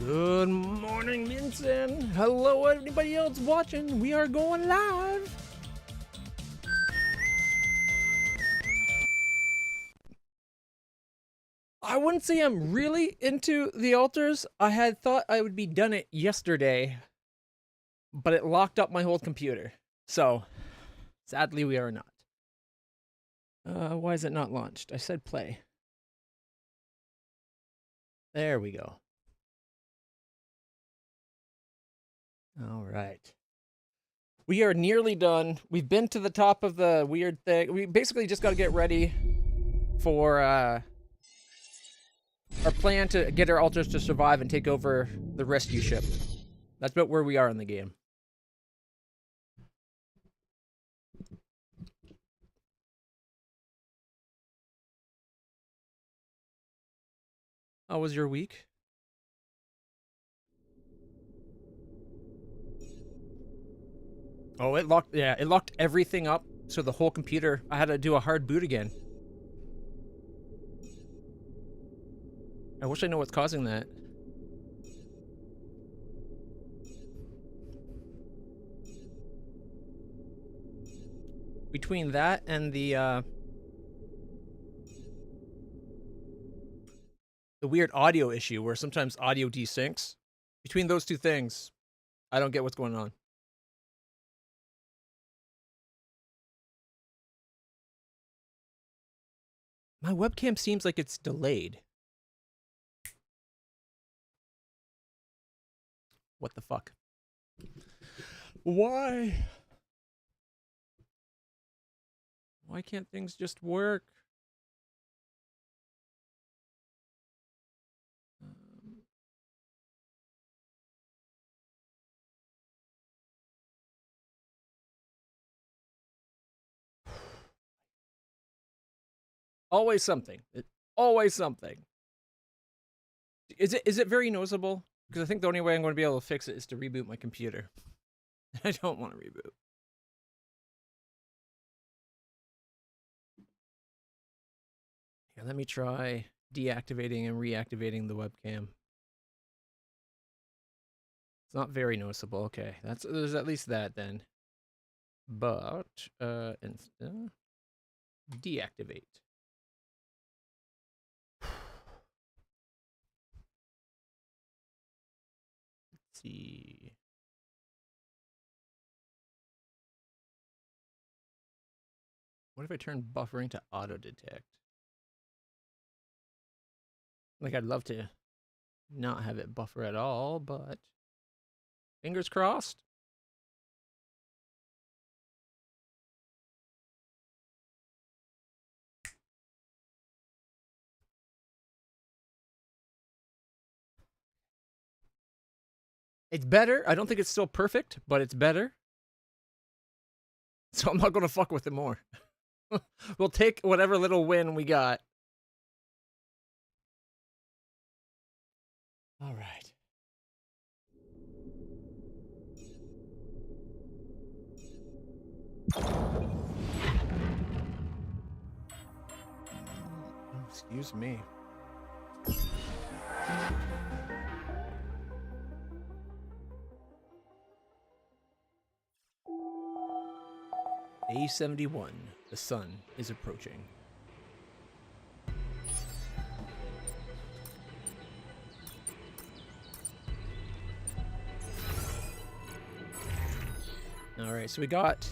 Good morning, Minson. Hello, anybody else watching? We are going live. I wouldn't say I'm really into the altars. I had thought I would be done it yesterday, but it locked up my whole computer. So, sadly, we are not. Why is it not launched? I said play. There we go. All right. We are nearly done. We've been to the top of the weird thing. We basically just got to get ready for our plan to get our altars to survive and take over the rescue ship. That's about where we are in the game. How was your week? Oh, it locked, yeah, it locked everything up. So the whole computer, I had to do a hard boot again. I wish I know what's causing that. Between that and the weird audio issue where sometimes audio desyncs, between those two things, I don't get what's going on. My webcam seems like it's delayed. What the fuck? Why? Why can't things just work? Always something. Always something. Is it very noticeable? Because I think the only way I'm going to be able to fix it is to reboot my computer. I don't want to reboot. Here, let me try deactivating and reactivating the webcam. It's not very noticeable. Okay, there's at least that then. But deactivate. Let's see. What if I turn buffering to auto detect? Like, I'd love to not have it buffer at all, but fingers crossed. It's better. I don't think it's still perfect, but it's better. So I'm not going to fuck with it more. We'll take whatever little win we got. All right. Excuse me. Day 71. The sun is approaching. All right, so we got...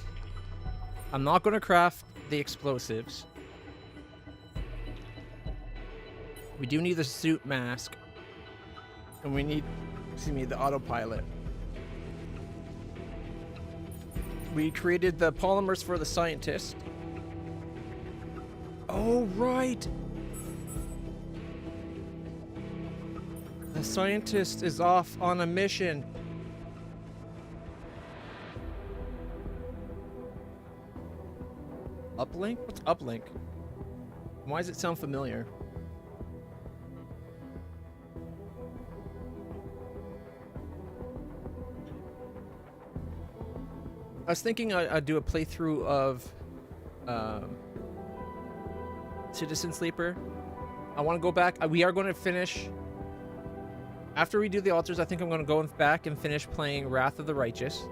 I'm not going to craft the explosives. We do need the suit mask. And we need, excuse me, the autopilot. We created the polymers for the scientist. Oh, right! The scientist is off on a mission. Uplink? What's uplink? Why does it sound familiar? I was thinking I'd do a playthrough of Citizen Sleeper. I want to go back. We are going to finish... After we do the altars, I think I'm going to go back and finish playing Wrath of the Righteous.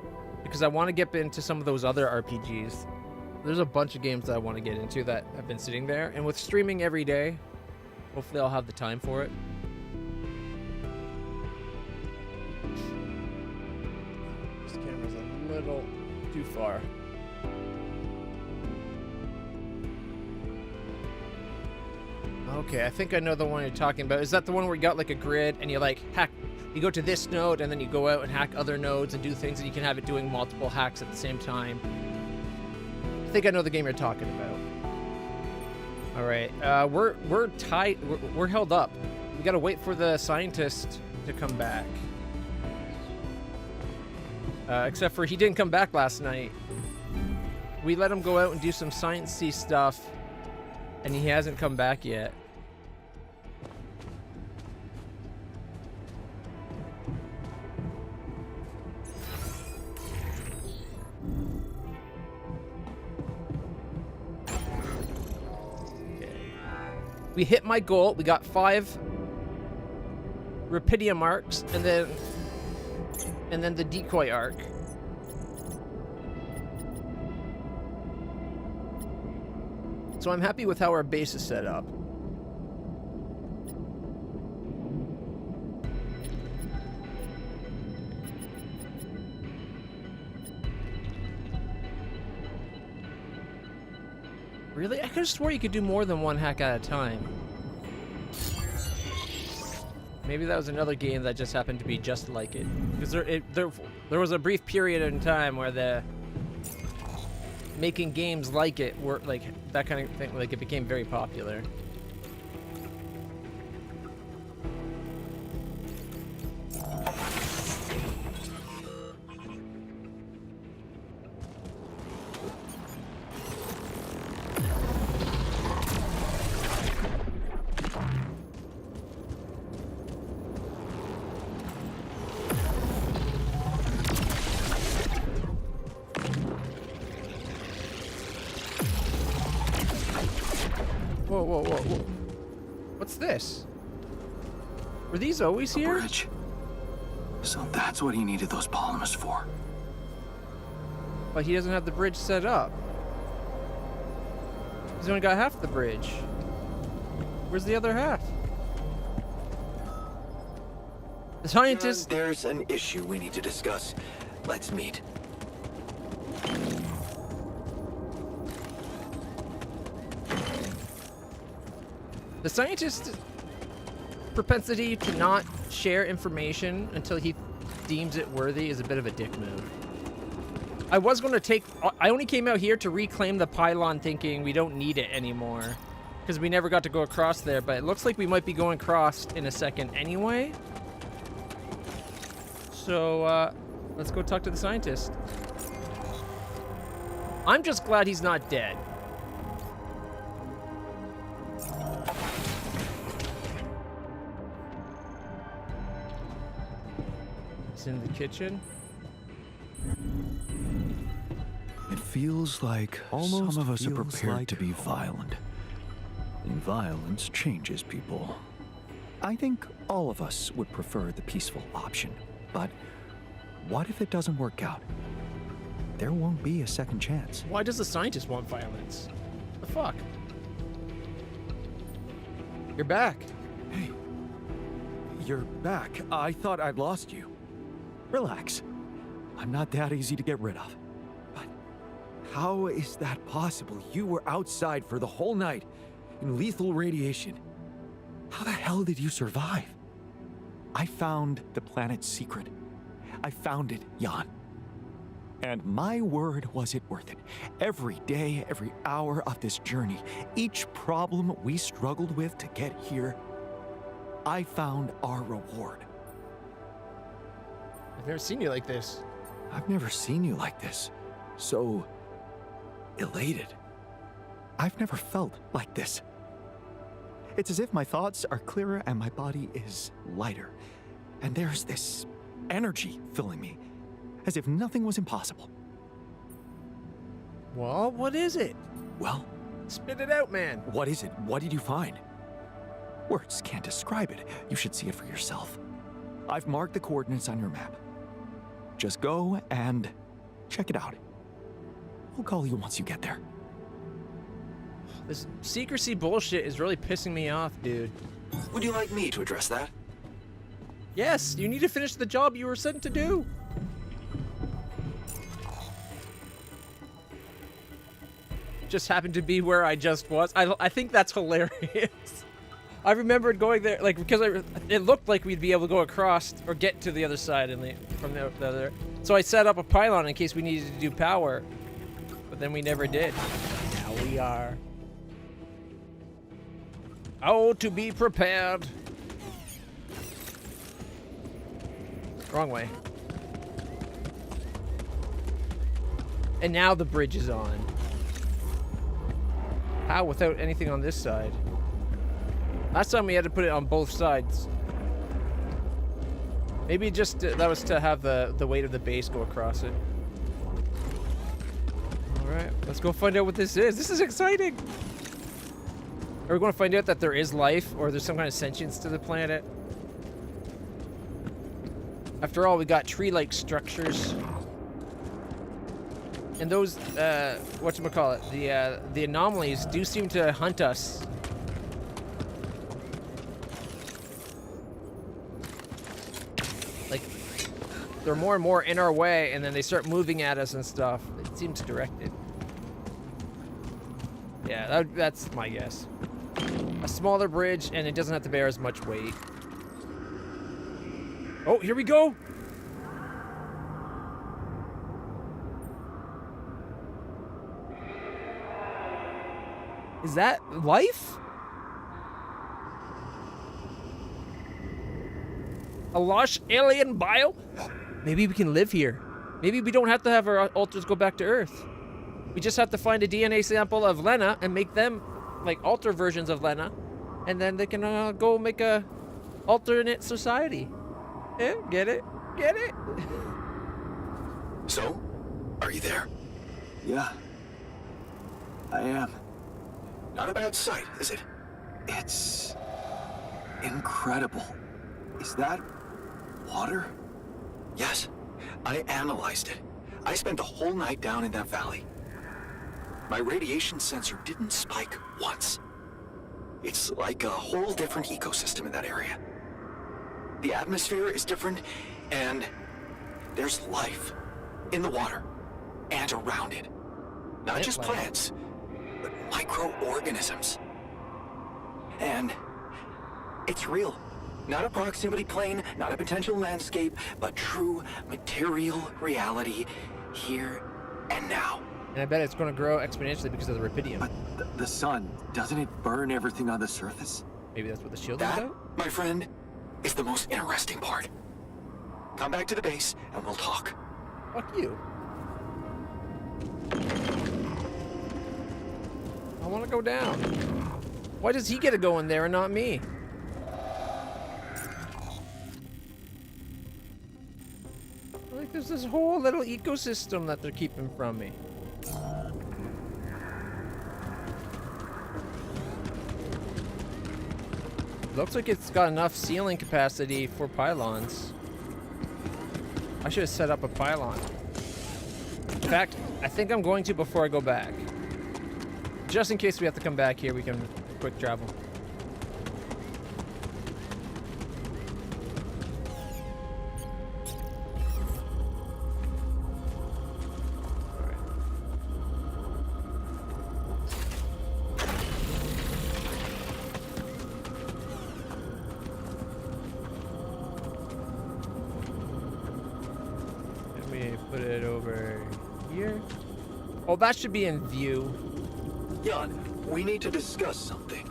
Because I want to get into some of those other RPGs. There's a bunch of games that I want to get into that have been sitting there. And with streaming every day, hopefully I'll have the time for it. This camera's a little too far. Okay, I think I know the one you're talking about. Is that the one where you got like a grid and you like hack, you go to this node and then you go out and hack other nodes and do things and you can have it doing multiple hacks at the same time? I think I know the game you're talking about. All right, we're tight. We're held up. We gotta wait for the scientist to come back. Except for he didn't come back last night. We let him go out and do some science-y stuff, and he hasn't come back yet. We hit my goal. We got 5 Rapidium arcs, and then the decoy arc. So I'm happy with how our base is set up. Really? I could have swore you could do more than one hack at a time. Maybe that was another game that just happened to be just like it. Because there was a brief period in time where the making games like it were like that kind of thing, like it became very popular. Whoa, whoa, whoa, whoa. What's this? Were these always here? Bridge. So that's what he needed those polymers for. But he doesn't have the bridge set up. He's only got half the bridge. Where's the other half? The scientist... There's an issue we need to discuss. Let's meet. The scientist's propensity to not share information until he deems it worthy is a bit of a dick move. I only came out here to reclaim the pylon thinking we don't need it anymore. Because we never got to go across there, but it looks like we might be going across in a second anyway. So, let's go talk to the scientist. I'm just glad he's not dead. In the kitchen. It feels like some of us are prepared to be violent. And violence changes people. I think all of us would prefer the peaceful option. But what if it doesn't work out? There won't be a second chance. Why does the scientist want violence? The fuck? You're back. Hey. You're back. I thought I'd lost you. Relax. I'm not that easy to get rid of. But how is that possible? You were outside for the whole night in lethal radiation. How the hell did you survive? I found the planet's secret. I found it, Jan. And my word, was it worth it. Every day, every hour of this journey, each problem we struggled with to get here, I found our reward. I've never seen you like this. I've never seen you like this. So elated. I've never felt like this. It's as if my thoughts are clearer and my body is lighter. And there's this energy filling me, as if nothing was impossible. Well, what is it? Well, spit it out, man. What is it? What did you find? Words can't describe it. You should see it for yourself. I've marked the coordinates on your map. Just go and check it out. I'll call you once you get there. This secrecy bullshit is really pissing me off, dude. Would you like me to address that? Yes, you need to finish the job you were sent to do. Just happened to be where I just was. I think that's hilarious. I remembered going there, like, because it looked like we'd be able to go across or get to the other side from the other. So I set up a pylon in case we needed to do power, but then we never did. Now we are. Oh, to be prepared. Wrong way. And now the bridge is on. How without anything on this side? Last time we had to put it on both sides. Maybe just that was to have the weight of the base go across it. Alright, let's go find out what this is. This is exciting! Are we going to find out that there is life or there's some kind of sentience to the planet? After all, we got tree-like structures. And those, whatchamacallit, the anomalies do seem to hunt us. Like, they're more and more in our way, and then they start moving at us and stuff. It seems directed. Yeah, that's my guess. A smaller bridge, and it doesn't have to bear as much weight. Oh, here we go! Is that life? A lush alien bio? Maybe we can live here. Maybe we don't have to have our alters go back to Earth. We just have to find a DNA sample of Lena and make them like alter versions of Lena, and then they can go make a alternate society. Yeah, get it? Get it? So, are you there? Yeah. I am. Not a bad sight, is it? It's incredible. Is that water? Yes. I analyzed it. I spent the whole night down in that valley. My radiation sensor didn't spike once. It's like a whole different ecosystem in that area. The atmosphere is different, and there's life in the water and around it. Not just plants, but microorganisms. And it's real. Not a proximity plane, not a potential landscape, but true material reality here and now. And I bet it's going to grow exponentially because of the rubidium. But the sun, doesn't it burn everything on the surface? Maybe that's what the shield is That, about? my friend, is the most interesting part. Come back to the base and we'll talk. Fuck you. I want to go down. Why does he get to go in there and not me? Like there's this whole little ecosystem that they're keeping from me. Looks like it's got enough ceiling capacity for pylons. I should have set up a pylon. In fact, I think I'm going to before I go back. Just in case we have to come back here, we can quick travel. Put it over here. Oh, that should be in view. Jan, we need to discuss something.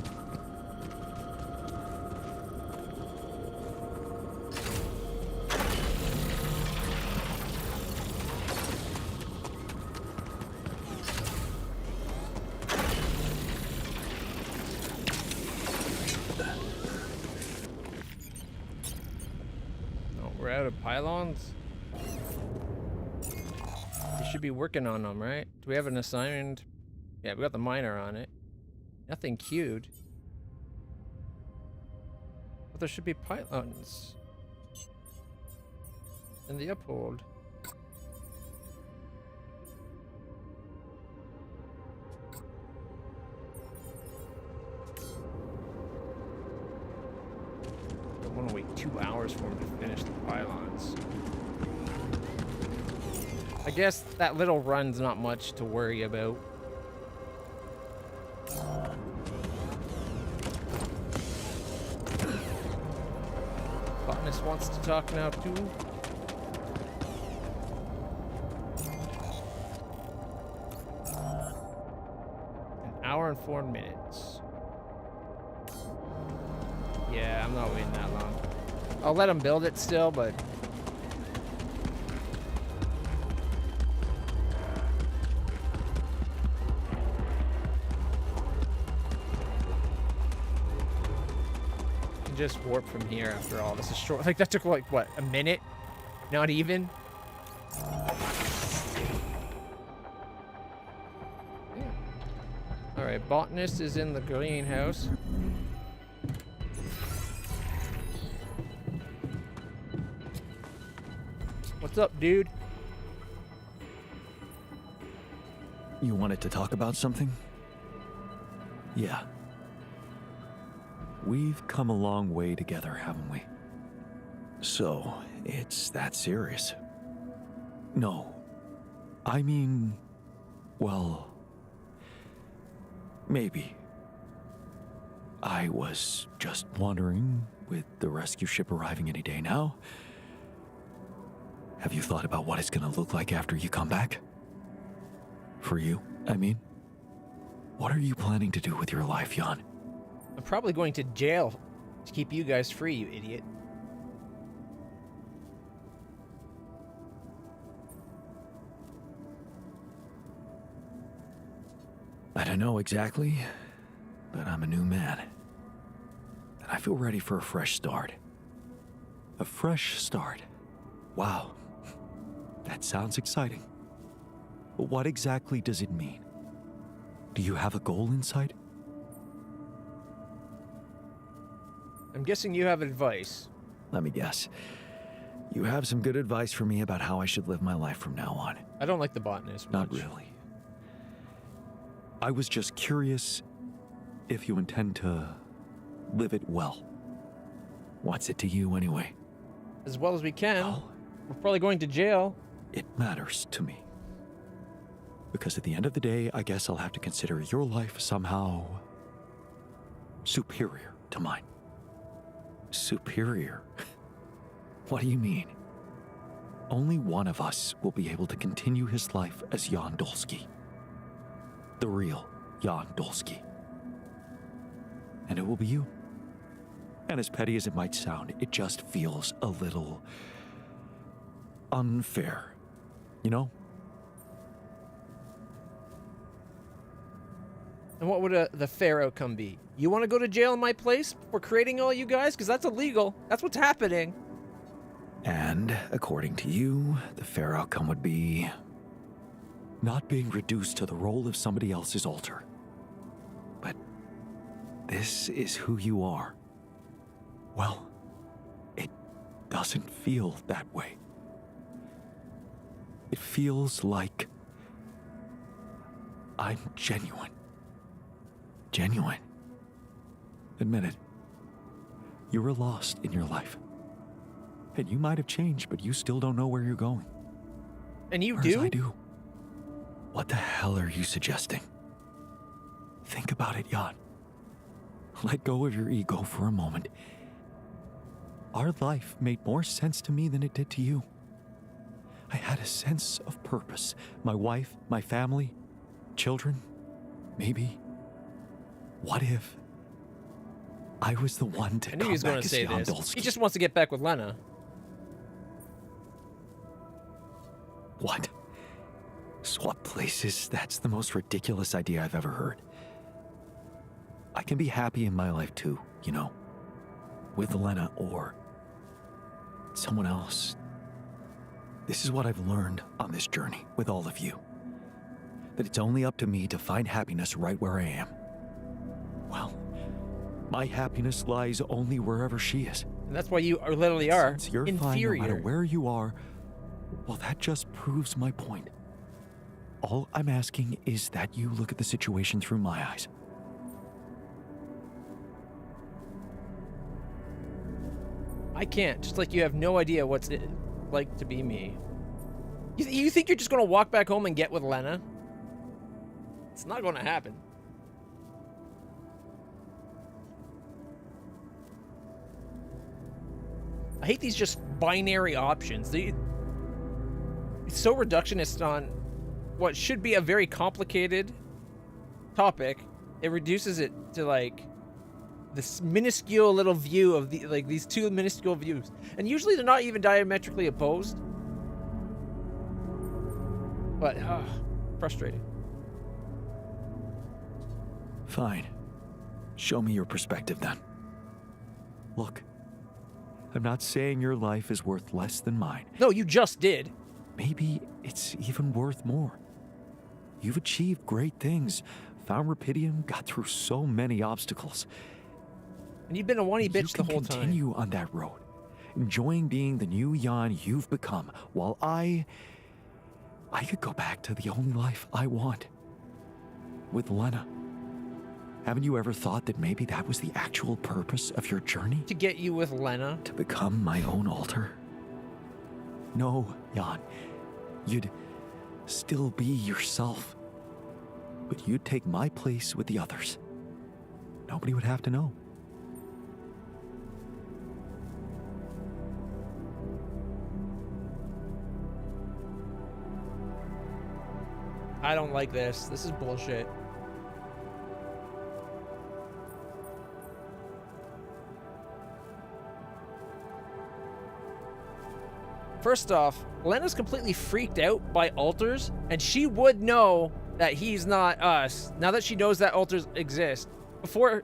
Oh, we're out of pylons. We should be working on them, right? Do we have an assigned? Yeah, we got the miner on it. Nothing queued. But there should be pylons in the uphold. I don't want to wait 2 hours for him to finish the pylons. I guess that little run's not much to worry about. Botanist wants to talk now too. An hour and 4 minutes. Yeah, I'm not waiting that long. I'll let him build it still, but just warp from here after all. This is short. Like, that took, like, what, a minute? Not even? Yeah. Alright, botanist is in the greenhouse. What's up, dude? You wanted to talk about something? Yeah. We've come a long way together, haven't we? So, it's that serious. No. I mean, well, maybe. I was just wondering, with the rescue ship arriving any day now, have you thought about what it's gonna look like after you come back? For you, I mean. What are you planning to do with your life, Jan? I'm probably going to jail to keep you guys free, you idiot. I don't know exactly, but I'm a new man. And I feel ready for a fresh start. A fresh start. Wow. That sounds exciting. But what exactly does it mean? Do you have a goal in sight? I'm guessing you have advice. Let me guess. You have some good advice for me about how I should live my life from now on. I don't like the botanist much. Not really. I was just curious if you intend to live it well. What's it to you anyway? As well as we can. Well, We're probably going to jail. it matters to me. Because at the end of the day, I guess I'll have to consider your life somehow superior to mine. Superior? What do you mean? Only one of us will be able to continue his life as Jan Dolsky. The real Jan Dolsky. And it will be you. And as petty as it might sound, it just feels a little unfair, you know? And what would the fair outcome be? You want to go to jail in my place for creating all you guys? Because that's illegal. That's what's happening. And according to you, the fair outcome would be not being reduced to the role of somebody else's altar. But this is who you are. Well, it doesn't feel that way. It feels like I'm genuine. Genuine. Admit it. You were lost in your life. And you might have changed, but you still don't know where you're going. And you Whereas do? I do. What the hell are you suggesting? Think about it, Jan. Let go of your ego for a moment. Our life made more sense to me than it did to you. I had a sense of purpose. My wife, my family, children, maybe. What if I was the one to I knew come he was back going to as say Jan this. Dolsky? He just wants to get back with Lena. What? Swap places? That's the most ridiculous idea I've ever heard. I can be happy in my life too, you know, with Lena or someone else. This is what I've learned on this journey with all of you. That it's only up to me to find happiness right where I am. Well, my happiness lies only wherever she is. And that's why you literally are Since you're inferior. fine no matter where you are, well, that just proves my point. All I'm asking is that you look at the situation through my eyes. I can't. Just like you have no idea what's it like to be me. You think you're just going to walk back home and get with Lena? It's not going to happen. I hate these just binary options. It's so reductionist on what should be a very complicated topic. It reduces it to like this minuscule little view of these two minuscule views, and usually they're not even diametrically opposed. But frustrating. Fine. Show me your perspective then. Look, I'm not saying your life is worth less than mine. No, you just did. Maybe it's even worth more. You've achieved great things, found Rapidium, got through so many obstacles. And you've been a whiny bitch the whole You can time. continue on that road. enjoying being the new Jan you've become, while I could go back to the only life I want. With Lena. Haven't you ever thought that maybe that was the actual purpose of your journey? To get you with Lena? To become my own altar? No, Jan. You'd still be yourself. But you'd take my place with the others. Nobody would have to know. I don't like this. This is bullshit. First off, Lena's completely freaked out by altars, and she would know that he's not us, now that she knows that altars exist. Before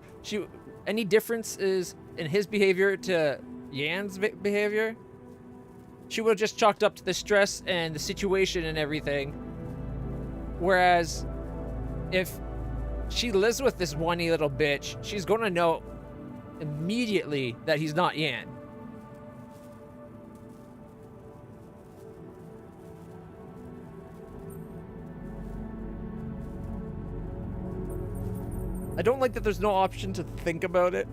any differences in his behavior to Jan's behavior, she would have just chalked up to the stress and the situation and everything. Whereas, if she lives with this whiny little bitch, she's gonna know immediately that he's not Jan. I don't like that there's no option to think about it.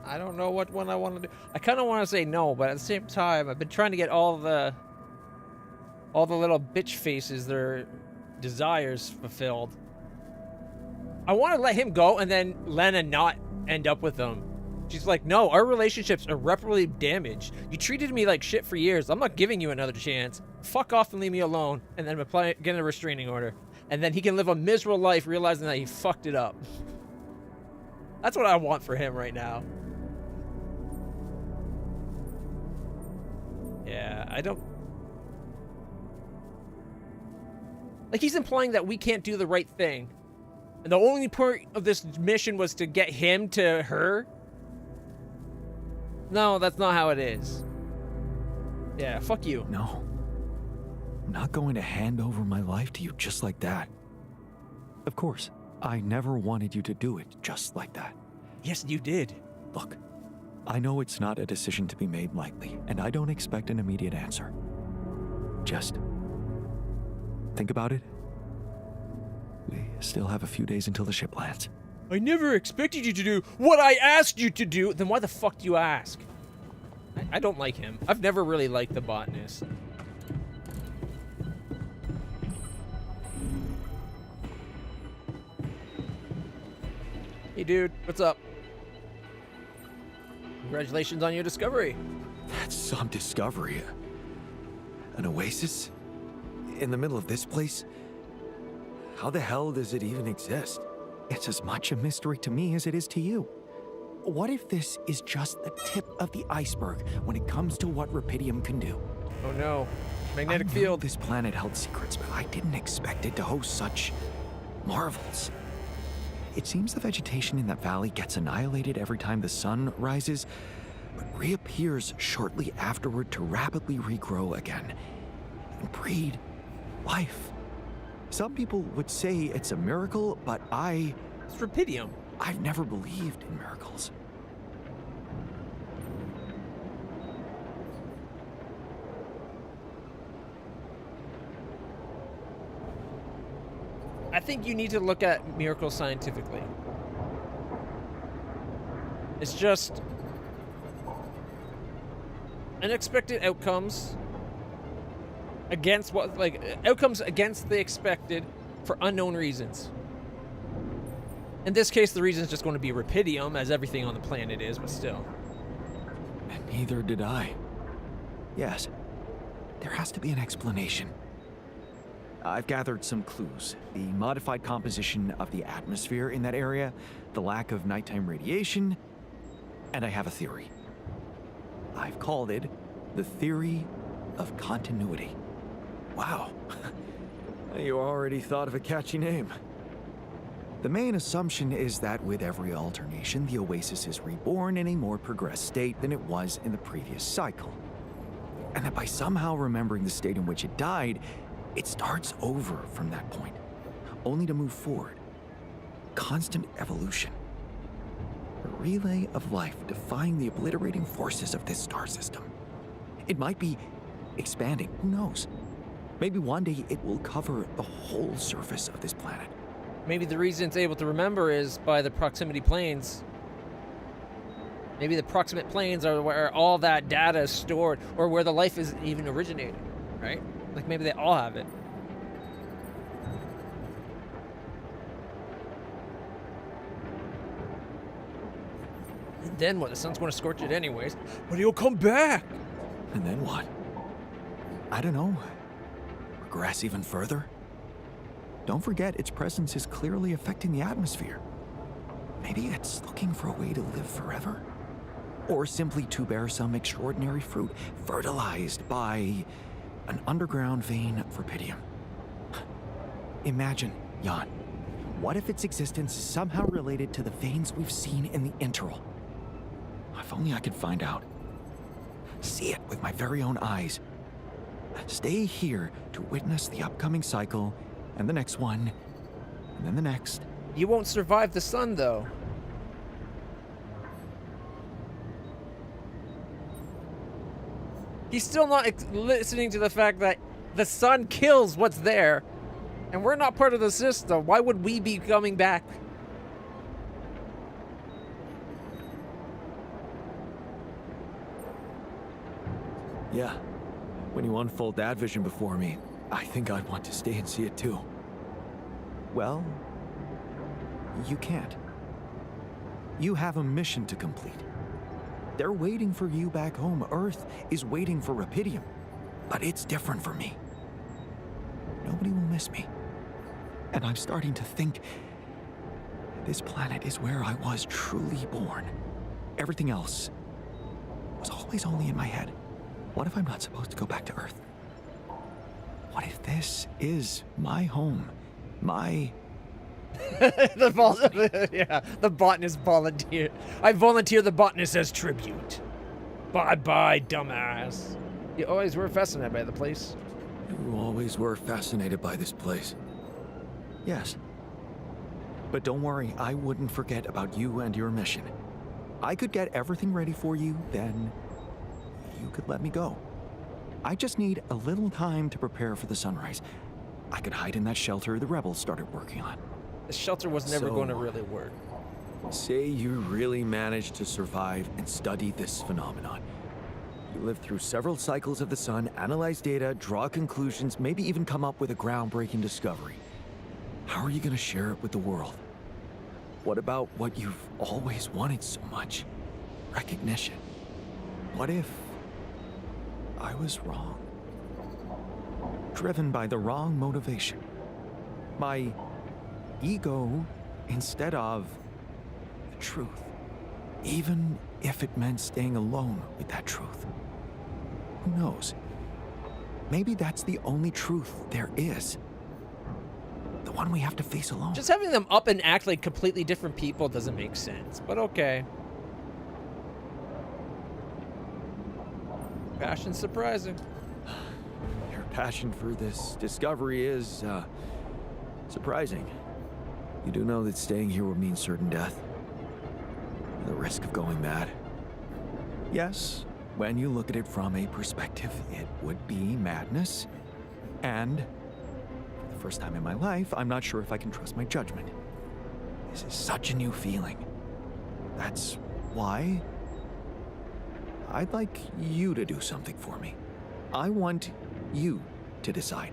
I don't know what one I want to do. I kind of want to say no, but at the same time, I've been trying to get all the little bitch faces, their desires fulfilled. I want to let him go and then Lena not end up with him. She's like, no, our relationship's irreparably damaged. You treated me like shit for years. I'm not giving you another chance. Fuck off and leave me alone. And then get a restraining order. And then he can live a miserable life realizing that he fucked it up. That's what I want for him right now. Yeah, I don't... Like, he's implying that we can't do the right thing. And the only point of this mission was to get him to her? No, that's not how it is. Yeah, fuck you. No. I'm not going to hand over my life to you just like that. Of course, I never wanted you to do it just like that. Yes, you did. Look, I know it's not a decision to be made lightly, and I don't expect an immediate answer. Just think about it. We still have a few days until the ship lands. I never expected you to do what I asked you to do. Then why the fuck do you ask? I don't like him. I've never really liked the botanist. Hey dude, what's up? Congratulations on your discovery. That's some discovery. An oasis? In the middle of this place? How the hell does it even exist? It's as much a mystery to me as it is to you. What if this is just the tip of the iceberg when it comes to what Rapidium can do? Oh no. Magnetic I knew field. This planet held secrets, but I didn't expect it to host such marvels. It seems the vegetation in that valley gets annihilated every time the sun rises, but reappears shortly afterward to rapidly regrow again and breed life. Some people would say it's a miracle, but It's Rapidium. I've never believed in miracles. I think you need to look at miracles scientifically. It's just unexpected outcomes against outcomes against the expected for unknown reasons. In this case, the reason is just going to be Rapidium, as everything on the planet is, but still. And neither did I. Yes, there has to be an explanation. I've gathered some clues. The modified composition of the atmosphere in that area, the lack of nighttime radiation, and I have a theory. I've called it the theory of continuity. Wow. You already thought of a catchy name. The main assumption is that with every alternation, the oasis is reborn in a more progressed state than it was in the previous cycle. And that by somehow remembering the state in which it died, it starts over from that point, only to move forward. Constant evolution. A relay of life defying the obliterating forces of this star system. It might be expanding, who knows? Maybe one day it will cover the whole surface of this planet. Maybe the reason it's able to remember is by the proximity planes. Maybe the proximate planes are where all that data is stored, or where the life is even originated, right? Like maybe they all have it. And then what? The sun's going to scorch it anyways, but he'll come back. And then what? I don't know. Regress even further? Don't forget, its presence is clearly affecting the atmosphere. Maybe it's looking for a way to live forever? Or simply to bear some extraordinary fruit, fertilized by an underground vein of rubidium. Imagine, Jan, what if its existence is somehow related to the veins we've seen in the interval? If only I could find out. See it with my very own eyes. Stay here to witness the upcoming cycle, and the next one, and then the next. You won't survive the sun, though. He's still not listening to the fact that the sun kills what's there, and we're not part of the system. Why would we be coming back? Yeah. When you unfold that vision before me, I think I'd want to stay and see it too. Well, you can't. You have a mission to complete. They're waiting for you back home. Earth is waiting for rubidium. But it's different for me. Nobody will miss me. And I'm starting to think this planet is where I was truly born. Everything else was always only in my head. What if I'm not supposed to go back to Earth? What if this is my home? My... the botanist volunteer. I volunteer the botanist as tribute. Bye-bye, dumbass. You always were fascinated by the place. You always were fascinated by this place. Yes. But don't worry, I wouldn't forget about you and your mission. I could get everything ready for you, then you could let me go. I just need a little time to prepare for the sunrise. I could hide in that shelter the rebels started working on. The shelter was never going to really work. Say you really managed to survive and study this phenomenon. You lived through several cycles of the sun, analyze data, draw conclusions, maybe even come up with a groundbreaking discovery. How are you going to share it with the world? What about what you've always wanted so much? Recognition. What if I was wrong? Driven by the wrong motivation. My ego instead of the truth. Even if it meant staying alone with that truth. Who knows? Maybe that's the only truth there is. The one we have to face alone. Just having them up and act like completely different people doesn't make sense, but okay. Passion's surprising. Your passion for this discovery is, surprising. You do know that staying here would mean certain death. The risk of going mad. Yes, when you look at it from a perspective, it would be madness. And for the first time in my life, I'm not sure if I can trust my judgment. This is such a new feeling. That's why I'd like you to do something for me. I want you to decide.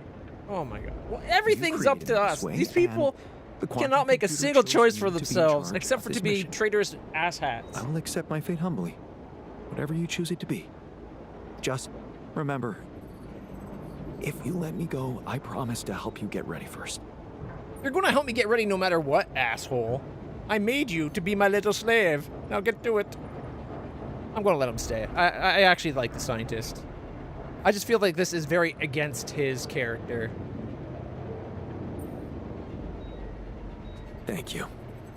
Oh my god. Well, everything's up to us. These people the cannot make a single choice for you to be in themselves, charge except of for this to be mission. traitors asshats. I will accept my fate humbly, whatever you choose it to be. Just remember, if you let me go, I promise to help you get ready first. You're gonna help me get ready no matter what, asshole. I made you to be my little slave. Now get to it. I'm gonna let him stay. I actually like the scientist. I just feel like this is very against his character. Thank you.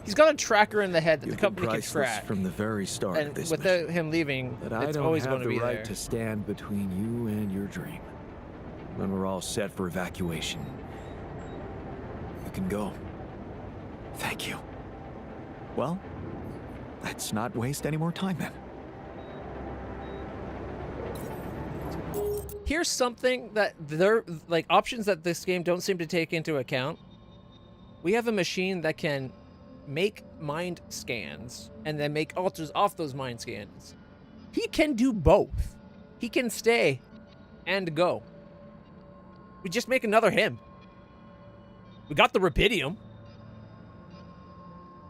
He's got a tracker in the head that You've the company been can priceless track. from the very start of And this without mission. him leaving, But I it's don't always have going to the be right there. to stand between you and your dream. When we're all set for evacuation, you can go. Thank you. Well, let's not waste any more time then. Here's something that they're like options that this game don't seem to take into account. We have a machine that can make mind scans and then make alters off those mind scans. He can do both. He can stay and go. We just make another him. We got the rubidium.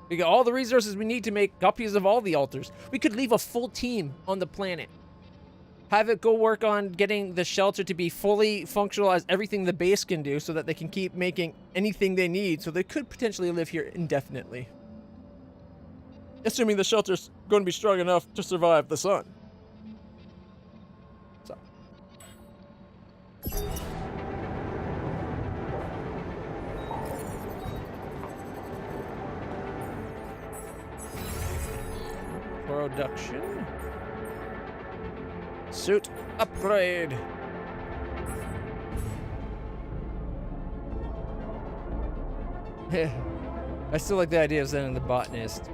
We got all the resources we need to make copies of all the altars. We could leave a full team on the planet. Have it go work on getting the shelter to be fully functional as everything the base can do so that they can keep making anything they need so they could potentially live here indefinitely. Assuming the shelter's going to be strong enough to survive the sun. So. Production. Suit upgrade. I still like the idea of sending the botanist.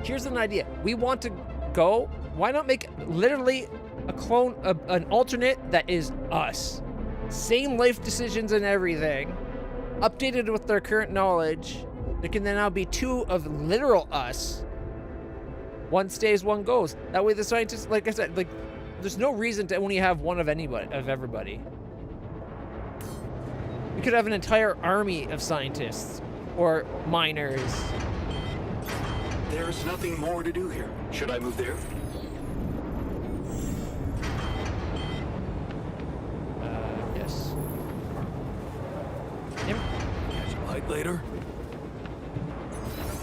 Here's an idea. We want to go. Why not make literally a clone, an alternate that is us? Same life decisions and everything. Updated with their current knowledge. There can then now be two of literal us. One stays, one goes. That way the scientists, like I said, like there's no reason to only have one of anybody, of everybody. We could have an entire army of scientists or miners. There's nothing more to do here. Should I move there? Yes. Yep. Catch a light later.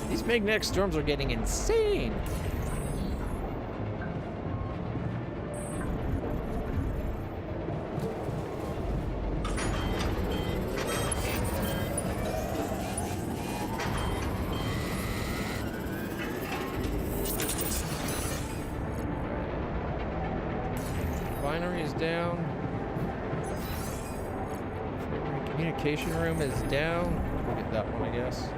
These magnetic storms are getting insane. Binary is down. Communication room is down. We'll get that one, I guess.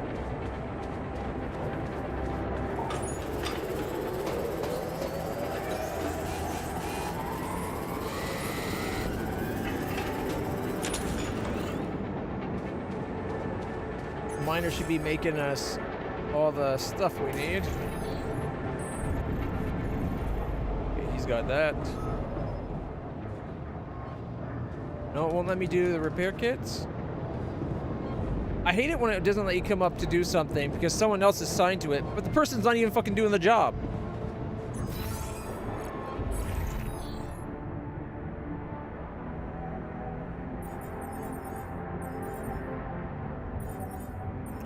Miner should be making us all the stuff we need. Okay, he's got that. No, it won't let me do the repair kits. I hate it when it doesn't let you come up to do something because someone else is assigned to it, but the person's not even fucking doing the job.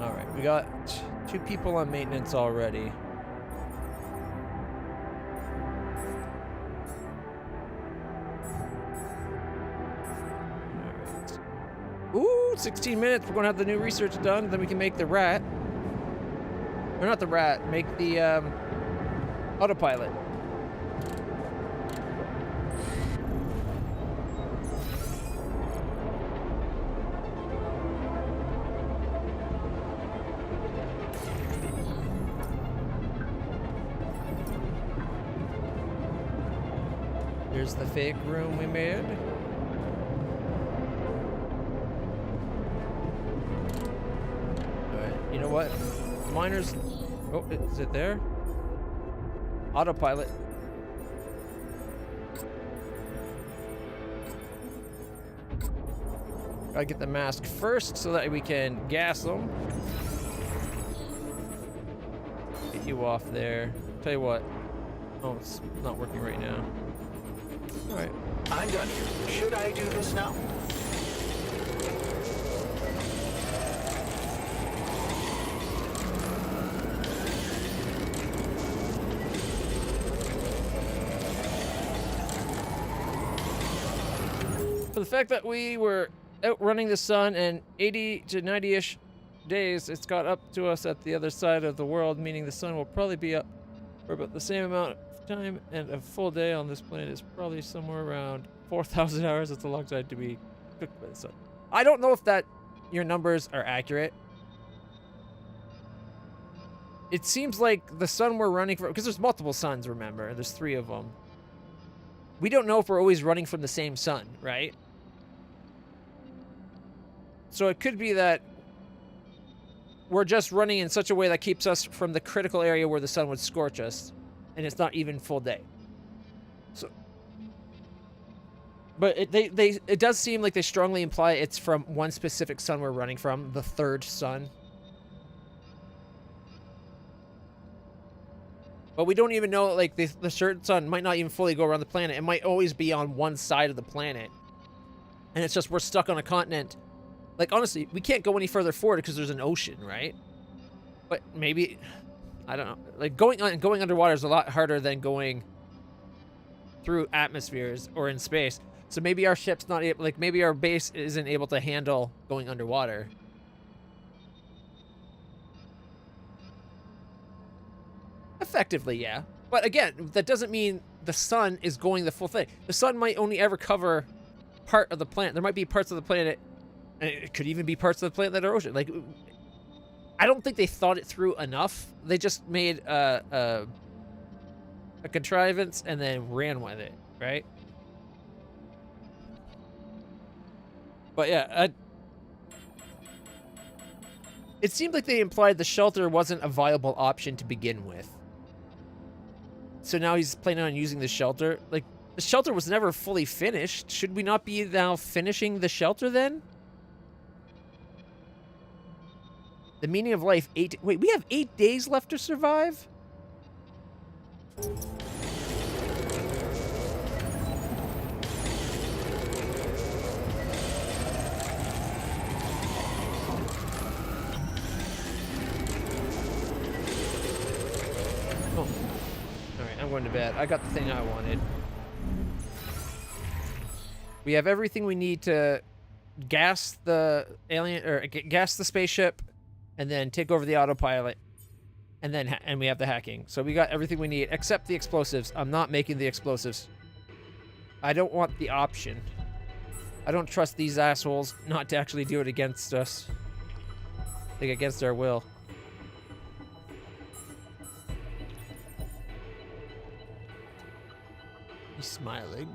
Alright, we got 2 people on maintenance already. Ooh, 16 minutes. We're going to have the new research done. Then we can make the rat. Or not the rat. Make the autopilot. Here's the fake room we made. You know what? Miners. Oh, is it there? Autopilot. Gotta get the mask first so that we can gas them. Get you off there. Tell you what. Oh, it's not working right now. Alright. I'm done here. Should I do this now? for the fact that we were outrunning the sun and 80 to 90-ish days, it's got up to us at the other side of the world, meaning the sun will probably be up for about the same amount of time, and a full day on this planet is probably somewhere around 4,000 hours. That's a long time to be cooked by the sun. I don't know if that your numbers are accurate. It seems like the sun we're running from, because there's multiple suns, remember? There's 3 of them. We don't know if we're always running from the same sun, right? So it could be that we're just running in such a way that keeps us from the critical area where the sun would scorch us, and it's not even full day. So, but it does seem like they strongly imply it's from one specific sun we're running from, the 3rd sun. But we don't even know, like, the certain sun might not even fully go around the planet. It might always be on one side of the planet. And it's just we're stuck on a continent. Like, honestly, we can't go any further forward because there's an ocean, right? But maybe, I don't know. Like, going underwater is a lot harder than going through atmospheres or in space. So maybe our ship's not able, like, maybe our base isn't able to handle going underwater. Effectively, yeah. But again, that doesn't mean the sun is going the full thing. The sun might only ever cover part of the planet. There might be parts of the planet, and it could even be parts of the planet that are ocean. Like, I don't think they thought it through enough. They just made a contrivance and then ran with it, right? But yeah, it seemed like they implied the shelter wasn't a viable option to begin with. So now he's planning on using the shelter. Like, the shelter was never fully finished. Should we not be now finishing the shelter then? The meaning of life, 8... Wait, we have 8 days left to survive? I'm going to bed. I got the thing I wanted. We have everything we need to gas the alien, or gas the spaceship, and then take over the autopilot, and we have the hacking. So we got everything we need except the explosives. I'm not making the explosives. I don't want the option. I don't trust these assholes not to actually do it against us, like against our will. He's smiling.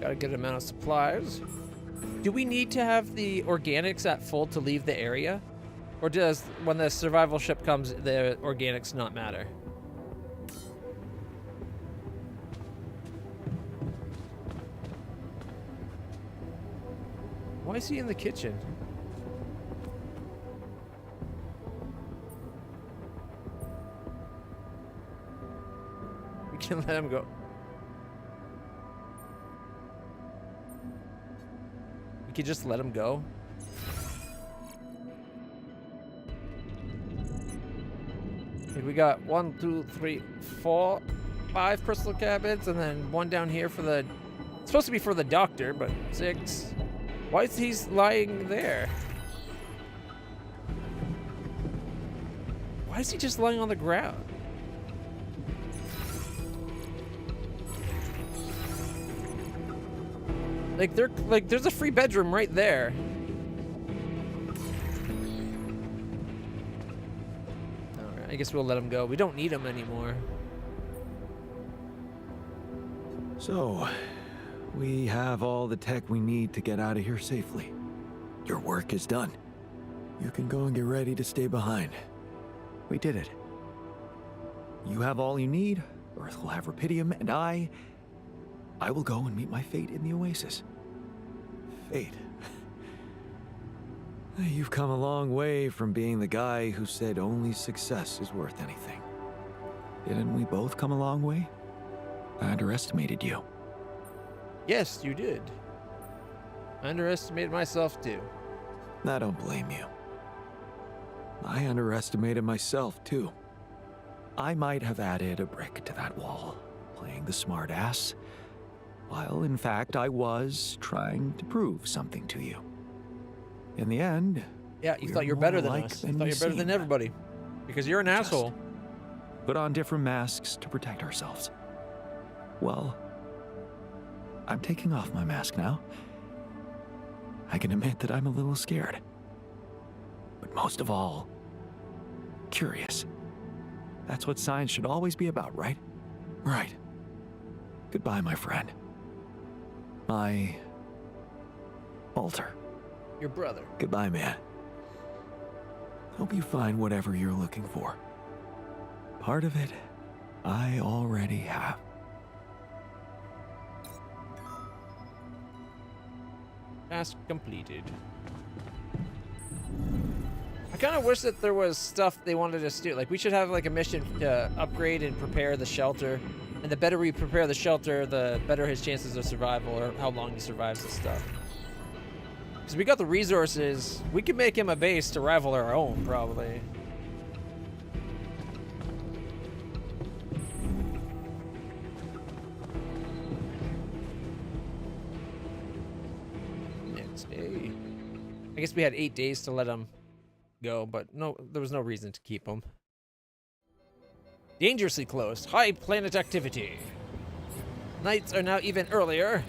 Got a good amount of supplies. Do we need to have the organics at full to leave the area? Or does, when the survival ship comes, the organics not matter? Why is he in the kitchen? We can let him go. We could just let him go. Okay, we got 1, 2, 3, 4, 5 personal cabins, and then 1 down here for the... It's supposed to be for the doctor, but 6... Why is he lying there? Why is he just lying on the ground? Like, there's a free bedroom right there. Alright, I guess we'll let him go. We don't need him anymore. So, we have all the tech we need to get out of here safely. Your work is done. You can go and get ready to stay behind. We did it. You have all you need, Earth will have Rapidium, and I will go and meet my fate in the Oasis. Fate. You've come a long way from being the guy who said only success is worth anything. Didn't we both come a long way? I underestimated you. Yes, you did. I underestimated myself too. I don't blame you. I underestimated myself, too. I might have added a brick to that wall, playing the smartass, while in fact I was trying to prove something to you. In the end, Yeah, you we're thought you're better more than alike us. You than thought we you're better than seem. everybody. Because you're an asshole. Put on different masks to protect ourselves. Well, I'm taking off my mask now. I can admit that I'm a little scared. But most of all, curious. That's what science should always be about, right? Right. Goodbye, my friend. My... Walter. Your brother. Goodbye, man. Hope you find whatever you're looking for. Part of it, I already have. Task completed. I kind of wish that there was stuff they wanted us to do. Like, we should have, like, a mission to upgrade and prepare the shelter. And the better we prepare the shelter, the better his chances of survival, or how long he survives and stuff. Because we got the resources. We could make him a base to rival our own, probably. Next day. I guess we had 8 days to let him go, but no, there was no reason to keep him. Dangerously close. High planet activity. Nights are now even earlier.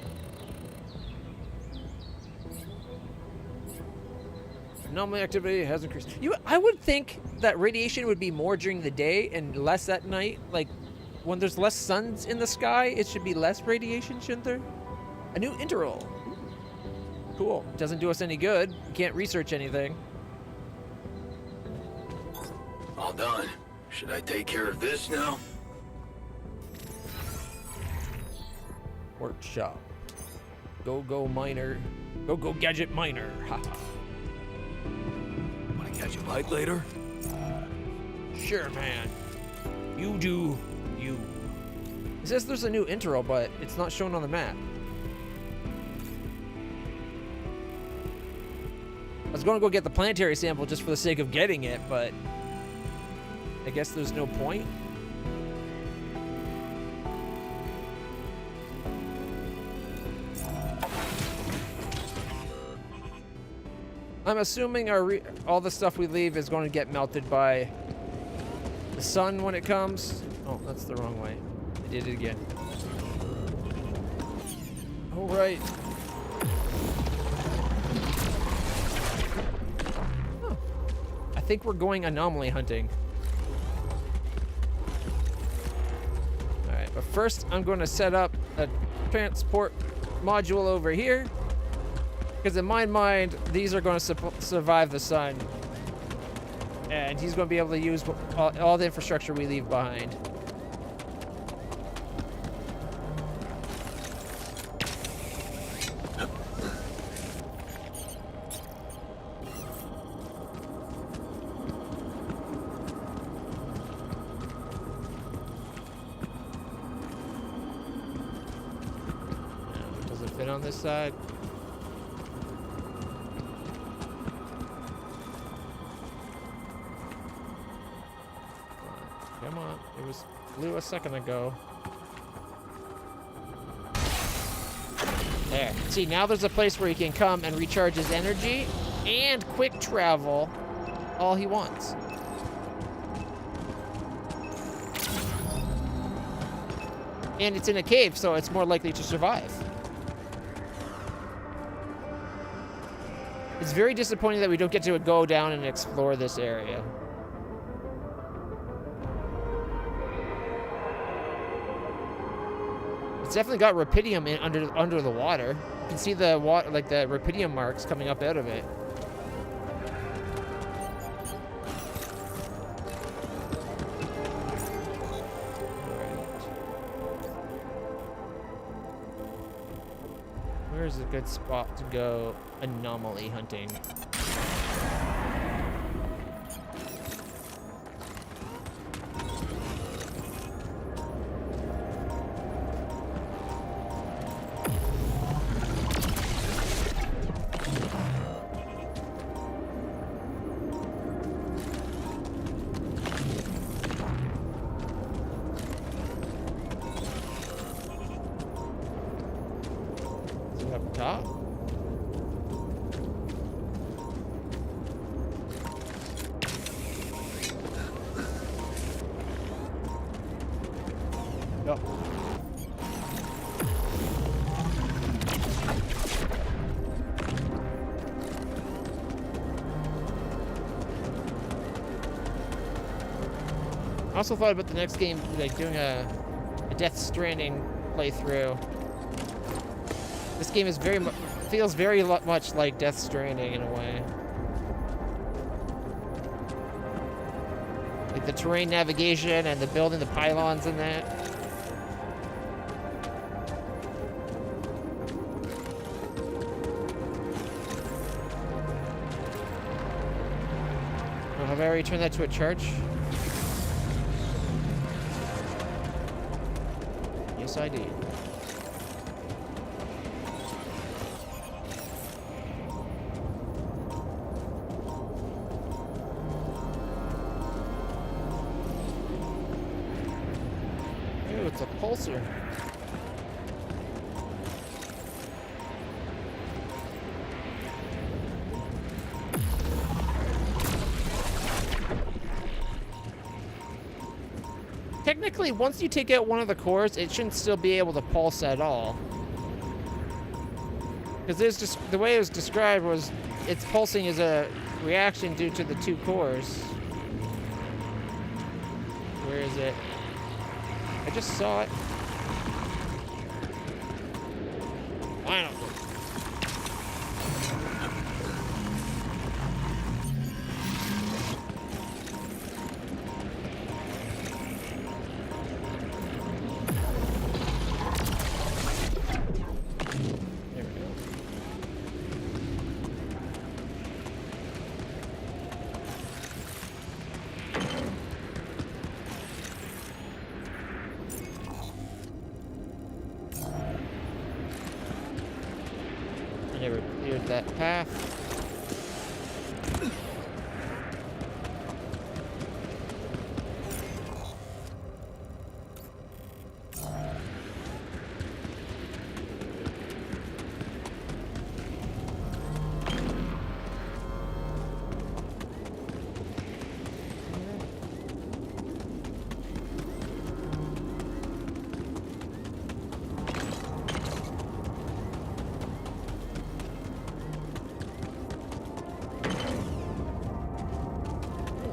Anomaly activity has increased. I would think that radiation would be more during the day and less at night. Like, when there's less suns in the sky, it should be less radiation, shouldn't there? A new interval. Cool. Doesn't do us any good. We can't research anything. All done. Should I take care of this now? Workshop. Go miner. Go gadget miner. Haha. Want to catch a bite later? Sure, man. You do you. It says there's a new intro, but it's not shown on the map. I was going to go get the planetary sample just for the sake of getting it, but I guess there's no point. I'm assuming all the stuff we leave is going to get melted by the sun when it comes. Oh, that's the wrong way. I did it again. All right. Huh. I think we're going anomaly hunting. All right, but first I'm going to set up a transport module over here. Because in my mind, these are going to survive the sun. And he's going to be able to use all the infrastructure we leave behind. Does it fit on this side? Come on, it was blue a second ago. There. See, now there's a place where he can come and recharge his energy and quick travel all he wants. And it's in a cave, so it's more likely to survive. It's very disappointing that we don't get to go down and explore this area. It's definitely got rapidium under the water. You can see the water, like the rapidium marks coming up out of it. Where's a good spot to go anomaly hunting? I also thought about the next game, like doing a Death Stranding playthrough. This game is feels very much like Death Stranding in a way. Like the terrain navigation and the building the pylons and that. Oh, have I already turned that to a church? Yes, I did. Ooh, it's a pulsar. Technically, once you take out one of the cores, it shouldn't still be able to pulse at all. Because there's just the way it was described was its pulsing is a reaction due to the two cores. Where is it? I just saw it. I don't know. Never cleared that path.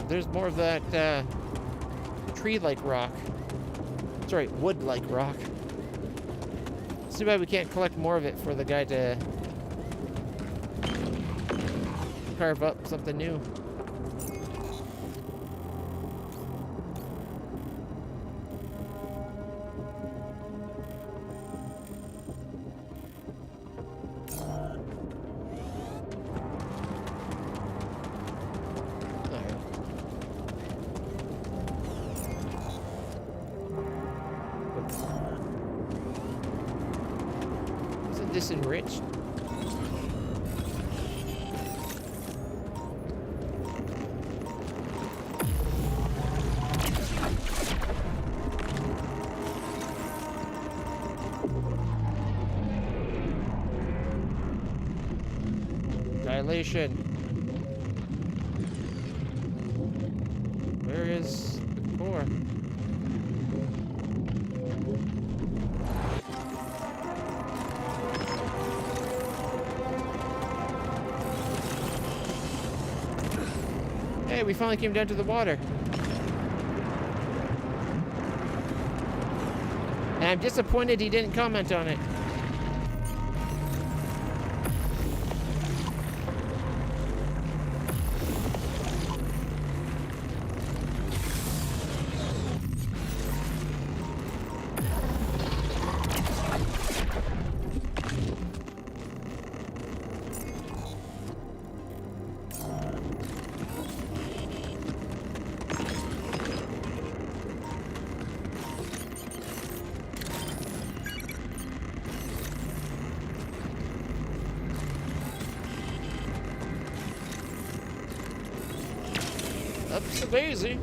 There's more of that tree-like rock. Sorry, wood-like rock. It's too bad we can't collect more of it for the guy to carve up something new. Disenriched. Dilation. Where is the core? Hey, we finally came down to the water. And I'm disappointed he didn't comment on it. That's a daisy.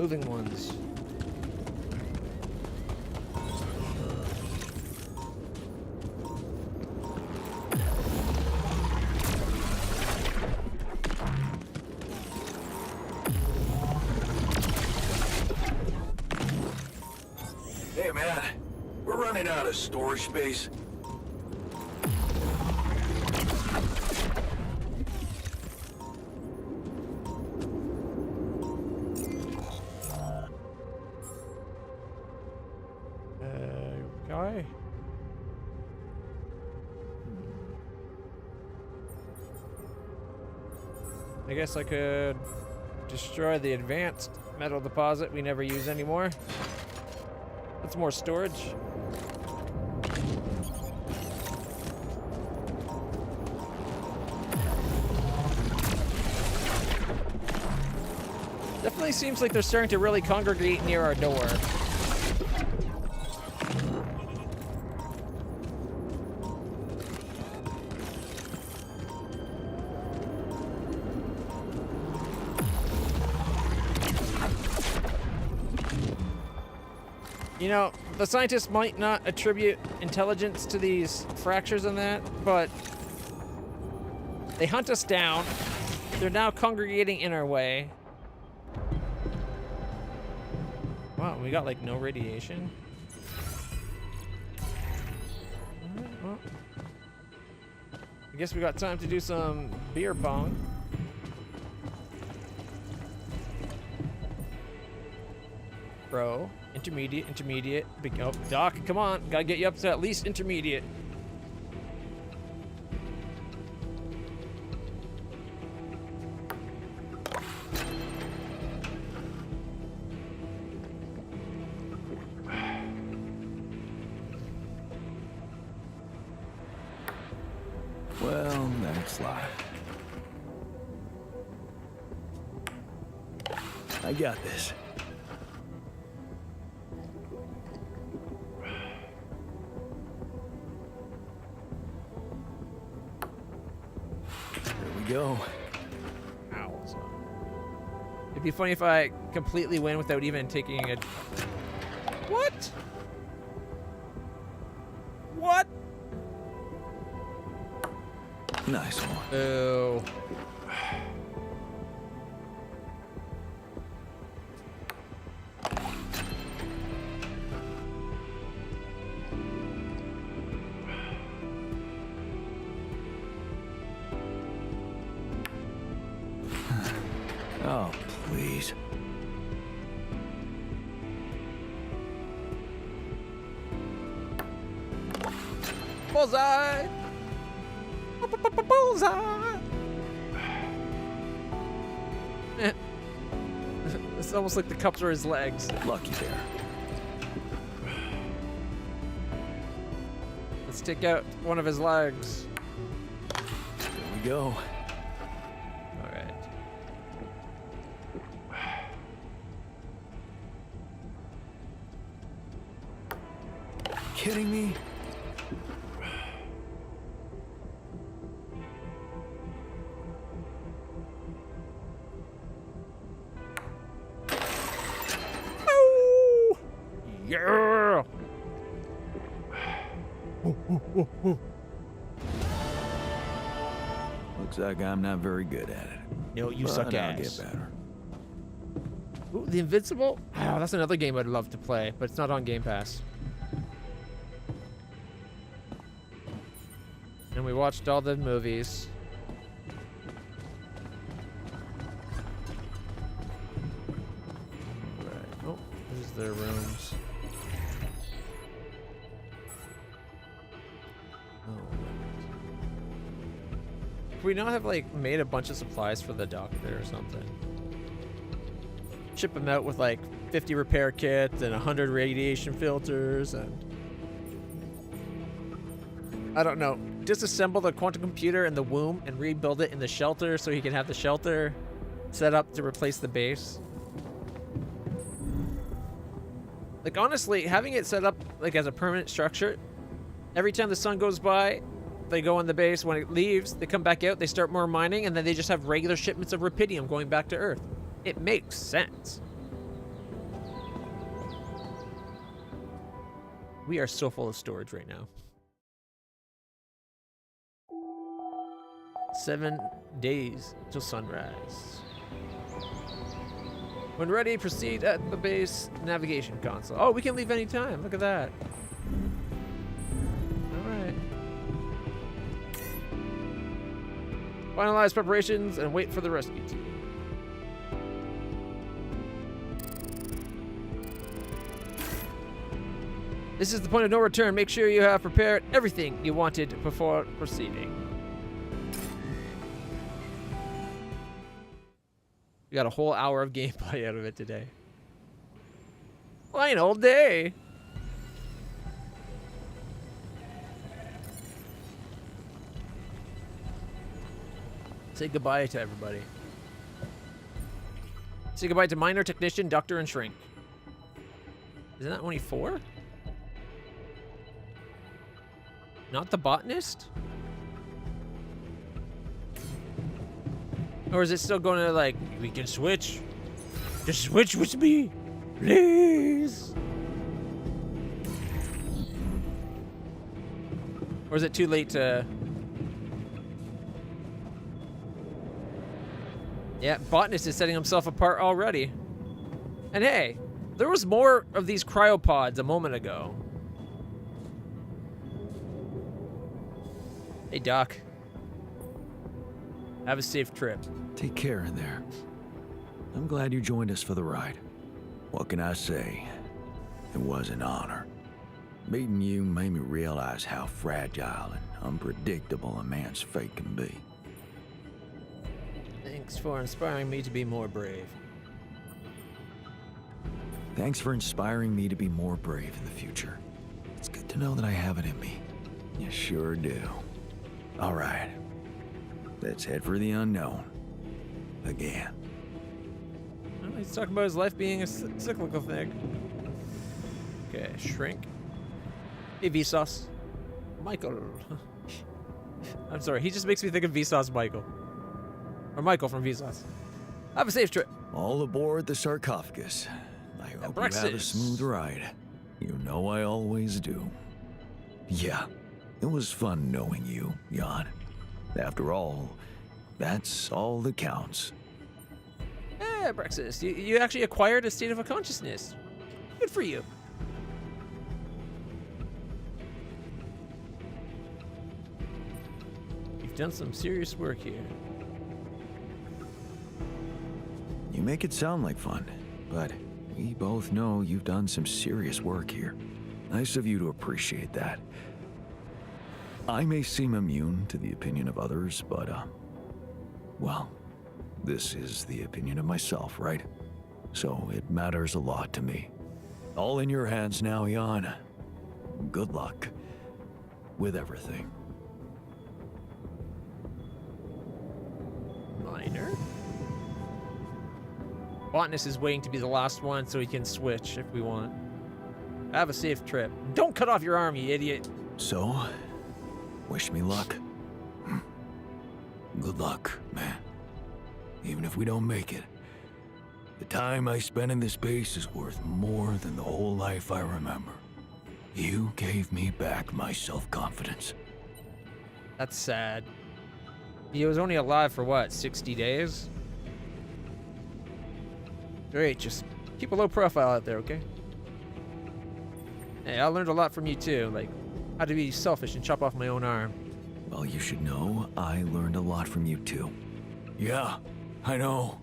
moving ones. Hey, man. We're running out of storage space. Okay. I guess I could destroy the advanced metal deposit we never use anymore. That's more storage. Definitely seems like they're starting to really congregate near our door. You know, the scientists might not attribute intelligence to these fractures and that, but they hunt us down. They're now congregating in our way. Wow, we got like no radiation. Alright, well, I guess we got time to do some beer pong. Bro. Intermediate. Big, oh, Doc, come on. Gotta get you up to at least intermediate. Well, that's life. I got this. Go. Owls. It'd be funny if I completely win without even taking a... What? What? Nice one. Oh. Oh, please. Bullseye! Bullseye! It's almost like the cups are his legs. Lucky there. Let's take out one of his legs. Here we go. Alright. Kidding me? Oh! Yeah! Looks like I'm not very good at it. No, you But suck I'll ass. get better. Ooh, the Invincible? Oh, that's another game I'd love to play, but it's not on Game Pass. And we watched all the movies. Right. Oh, this is their rooms. Oh. Could we not have, like, made a bunch of supplies for the doctor or something? Ship them out with, like, 50 repair kits and 100 radiation filters and... I don't know. Disassemble the quantum computer in the womb and rebuild it in the shelter so he can have the shelter set up to replace the base. Like, honestly, having it set up, like, as a permanent structure, every time the sun goes by, they go in the base. When it leaves, they come back out, they start more mining, and then they just have regular shipments of rupidium going back to Earth. It makes sense. We are so full of storage right now. 7 days till sunrise. When ready, proceed at the base navigation console. Oh, we can leave any time. Look at that. All right. Finalize preparations and wait for the rescue team. This is the point of no return. Make sure you have prepared everything you wanted before proceeding. We got a whole hour of gameplay out of it today. Plain old day. Say goodbye to everybody. Say goodbye to miner, technician, doctor, and shrink. Isn't that only 4? Not the botanist? Or is it still going to, like, we can switch? Just switch with me, please. Or is it too late to... Yeah, botanist is setting himself apart already. And hey, there was more of these cryopods a moment ago. Hey, Doc. Have a safe trip. Take care in there. I'm glad you joined us for the ride. What can I say? It was an honor. Meeting you made me realize how fragile and unpredictable a man's fate can be. Thanks for inspiring me to be more brave. Thanks for inspiring me to be more brave in the future. It's good to know that I have it in me. You sure do. All right. Let's head for the unknown. Again. Well, he's talking about his life being a cyclical thing. Okay, shrink. Hey, Vsauce. Michael. I'm sorry, he just makes me think of Vsauce Michael. Or Michael from Vsauce. Have a safe trip. All aboard the sarcophagus. I hope you have a smooth ride. You know I always do. Yeah, it was fun knowing you, Jan. After all, that's all that counts. Yeah, Brexis, you actually acquired a state of consciousness. Good for you. You've done some serious work here. You make it sound like fun, but we both know you've done some serious work here. Nice of you to appreciate that. I may seem immune to the opinion of others, but, well, this is the opinion of myself, right? So it matters a lot to me. All in your hands now, Jan. Good luck with everything. Minor? Botanist is waiting to be the last one so he can switch if we want. Have a safe trip. Don't cut off your arm, you idiot. So, wish me luck. Good luck, man. Even if we don't make it, the time I spent in this base is worth more than the whole life I remember. You gave me back my self-confidence. That's sad. He was only alive for what, 60 days? Great, just keep a low profile out there, okay? Hey, I learned a lot from you too, like how to be selfish and chop off my own arm. Well, you should know I learned a lot from you too. Yeah, I know.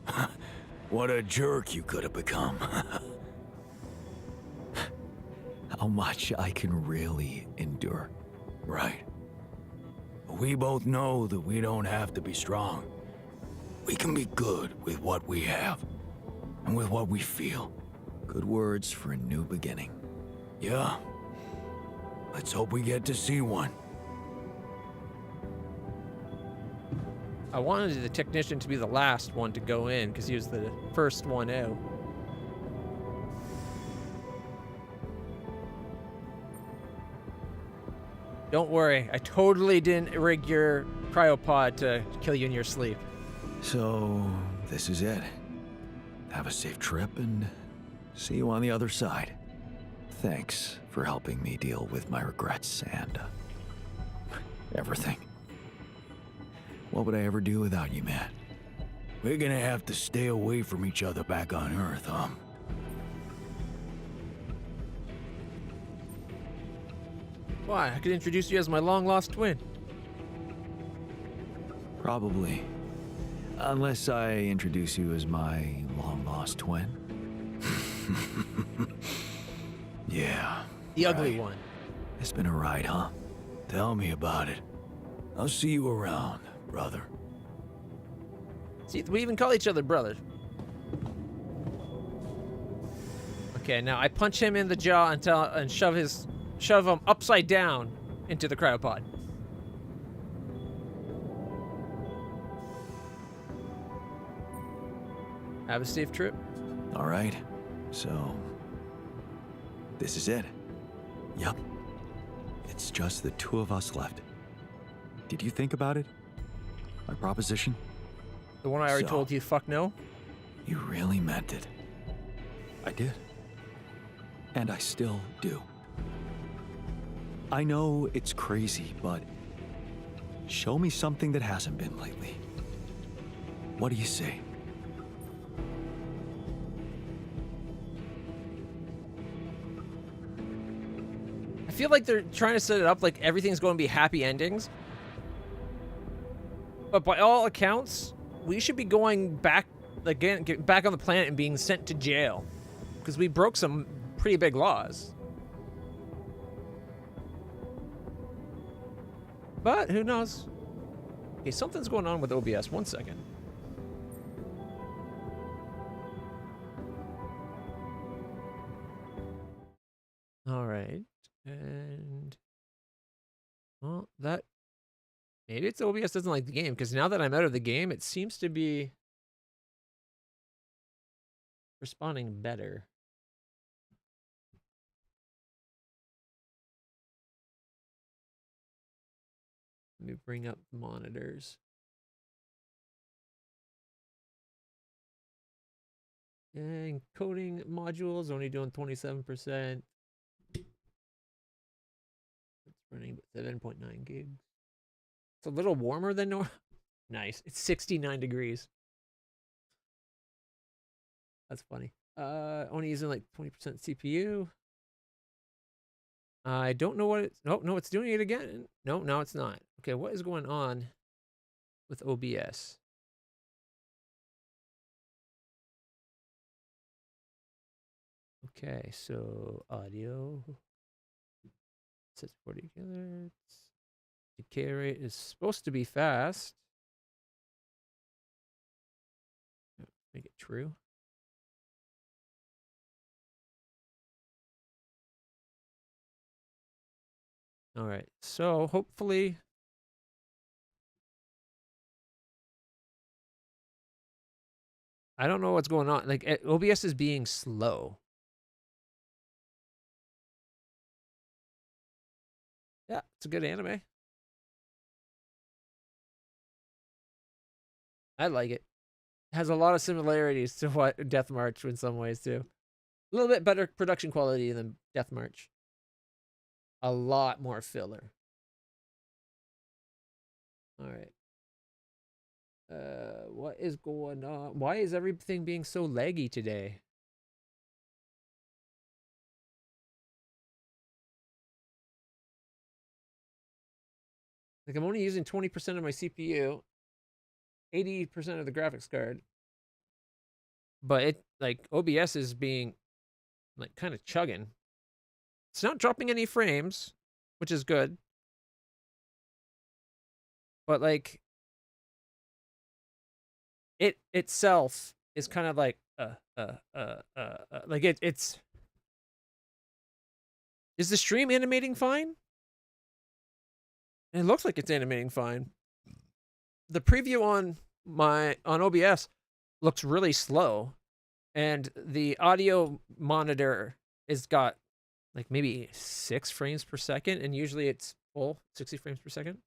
What a jerk you could have become. How much I can really endure, right? We both know that we don't have to be strong. We can be good with what we have and with what we feel. Good words for a new beginning. Yeah. Let's hope we get to see one. I wanted the technician to be the last one to go in because he was the first one out. Don't worry, I totally didn't rig your cryopod to kill you in your sleep. So, this is it. Have a safe trip and see you on the other side. Thanks for for helping me deal with my regrets and everything. What would I ever do without you, man? We're gonna have to stay away from each other back on Earth, huh? Why? I could introduce you as my long-lost twin. Probably. Unless I introduce you as my long-lost twin. Yeah. The ugly right. one. It's been a ride, huh? Tell me about it. I'll see you around, brother. See, we even call each other brothers. Okay, now I punch him in the jaw and shove him upside down into the cryopod. Have a safe trip. All right. So, this is it. Yup. It's just the two of us left. Did you think about it? My proposition? The one I already So- told you, fuck no. You really meant it. I did. And I still do. I know it's crazy, but show me something that hasn't been lately. What do you say? I feel like they're trying to set it up like everything's going to be happy endings. But by all accounts, we should be going back again, get back on the planet and being sent to jail. Because we broke some pretty big laws. But who knows? Okay, something's going on with OBS. 1 second. All right. And well, that maybe it's OBS doesn't like the game, because now that I'm out of the game, it seems to be responding better. Let me bring up the monitors. And encoding modules only doing 27%. It's running 7.9 gigs. It's a little warmer than normal. Nice. It's 69 degrees. That's funny. Only using like 20% CPU. I don't know what it's... Oh, no, it's doing it again. No, no, it's not. Okay, what is going on with OBS? Okay, so audio. Sets 40 gigahertz. Decay rate is supposed to be fast. Make it true. All right, so hopefully I don't know what's going on. Like OBS is being slow. Yeah, it's a good anime. I like it. It has a lot of similarities to what Death March in some ways too. A little bit better production quality than Death March. A lot more filler. All right. What is going on? Why is everything being so laggy today? Like I'm only using 20% of my CPU, 80% of the graphics card. But it like OBS is being like kind of chugging. It's not dropping any frames, which is good. But like it itself is kind of like like it's is the stream animating fine? It looks like it's animating fine. The preview on OBS looks really slow, and the audio monitor has got like maybe 6 frames per second, and usually it's full 60 frames per second.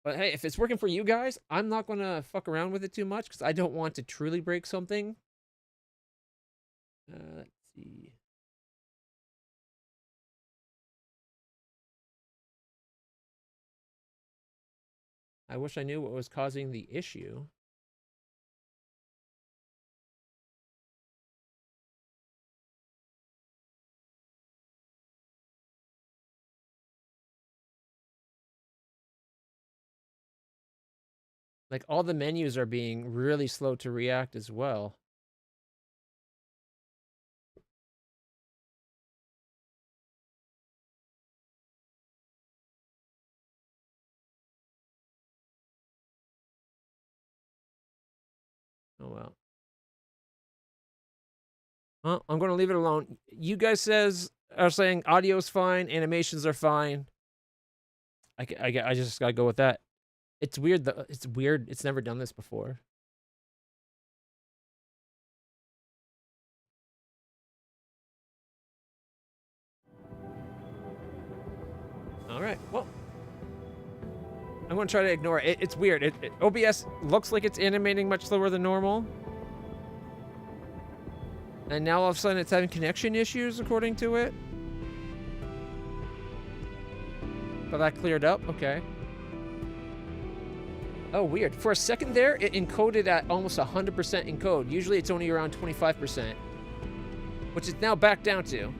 But hey, if it's working for you guys, I'm not gonna fuck around with it too much because I don't want to truly break something. Let's see. I wish I knew what was causing the issue. Like, all the menus are being really slow to react as well. Oh, well. Well, I'm going to leave it alone. You guys are saying audio's fine, animations are fine. I just got to go with that. It's weird, though. It's weird. It's never done this before. All right. Well, I'm going to try to ignore it. It's weird. OBS looks like it's animating much slower than normal. And now all of a sudden it's having connection issues, according to it. But that cleared up. Okay. Oh, weird. For a second there, it encoded at almost 100% encode. Usually it's only around 25%. Which it's now back down to.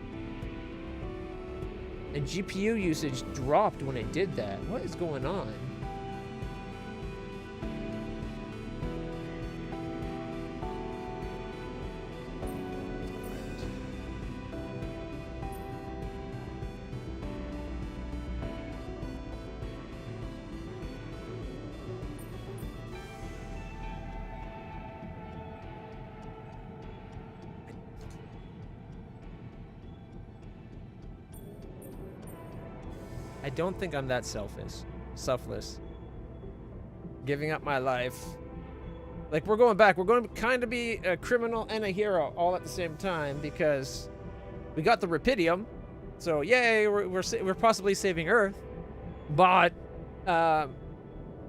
And GPU usage dropped when it did that. What is going on? I don't think I'm that selfless. Giving up my life. Like, we're going back. We're going to kind of be a criminal and a hero all at the same time because we got the Rapidium. So, yay, we're possibly saving Earth. But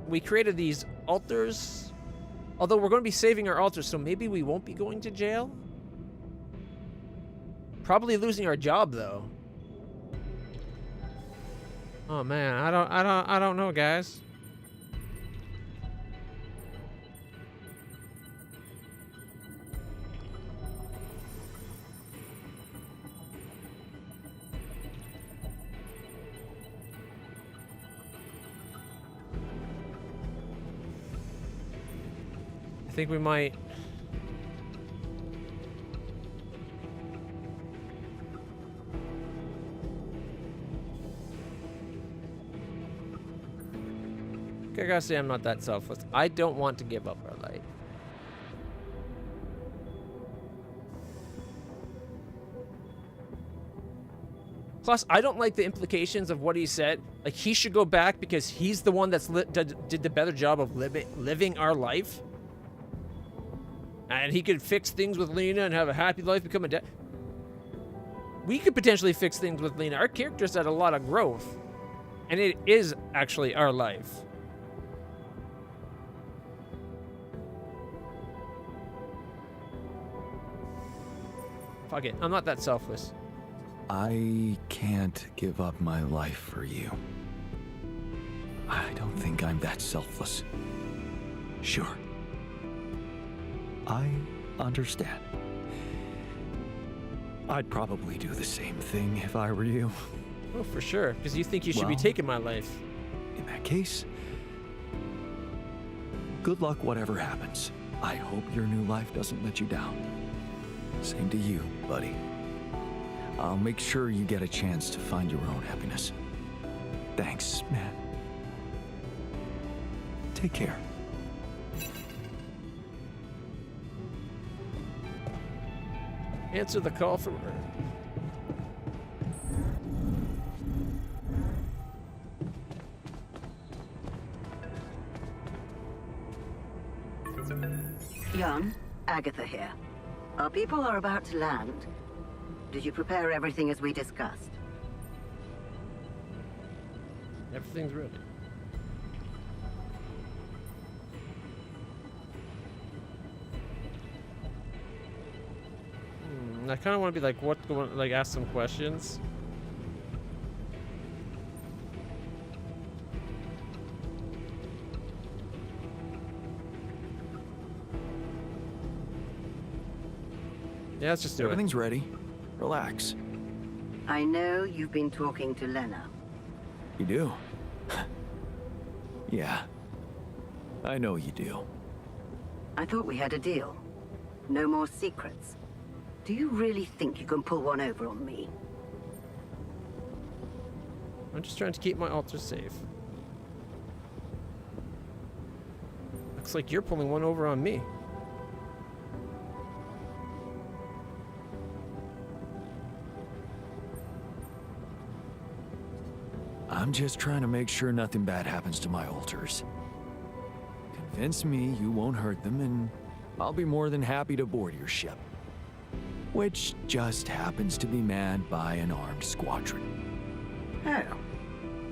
we created these altars. Although we're going to be saving our altars, so maybe we won't be going to jail. Probably losing our job, though. Oh man, I don't know, guys. I think we might. I gotta say, I'm not that selfless. I don't want to give up our light. Plus, I don't like the implications of what he said. Like, he should go back because he's the one that's did the better job of living our life. And he could fix things with Lena and have a happy life, become a We could potentially fix things with Lena. Our character's had a lot of growth. And it is actually our life. Fuck it, I'm not that selfless. I can't give up my life for you. I don't think I'm that selfless. Sure. I understand. I'd probably do the same thing if I were you. Oh, for sure, because you think you should be taking my life. In that case, good luck whatever happens. I hope your new life doesn't let you down. Same to you, buddy. I'll make sure you get a chance to find your own happiness. Thanks, man. Take care. Answer the call from her. Jan, Agatha here. Our people are about to land. Did you prepare everything as we discussed? Everything's ready. I kind of want to be like, like ask some questions. Yeah, let's just do it. Everything's ready. Relax. I know you've been talking to Lena. You do? Yeah. I know you do. I thought we had a deal. No more secrets. Do you really think you can pull one over on me? I'm just trying to keep my altar safe. Looks like you're pulling one over on me. I'm just trying to make sure nothing bad happens to my altars. Convince me you won't hurt them, and I'll be more than happy to board your ship. Which just happens to be manned by an armed squadron. Oh.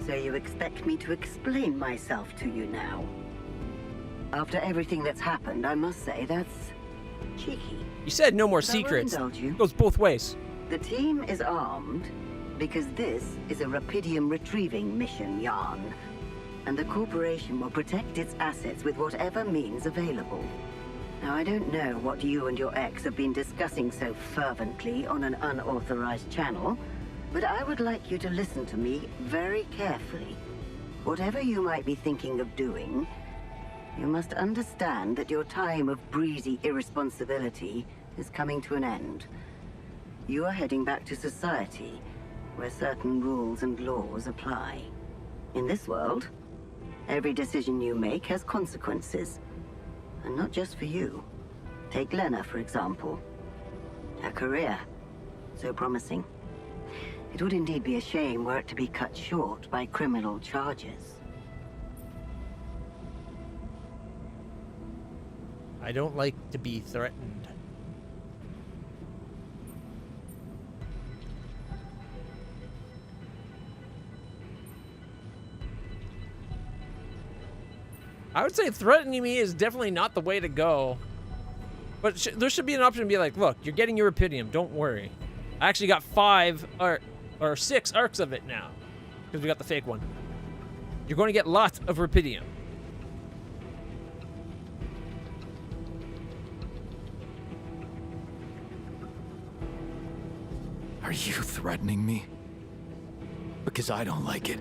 So you expect me to explain myself to you now? After everything that's happened, I must say that's cheeky. You said no more But I will secrets. indulge you. It goes both ways. The team is armed because this is a Rapidium retrieving mission, Jan. And the corporation will protect its assets with whatever means available. Now, I don't know what you and your ex have been discussing so fervently on an unauthorized channel, but I would like you to listen to me very carefully. Whatever you might be thinking of doing, you must understand that your time of breezy irresponsibility is coming to an end. You are heading back to society, where certain rules and laws apply. In this world, every decision you make has consequences. And not just for you. Take Lena, for example. Her career, so promising. It would indeed be a shame were it to be cut short by criminal charges. I don't like to be threatened. I would say threatening me is definitely not the way to go. But there should be an option to be like, look, you're getting your Rapidium, don't worry. I actually got 5 or 6 arcs of it now. Because we got the fake one. You're going to get lots of Rapidium. Are you threatening me? Because I don't like it.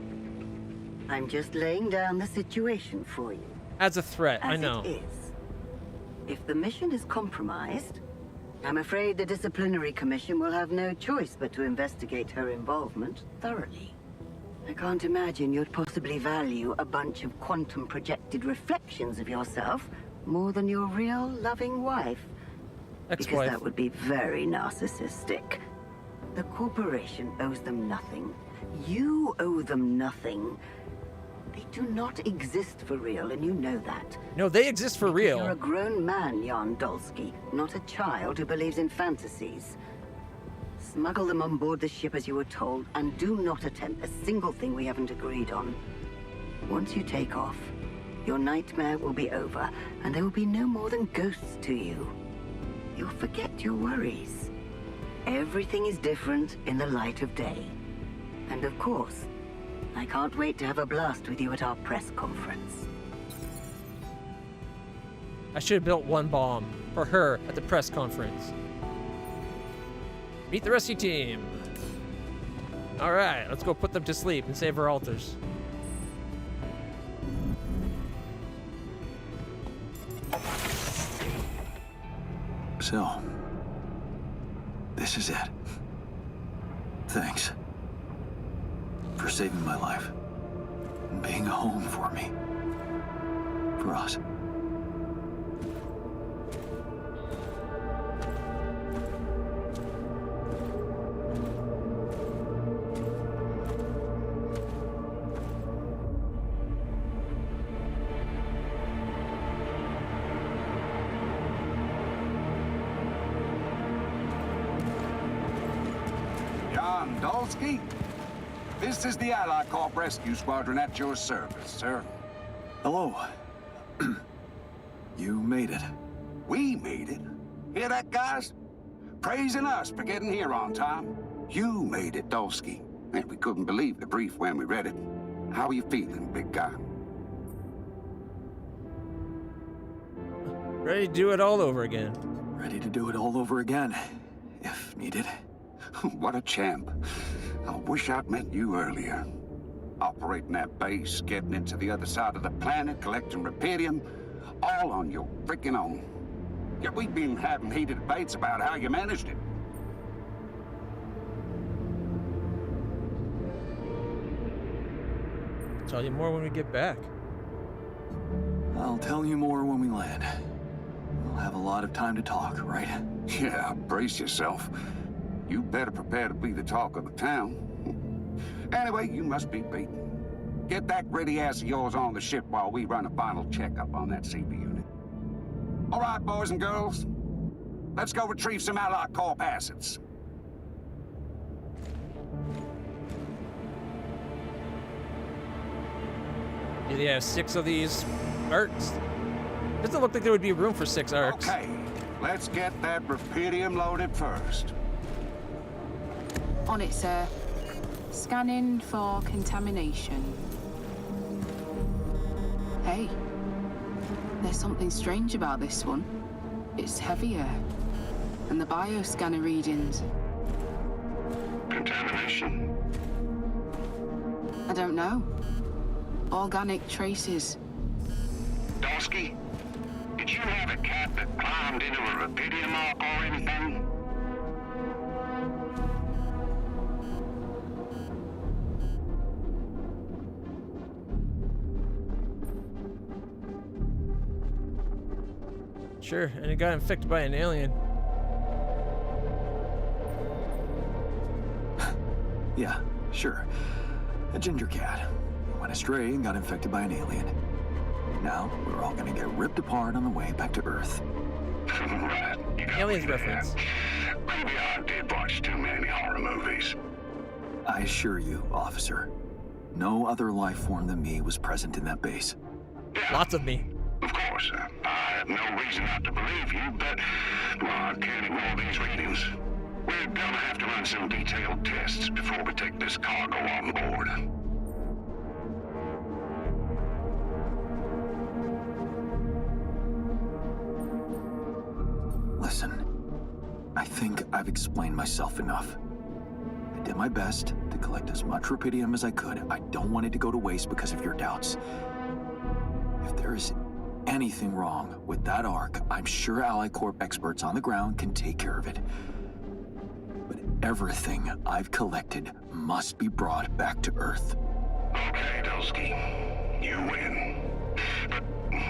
I'm just laying down the situation for you. As a threat, As I know. it is. If the mission is compromised, I'm afraid the disciplinary commission will have no choice but to investigate her involvement thoroughly. I can't imagine you'd possibly value a bunch of quantum projected reflections of yourself more than your real loving wife. Because Ex-wife. that would be very narcissistic. The corporation owes them nothing. You owe them nothing. They do not exist for real, and you know that. No, they exist for Because You're a real. grown man, Jan Dolsky, not a child who believes in fantasies. Smuggle them on board the ship as you were told, and do not attempt a single thing we haven't agreed on. Once you take off, your nightmare will be over, and there will be no more than ghosts to you. You'll forget your worries. Everything is different in the light of day. And of course, I can't wait to have a blast with you at our press conference. I should have built one bomb for her at the press conference. Meet the rescue team. All right, let's go put them to sleep and save our altars. So, this is it. Thanks for saving my life and being a home for me. For us. Jan Dolsky? This is the Allied Corp Rescue Squadron at your service, sir. Hello. You made it. We made it. Hear that, guys? Praising us for getting here on time. You made it, Dolsky. And we couldn't believe the brief when we read it. How are you feeling, big guy? Ready to do it all over again. Ready to do it all over again. if needed. What a champ. I wish I'd met you earlier. Operating that base, getting into the other side of the planet, collecting rupidium, all on your freaking own. Yet we've been having heated debates about how you managed it. Tell you more when we get back. I'll tell you more when we land. We'll have a lot of time to talk, right? Yeah, brace yourself. You better prepare to be the talk of the town. Anyway, you must be beaten. Get that gritty ass of yours on the ship while we run a final checkup on that CB unit. All right, boys and girls. Let's go retrieve some Allied Corp assets. Do they have 6 of these arcs? Doesn't look like there would be room for 6 arcs. Okay, let's get that rupidium loaded first. On it, sir. Scanning for contamination. Hey, there's something strange about this one. It's heavier. And the bioscanner readings. Contamination? I don't know. Organic traces. Dosky, did you have a cat that climbed into a rupidium arc or anything? Sure, and it got infected by an alien. Yeah, sure. A ginger cat. Went astray and got infected by an alien. Now, we're all gonna get ripped apart on the way back to Earth. Right. Aliens reference. Maybe I did watch too many horror movies. I assure you, officer, no other life form than me was present in that base. Lots of me. Of course, I have no reason not to believe you, but well, I can't ignore these readings. We're gonna have to run some detailed tests before we take this cargo on board. Listen, I think I've explained myself enough. I did my best to collect as much rupidium as I could. I don't want it to go to waste because of your doubts. If there is anything wrong with that arc, I'm sure Ally Corp experts on the ground can take care of it. But everything I've collected must be brought back to Earth. Okay, Dosky, you win. But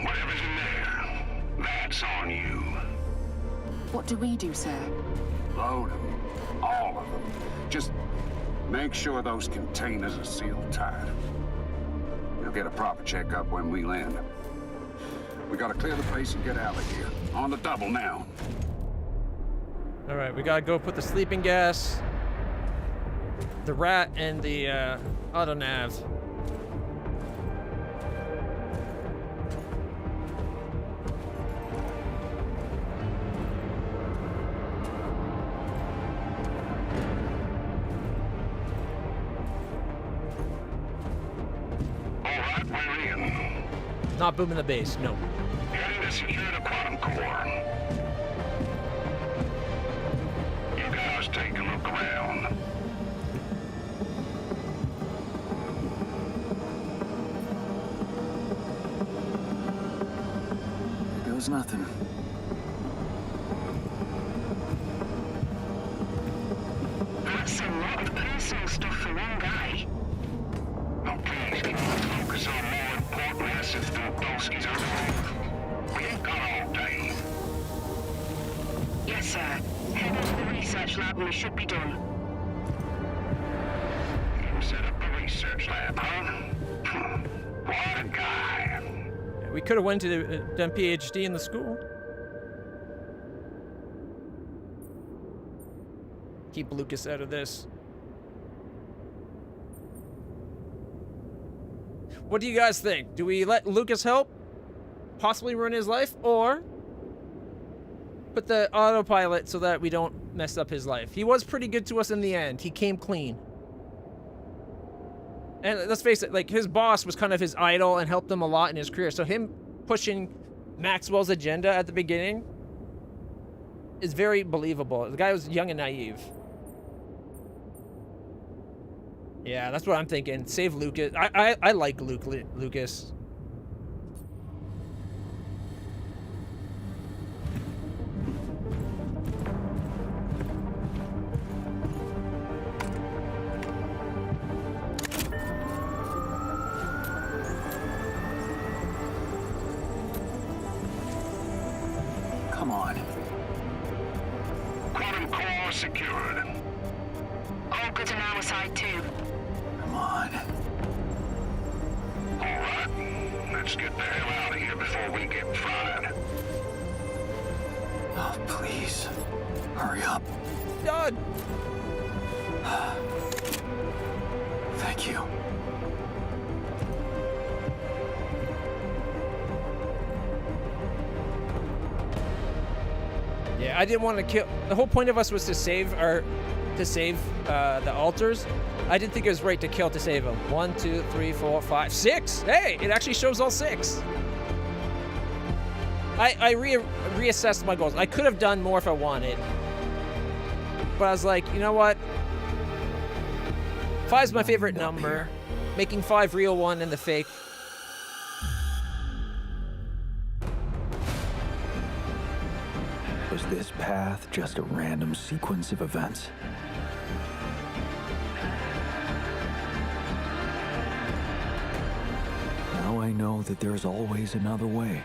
whatever's in there, that's on you. What do we do, sir? Load them, all of them. Just make sure those containers are sealed tight. You'll get a proper checkup when we land. We gotta clear the base and get out of here. On the double now. All right, we gotta go put the sleeping gas, the rat, and the auto nav. All right, we're in. Not booming the base, no. Heading to secure the quantum core. You guys take a look around. There goes nothing. That's a lot of personal stuff for one guy. Now please, can you focus on more important assets than Dosky's own? We ain't got all day. Yes, sir. Head into the research lab and we should be done. You set up a research lab, huh? What a guy. We could have went to done PhD in the school. Keep Lucas out of this. What do you guys think? Do we let Lucas help? Possibly ruin his life? Or put the autopilot so that we don't mess up his life? He was pretty good to us in the end. He came clean. And let's face it, like, his boss was kind of his idol and helped him a lot in his career. So him pushing Maxwell's agenda at the beginning is very believable. The guy was young and naive. Yeah, that's what I'm thinking. Save Lucas. I like Lucas. Come on. Quantum core secured. All good on our side too. Come on. All right. Let's get the hell out of here before we get fried. Oh, please. Hurry up. Done. Thank you. Yeah, I didn't want to kill. The whole point of us was to save the altars. I didn't think it was right to kill to save them. 1, 2, 3, 4, 5, 6. Hey, it actually shows all 6. I reassessed my goals. I could have done more if I wanted, but I was like, you know what? 5's my favorite number. Making 5 real, 1 and the fake. Was this path just a random sequence of events? Now I know that there's always another way.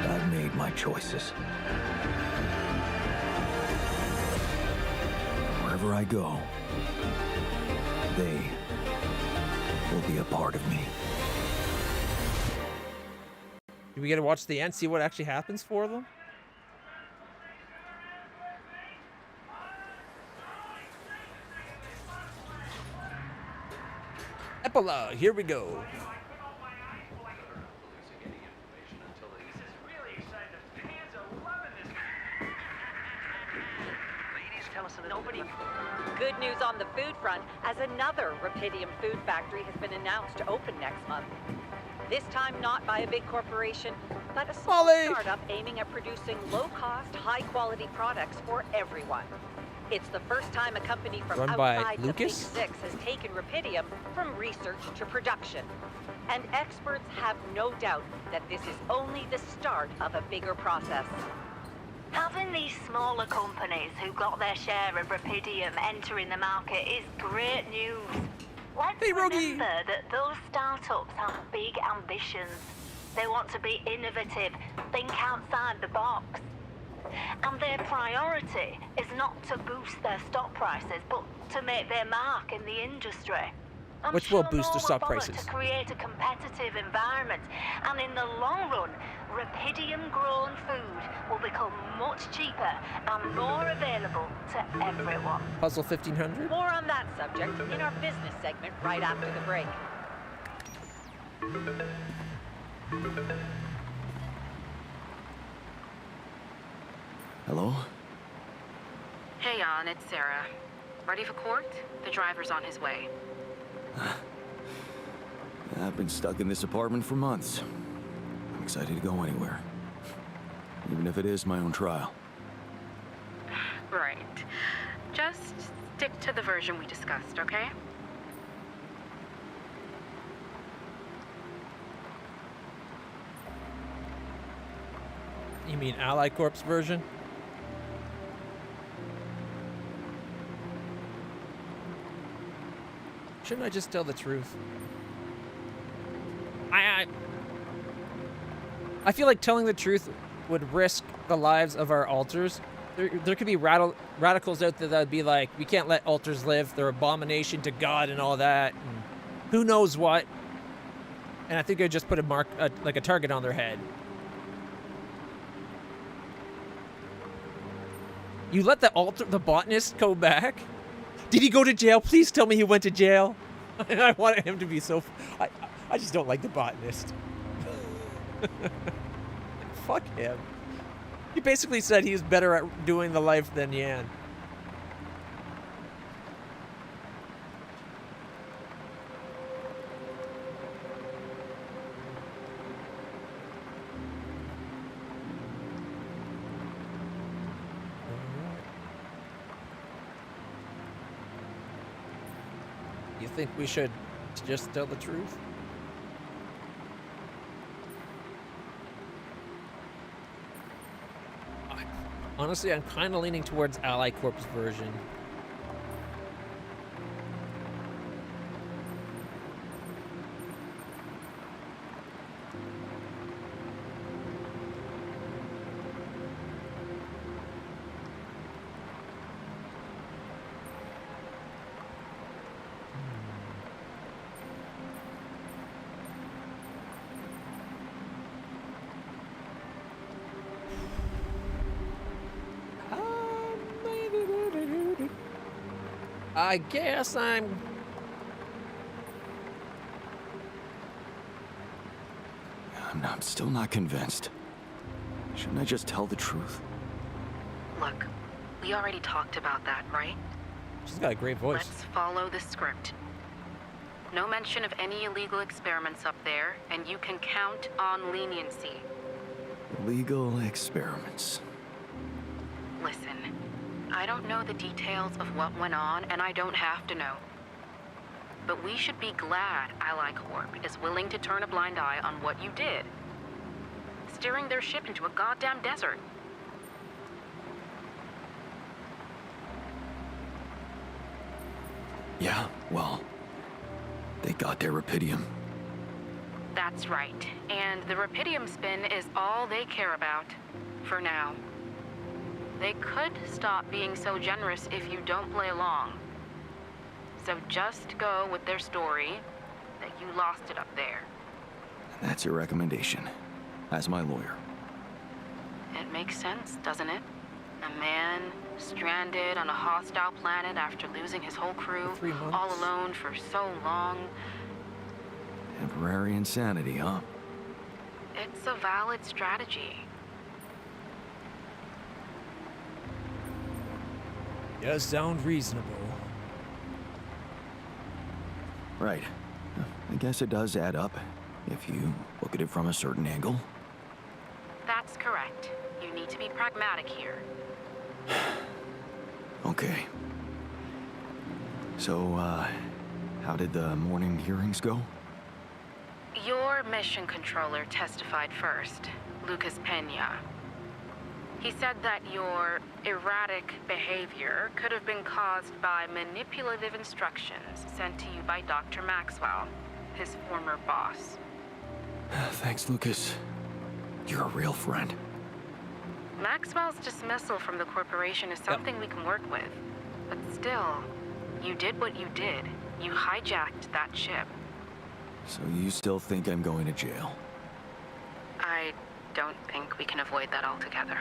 I've made my choices. Wherever I go, they will be a part of me. Do we get to watch the end, see what actually happens for them? Epilogue, here we go. Good news on the food front, as another Rapidium food factory has been announced to open next month. This time not by a big corporation, but a small startup aiming at producing low-cost, high-quality products for everyone. It's the first time a company from outside the Big Six has taken Rapidium from research to production. And experts have no doubt that this is only the start of a bigger process. Having these smaller companies who got their share of Rapidium entering the market is great news. Let's remember that those startups have big ambitions. They want to be innovative, think outside the box. And their priority is not to boost their stock prices, but to make their mark in the industry. Which will boost the stock prices. To create a competitive environment, and in the long run, Rapidium-grown food will become much cheaper and more available to everyone. Puzzle 1500? More on that subject in our business segment right after the break. Hello? Hey, Jan, it's Sarah. Ready for court? The driver's on his way. I've been stuck in this apartment for months. I'm excited to go anywhere. Even if it is my own trial. Right. Just stick to the version we discussed, okay? You mean Ally Corp's version? Shouldn't I just tell the truth? I feel like telling the truth would risk the lives of our altars. There could be radicals out there that would be like, we can't let altars live. They're abomination to God and all that. And who knows what. And I think I'd just put a mark, like a target on their head. You let the botanist go back? Did he go to jail? Please tell me he went to jail. I wanted him to be so... I just don't like the botanist. Fuck him. He basically said he's better at doing the life than Yan. think we should just tell the truth? Honestly, I'm kind of leaning towards Ally Corp's version. I guess I'm still not convinced. Shouldn't I just tell the truth? Look, we already talked about that, right? She's got a great voice. Let's follow the script. No mention of any illegal experiments up there, and you can count on leniency. Illegal experiments. Listen, I don't know the details of what went on, and I don't have to know. But we should be glad Ally Corp is willing to turn a blind eye on what you did. Steering their ship into a goddamn desert. Yeah, well, they got their Rapidium. That's right. And the Rapidium spin is all they care about. For now. They could stop being so generous if you don't play along. So just go with their story that you lost it up there. That's your recommendation, as my lawyer. It makes sense, doesn't it? A man stranded on a hostile planet after losing his whole crew, all alone for so long. Temporary insanity, huh? It's a valid strategy. Does sound reasonable. Right. I guess it does add up, if you look at it from a certain angle. That's correct. You need to be pragmatic here. Okay. So, how did the morning hearings go? Your mission controller testified first, Lucas Pena. He said that your erratic behavior could have been caused by manipulative instructions sent to you by Dr. Maxwell, his former boss. Thanks, Lucas. You're a real friend. Maxwell's dismissal from the corporation is something we can work with. But still, you did what you did. You hijacked that ship. So you still think I'm going to jail? I don't think we can avoid that altogether.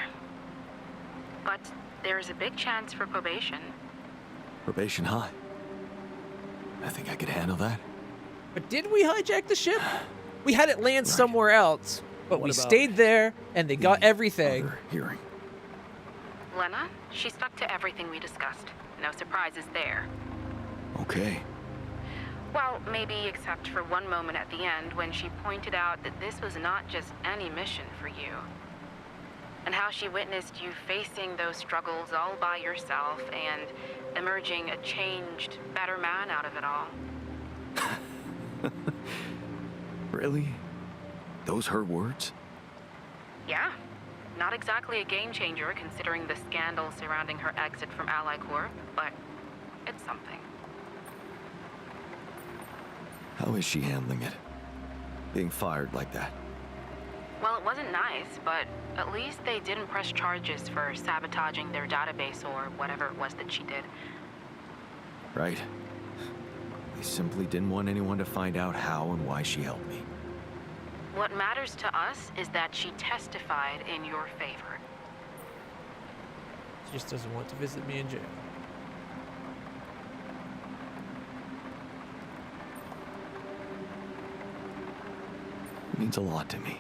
But there's a big chance for probation. Probation, huh? I think I could handle that. But did we hijack the ship? We had it land somewhere else, but we stayed there, and they got everything. Other hearing. Lena, she stuck to everything we discussed. No surprises there. Okay. Well, maybe except for one moment at the end when she pointed out that this was not just any mission for you. And how she witnessed you facing those struggles all by yourself and emerging a changed, better man out of it all. Really? Those her words? Yeah. Not exactly a game changer considering the scandal surrounding her exit from Ally Corp, but it's something. How is she handling it? Being fired like that? Well, it wasn't nice, but at least they didn't press charges for sabotaging their database or whatever it was that she did. Right. They simply didn't want anyone to find out how and why she helped me. What matters to us is that she testified in your favor. She just doesn't want to visit me in jail. It means a lot to me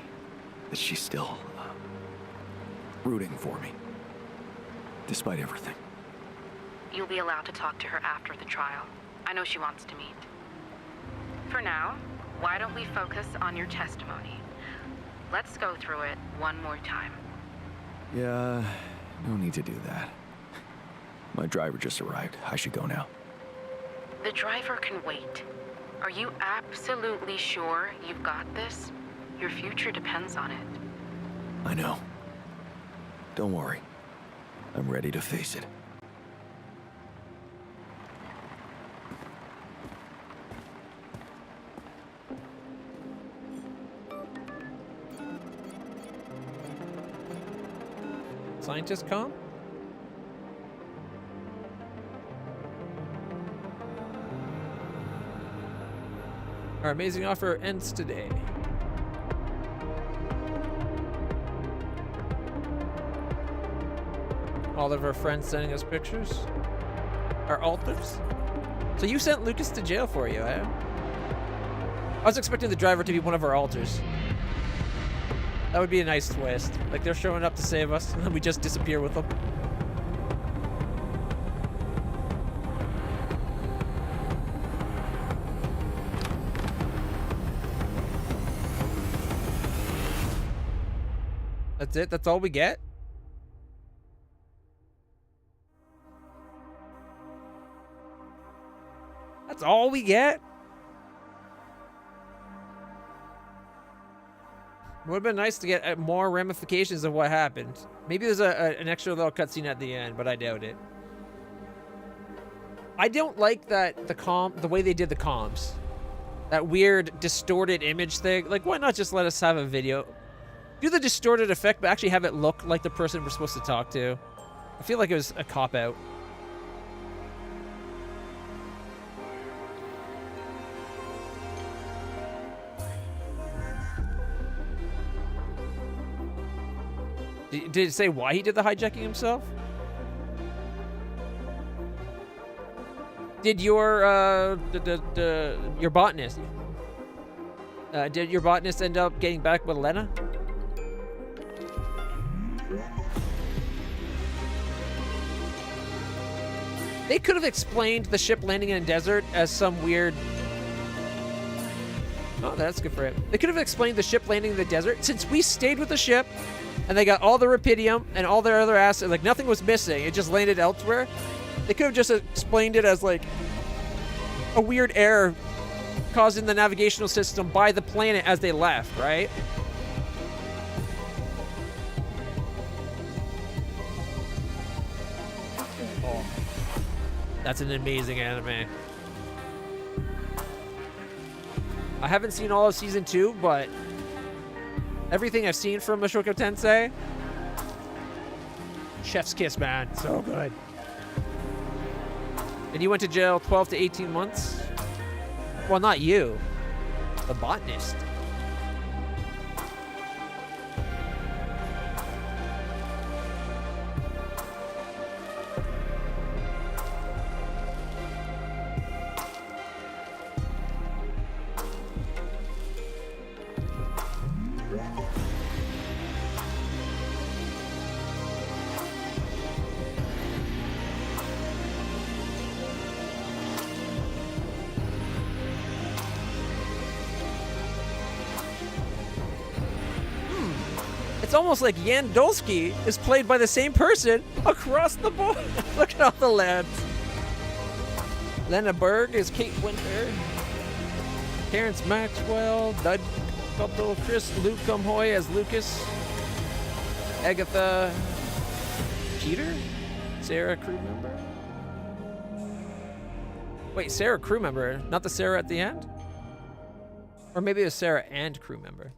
that she's still rooting for me, despite everything. You'll be allowed to talk to her after the trial. I know she wants to meet. For now, why don't we focus on your testimony? Let's go through it one more time. Yeah, no need to do that. My driver just arrived. I should go now. The driver can wait. Are you absolutely sure you've got this? Your future depends on it. I know. Don't worry. I'm ready to face it. Scientist com? Our amazing offer ends today. All of our friends sending us pictures. Our altars. So you sent Lucas to jail for you, eh? I was expecting the driver to be one of our altars. That would be a nice twist. Like they're showing up to save us, and then we just disappear with them. That's it? That's all we get? That's all we get? Would have been nice to get more ramifications of what happened. Maybe there's an extra little cutscene at the end, but I doubt it. I don't like that the way they did the comms. That weird distorted image thing. Like, why not just let us have a video? Do the distorted effect, but actually have it look like the person we're supposed to talk to. I feel like it was a cop-out. Did it say why he did the hijacking himself? Did your botanist end up getting back with Lena? They could have explained the ship landing in a desert as some weird... Oh, that's good for him. They could have explained the ship landing in the desert since we stayed with the ship and they got all the rupidium and all their other assets. Like, nothing was missing. It just landed elsewhere. They could have just explained it as, like, a weird error caused in the navigational system by the planet as they left, right? Oh. That's an amazing anime. I haven't seen all of Season 2, but everything I've seen from Mushoku Tensei, chef's kiss, man. So good. And you went to jail 12 to 18 months? Well, not you. The botanist. It's almost like Jan Dolsky is played by the same person across the board. Look at all the lads. Lena Berg is Kate Winter. Terrence Maxwell. Dud Cotto. Chris Luke Comhoy as Lucas. Agatha Cheater? Sarah, crew member? Wait, Sarah, crew member. Not the Sarah at the end? Or maybe it was Sarah and crew member.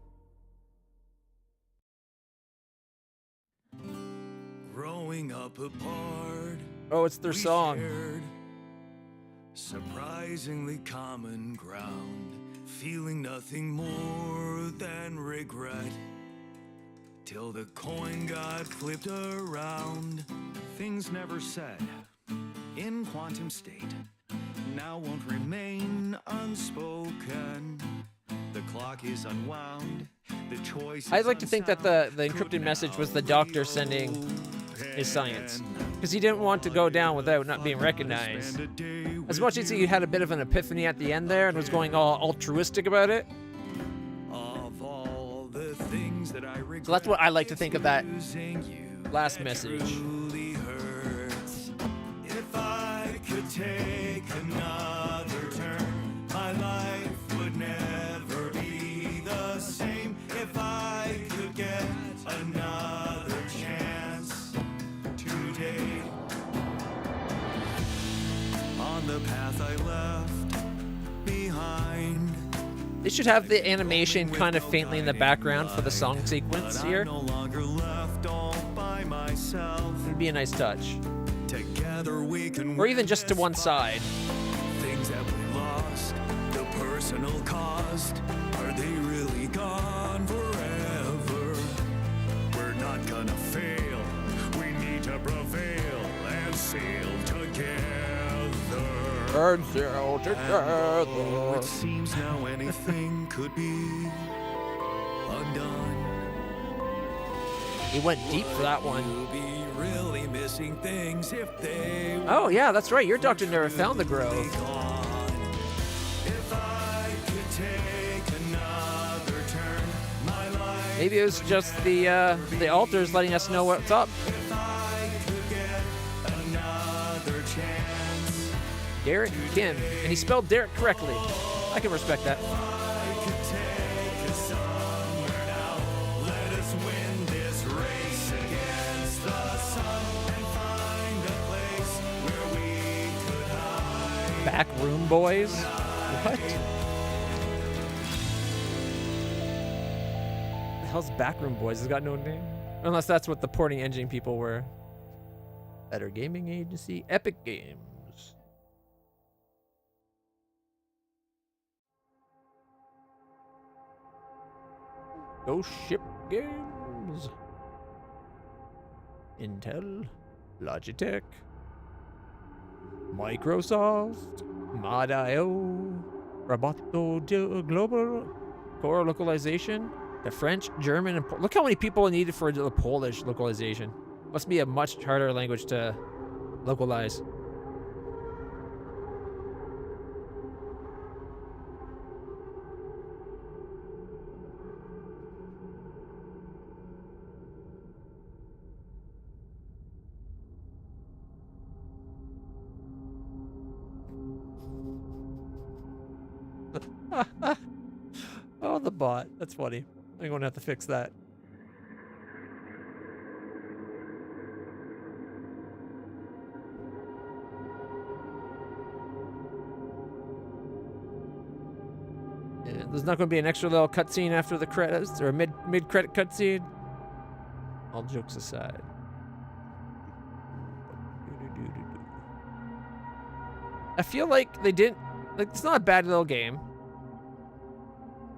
Growing up apart. Oh, it's their song. Surprisingly common ground, feeling nothing more than regret. Till the coin got flipped around. Things never said in quantum state now won't remain unspoken. The clock is unwound. The choice. I'd like to think that the encrypted message was the doctor sending his science, because he didn't want to go down without not being recognized. As much as he had a bit of an epiphany at the end there and was going all altruistic about it. So that's what I like to think of that last message. If I could take another should have the animation kind of faintly in the background for the song sequence here. It'd be a nice touch. Or even just to one side. Things that we lost, the personal cost, are they really gone forever? We're not gonna fail, we need to prevail and sail together. And sail together. It seems now anything could be undone. He went deep for that one. We'll be really missing things if they Oh yeah, that's right. Your doctor never found the grove. If I could take another turn, my life. Maybe it was just the altars letting us know what's up. If I could get another chance. Derek Kim, and he spelled Derek correctly. I can respect that. I could take us somewhere now. Let us win this race against the sun and find a place where we could hide. Backroom Boys? What? The hell's Backroom Boys? It's got no name. Unless that's what the porting engine people were. Better Gaming Agency, Epic Games. Ghost Ship Games. Intel, Logitech, Microsoft, Mod.io, Roboto Global, Core Localization, the French, German, and look how many people are needed for the Polish localization. Must be a much harder language to localize. Oh, the bot. That's funny. I'm going to have to fix that. Yeah, there's not going to be an extra little cutscene after the credits or a mid-credit cutscene. All jokes aside. I feel like they didn't... Like, it's not a bad little game.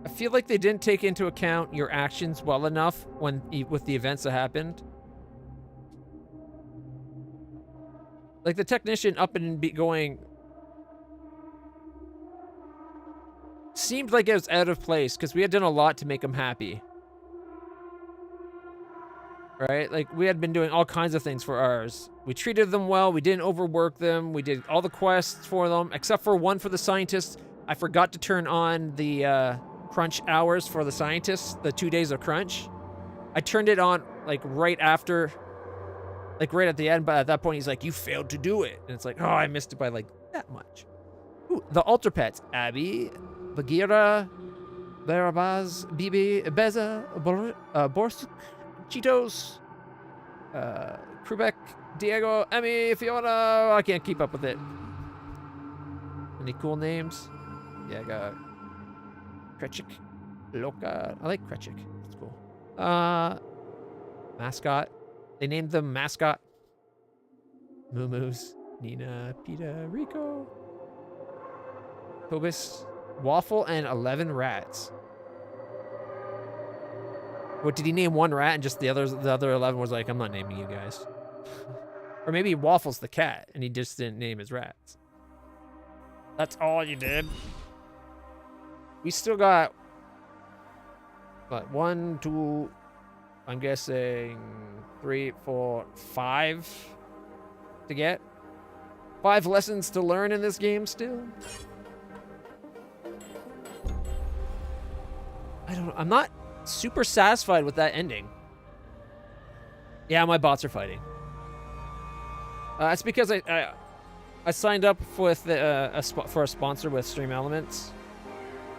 I feel like they didn't take into account your actions well enough when with the events that happened. Like, the technician up and going... seemed like it was out of place, because we had done a lot to make him happy. Right? Like, we had been doing all kinds of things for ours. We treated them well, we didn't overwork them, we did all the quests for them, except for one for the scientists. I forgot to turn on the crunch hours for the scientists, the 2 days of crunch. I turned it on, like, right after, like, right at the end, but at that point, he's like, you failed to do it. And it's like, oh, I missed it by, like, that much. Ooh, the altar pets. Abby, Bagheera, Barabaz, Bibi, Beza, Borsuk, Cheetos, Quebec, Diego, Emmy, Fiona. I can't keep up with it. Any cool names? Yeah, I got Kretchik, Loka. I like Kretchik. That's cool. Mascot. They named them Mascot. Moo-moos. Nina, Pita, Rico. Tobis, Waffle, and 11 rats. What, did he name one rat and just the other 11 was like, I'm not naming you guys. Or maybe Waffle's the cat and he just didn't name his rats. That's all you did. We still got, what, 1, 2, I'm guessing 3, 4, 5 to get. 5 lessons to learn in this game still. I don't know. I'm not super satisfied with that ending. Yeah, my bots are fighting. It's because I signed up with for a sponsor with Stream Elements.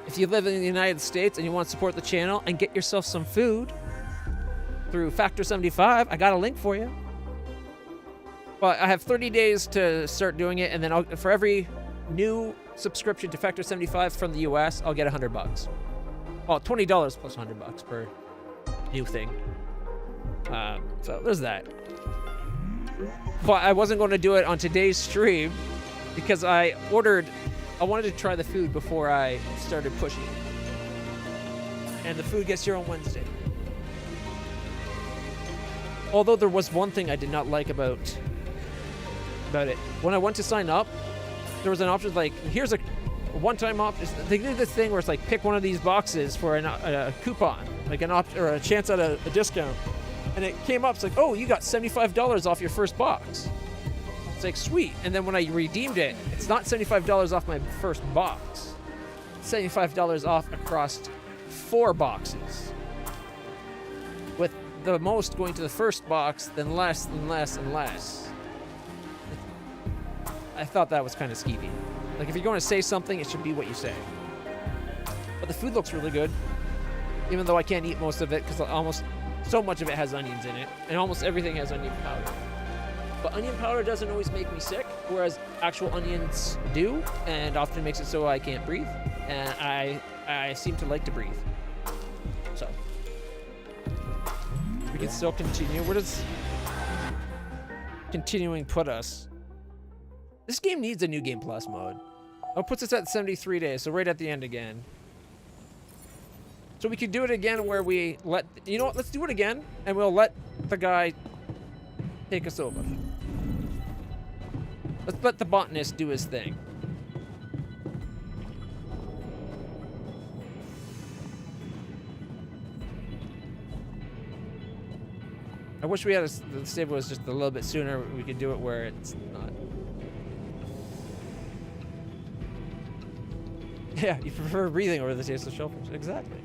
If you live in the United States and you want to support the channel and get yourself some food through Factor 75, I got a link for you. But I have 30 days to start doing it, and then for every new subscription to Factor 75 from the US, I'll get $100. Well, $20 plus $100 per new thing. So there's that. But I wasn't going to do it on today's stream because I wanted to try the food before I started pushing. And the food gets here on Wednesday. Although there was one thing I did not like about it. When I went to sign up, there was an option like, here's a one-time option. They did this thing where it's like, pick one of these boxes for a coupon, like or a chance at a discount. And it came up, it's like, oh, you got $75 off your first box. It's like, sweet. And then when I redeemed it, it's not $75 off my first box. It's $75 off across 4 boxes. With the most going to the first box, then less and less and less. I thought that was kind of skeevy. Like, if you're going to say something, it should be what you say. But the food looks really good. Even though I can't eat most of it, because so much of it has onions in it. And almost everything has onion powder. But onion powder doesn't always make me sick, whereas actual onions do, and often makes it so I can't breathe. And I seem to like to breathe. So we can still continue. Where does continuing put us? This game needs a new game plus mode. Oh, it puts us at 73 days, so right at the end again. So we could do it again where we you know what, let's do it again, and we'll let the guy take us over. Let's let the botanist do his thing. I wish we had the save was just a little bit sooner. We could do it where it's not. Yeah, you prefer breathing over the taste of shellfish. Exactly.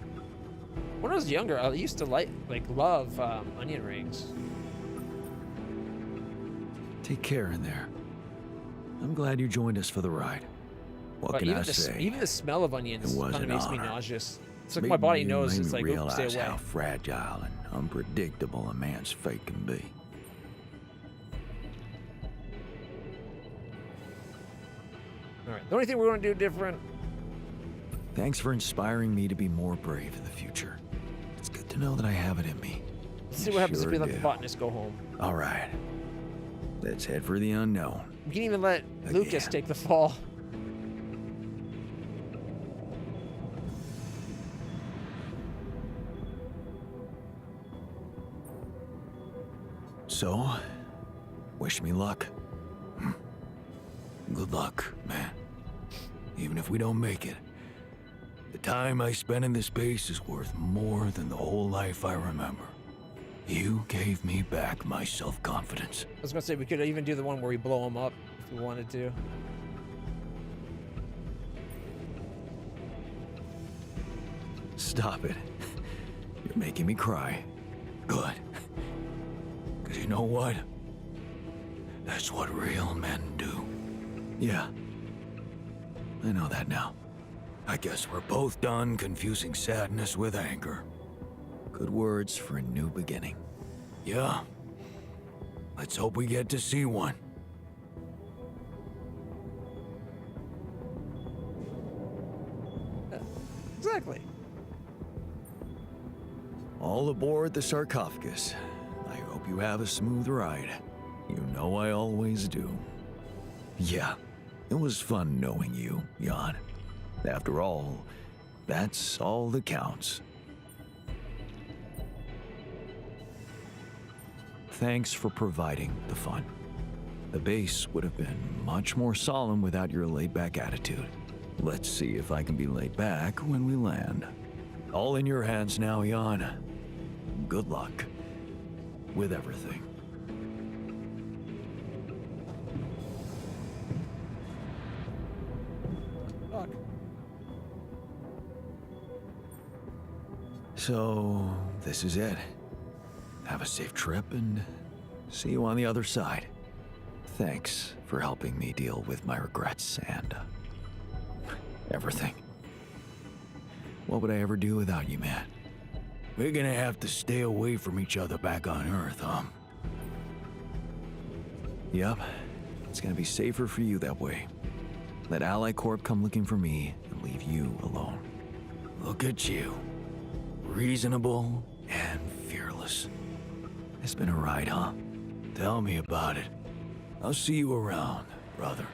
When I was younger, I used to love onion rings. Take care in there. I'm glad you joined us for the ride. What can I say? Even the smell of onions kind of makes me nauseous. It's like my body knows. It's like, oops, stay away. How fragile and unpredictable a man's fate can be. All right. The only thing we're going to do different. Thanks for inspiring me to be more brave in the future. It's good to know that I have it in me. Let's see what happens if we let the botanist go home. All right. Let's head for the unknown. We can even let Lucas take the fall. So, wish me luck. Good luck, man. Even if we don't make it, the time I spent in this base is worth more than the whole life I remember. You gave me back my self-confidence. I was gonna say, we could even do the one where we blow him up if we wanted to. Stop it. You're making me cry. Good. Because you know what? That's what real men do. Yeah. I know that now. I guess we're both done confusing sadness with anger. Good words for a new beginning. Yeah. Let's hope we get to see one. Exactly. All aboard the sarcophagus. I hope you have a smooth ride. You know I always do. Yeah, it was fun knowing you, Jan. After all, that's all that counts. Thanks for providing the fun. The base would have been much more solemn without your laid-back attitude. Let's see if I can be laid back when we land. All in your hands now, Jan. Good luck with everything. Fuck. So, this is it. Have a safe trip and see you on the other side. Thanks for helping me deal with my regrets and everything. What would I ever do without you, man? We're gonna have to stay away from each other back on Earth, Yep. It's gonna be safer for you that way. Let Ally Corp come looking for me and leave you alone. Look at you. reasonable and fearless. It's been a ride, huh? Tell me about it. I'll see you around, brother.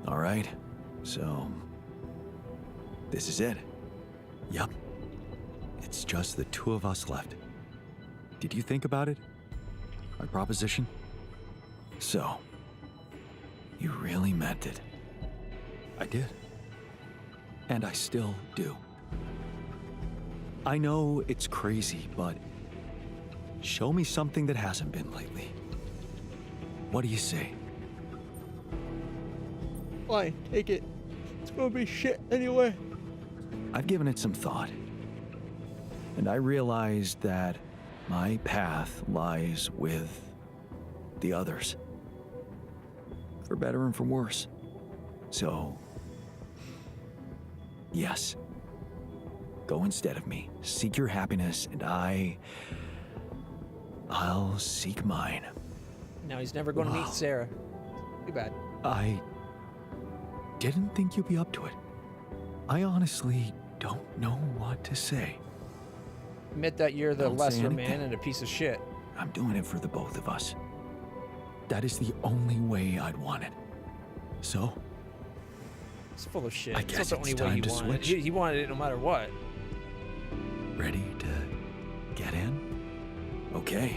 All right, so this is it. Yup. It's just the two of us left. Did you think about it? My proposition? So, you really meant it. I did. And I still do. I know it's crazy, but show me something that hasn't been lately. What do you say? Fine, take it. It's gonna be shit anyway. I've given it some thought. And I realized that my path lies with the others. For better and for worse. So, yes. Go instead of me. Seek your happiness, and I'll seek mine. Now he's never going to meet Wow. Sarah. Too bad. I didn't think you'd be up to it. I honestly don't know what to say. Admit that you're the Don't say lesser anything. man and a piece of shit. I'm doing it for the both of us. That is the only way I'd want it. So, It's full of shit. I It's guess not the it's only way time to he wanted it. switch. He wanted it no matter what. ready to get in? Okay.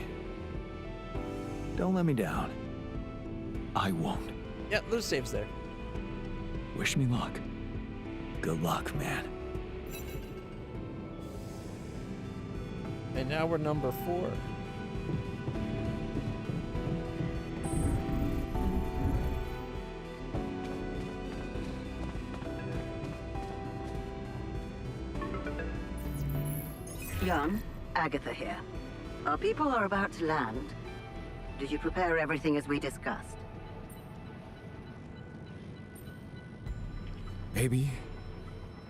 Don't let me down. I won't. Yeah, Lou saves there. Wish me luck. Good luck, man. And now we're number 4. Jan, Agatha here. Our people are about to land. Did you prepare everything as we discussed? Maybe.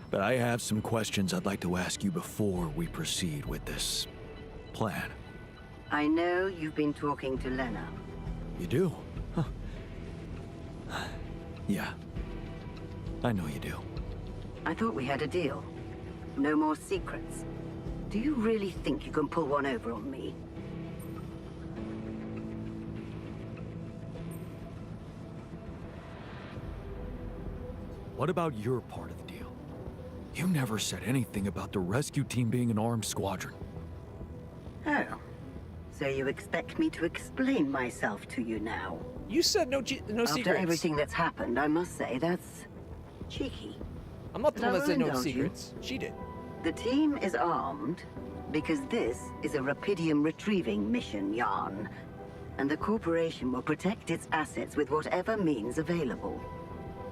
But I have some questions I'd like to ask you before we proceed with this plan. I know you've been talking to Lena. You do? Huh. Yeah. I know you do. I thought we had a deal. No more secrets. Do you really think you can pull one over on me? What about your part of the deal? You never said anything about the rescue team being an armed squadron. Oh. So you expect me to explain myself to you now? You said no secrets. After everything that's happened, I must say that's cheeky. I'm not the But one I that said will no indulge you. secrets. She did. The team is armed because this is a Rapidium retrieving mission, Jan. And the corporation will protect its assets with whatever means available.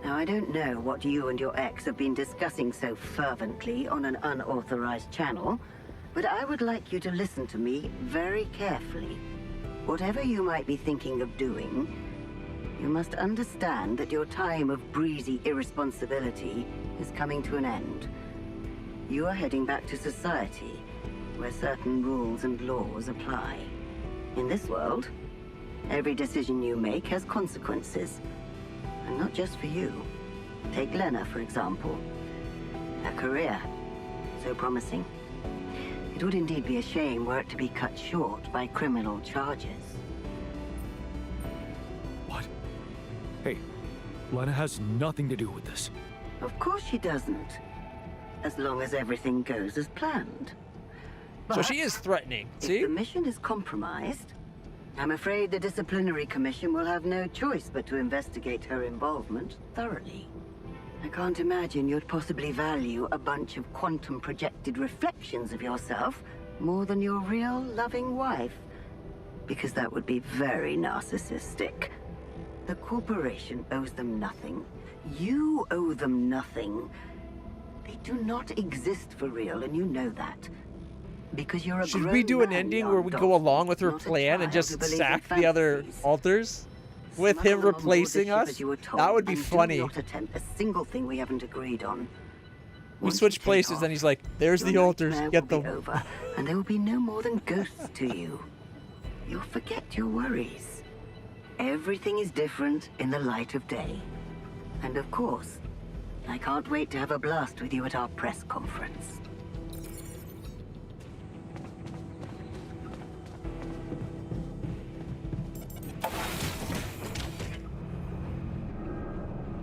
Now, I don't know what you and your ex have been discussing so fervently on an unauthorized channel, but I would like you to listen to me very carefully. Whatever you might be thinking of doing, you must understand that your time of breezy irresponsibility is coming to an end. You are heading back to society, where certain rules and laws apply. In this world, every decision you make has consequences. And not just for you. Take Lena, for example. Her career, so promising. It would indeed be a shame were it to be cut short by criminal charges. What? Hey, Lena has nothing to do with this. Of course she doesn't. As long as everything goes as planned. So But she is threatening. if See? the mission is compromised, I'm afraid the Disciplinary Commission will have no choice but to investigate her involvement thoroughly. I can't imagine you'd possibly value a bunch of quantum-projected reflections of yourself more than your real loving wife, because that would be very narcissistic. The corporation owes them nothing. You owe them nothing. They do not exist for real, and you know that. Because you're a Should grown we do an man, ending Jan where we go Dalton, along with her not a plan and child just who believes in sack the other fantasies. alters? With Smuggle him on board the replacing ship us? as you were told, That would be and funny. Do not attempt a single thing we haven't agreed on. We Once you switch take places, off, and he's like, there's your the altars, nightmare get will them. be over, and there will be no more than ghosts to you. You'll forget your worries. Everything is different in the light of day. And of course, I can't wait to have a blast with you at our press conference.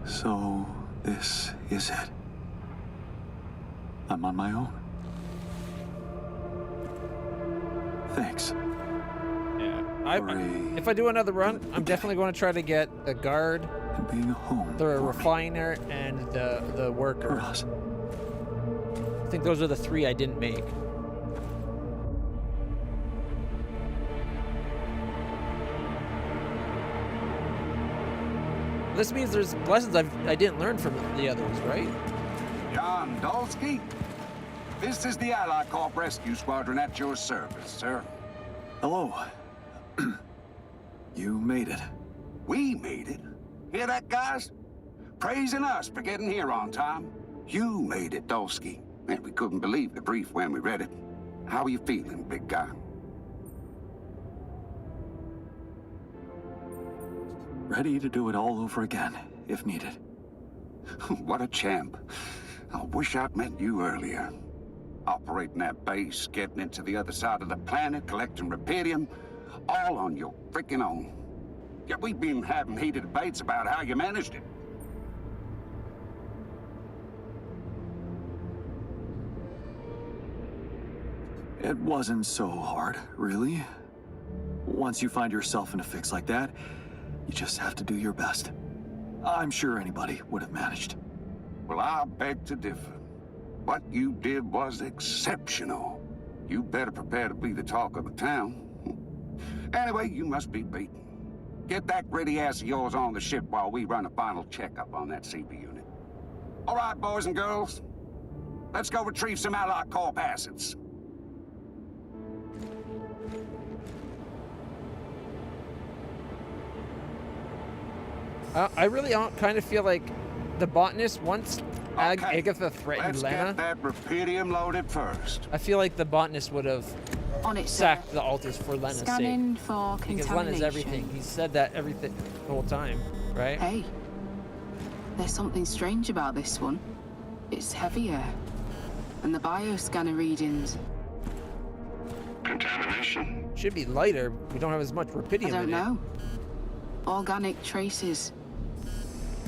So, this is it. I'm on my own. Thanks. Yeah. If I do another run, I'm definitely going to try to get the guard, And being a home the refiner, and the worker. for us. I think those are the 3 I didn't make. This means there's lessons I didn't learn from the others, right? John Dolsky, this is the Allied Corp Rescue Squadron at your service, sir. Hello. You made it. We made it. Hear that, guys? Praising us for getting here on time. You made it, Dolsky. And we couldn't believe the brief when we read it. How are you feeling, big guy? Ready to do it all over again, if needed. What a champ. I wish I'd met you earlier. Operating that base, getting into the other side of the planet, collecting Rapidium, all on your freaking own. Yet we've been having heated debates about how you managed it. It wasn't so hard, really. Once you find yourself in a fix like that, you just have to do your best. I'm sure anybody would have managed. Well, I beg to differ. What you did was exceptional. You better prepare to be the talk of the town. Anyway, you must be beaten. Get that gritty ass of yours on the ship while we run a final checkup on that CB unit. All right, boys and girls. Let's go retrieve some Allied Corp assets. I really kind of feel like the botanist, once Agatha threatened Lena, Let's get that Rapidium loaded first. I feel like the botanist would have On it, sacked the altars for Lena's Scanning sake. for Because contamination. Lena's everything. He said that everything the whole time, right? Hey, there's something strange about this one. It's heavier. And the bioscanner readings. Contamination? Should be lighter. We don't have as much I Rapidium don't in know. Organic traces.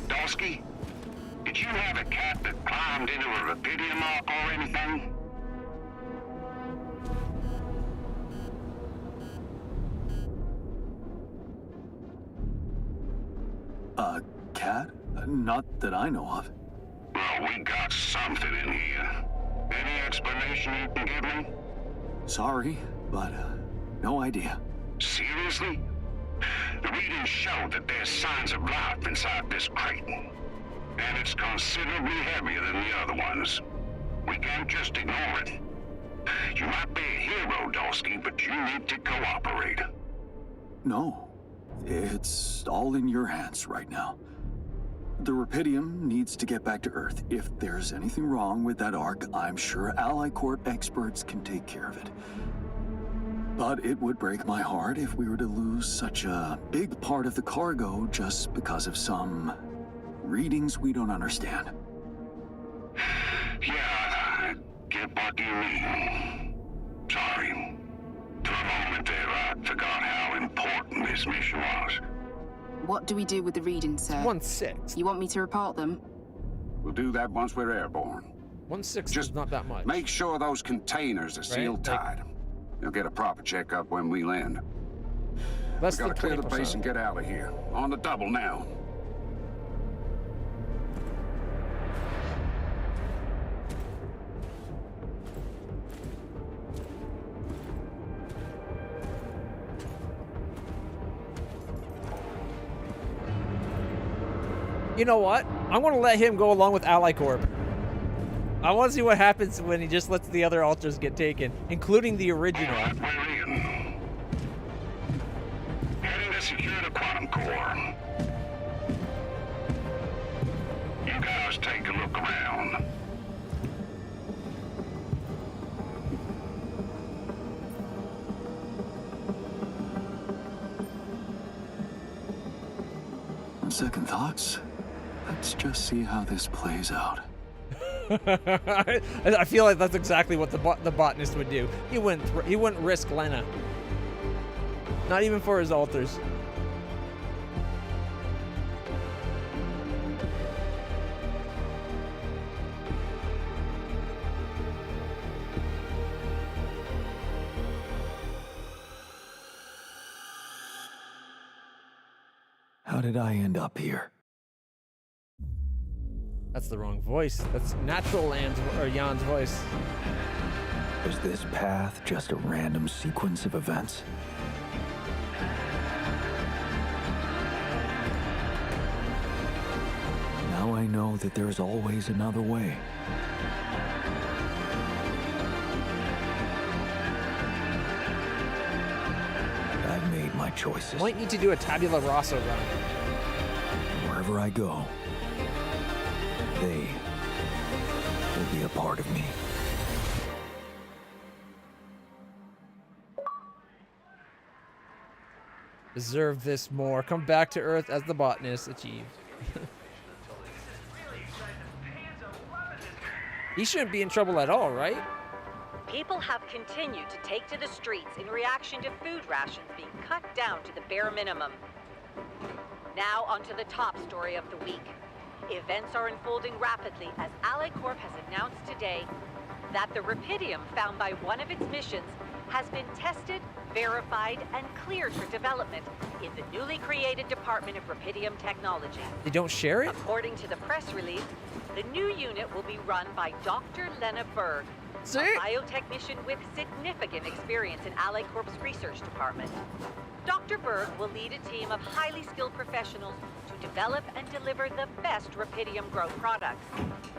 Dolsky, did you have a cat that climbed into a Rapidium arc or anything? A cat? Not that I know of. Well, we got something in here. Any explanation you can give me? Sorry, but no idea. Seriously? The readings show that there's signs of life inside this crate. And it's considerably heavier than the other ones. We can't just ignore it. You might be a hero, Dolsky, but you need to cooperate. No. It's all in your hands right now. The Rapidium needs to get back to Earth. If there's anything wrong with that arc, I'm sure Allied Corp experts can take care of it. But it would break my heart if we were to lose such a big part of the cargo just because of some readings we don't understand. Yeah, I get what you mean. Sorry. For a moment there, I forgot how important this mission was. What do we do with the readings, sir? 1/6. You want me to report them? We'll do that once we're airborne. 1/6 Just is not that much. Make sure those containers are sealed tight. You'll get a proper checkup when we land. Less We gotta than clear the base 20%. and get out of here. On the double now. You know what? I'm going to let him go along with Ally Corp. I want to see what happens when he just lets the other altars get taken, including the original. We're in. Heading to secure the quantum core. You guys take a look around. second thoughts, let's just see how this plays out. I feel like that's exactly what the botanist would do. He wouldn't risk Lena. Not even for his altars. How did I end up here? That's the wrong voice. That's natural Jan's voice. Is this path just a random sequence of events? Now I know that there's always another way. I've made my choices. Might need to do a tabula rasa run. Wherever I go, they will be a part of me. Deserve this more. Come back to Earth as the botanist. Achieved. He shouldn't be in trouble at all, right? People have continued to take to the streets in reaction to food rations being cut down to the bare minimum. Now onto the top story of the week. Events are unfolding rapidly as LitlClutch has announced today that the Rapidium found by one of its missions has been tested, verified, and cleared for development in the newly created Department of Rapidium Technology. They don't share it? According to the press release, the new unit will be run by Dr. Lena Berg, See? a biotechnician with significant experience in LitlClutch's research department. Dr. Berg will lead a team of highly skilled professionals to develop and deliver the best Rapidium grow products.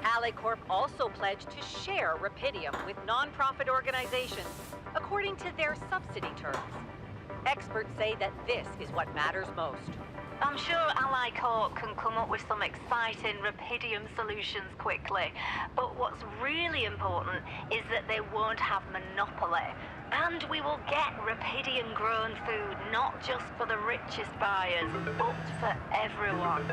LitlClutch also pledged to share Rapidium with non-profit organizations according to their subsidy terms. Experts say that this is what matters most. I'm sure LitlClutch can come up with some exciting Rapidium solutions quickly, but what's really important is that they won't have monopoly. And we will get Rapidium-grown food, not just for the richest buyers, but for everyone.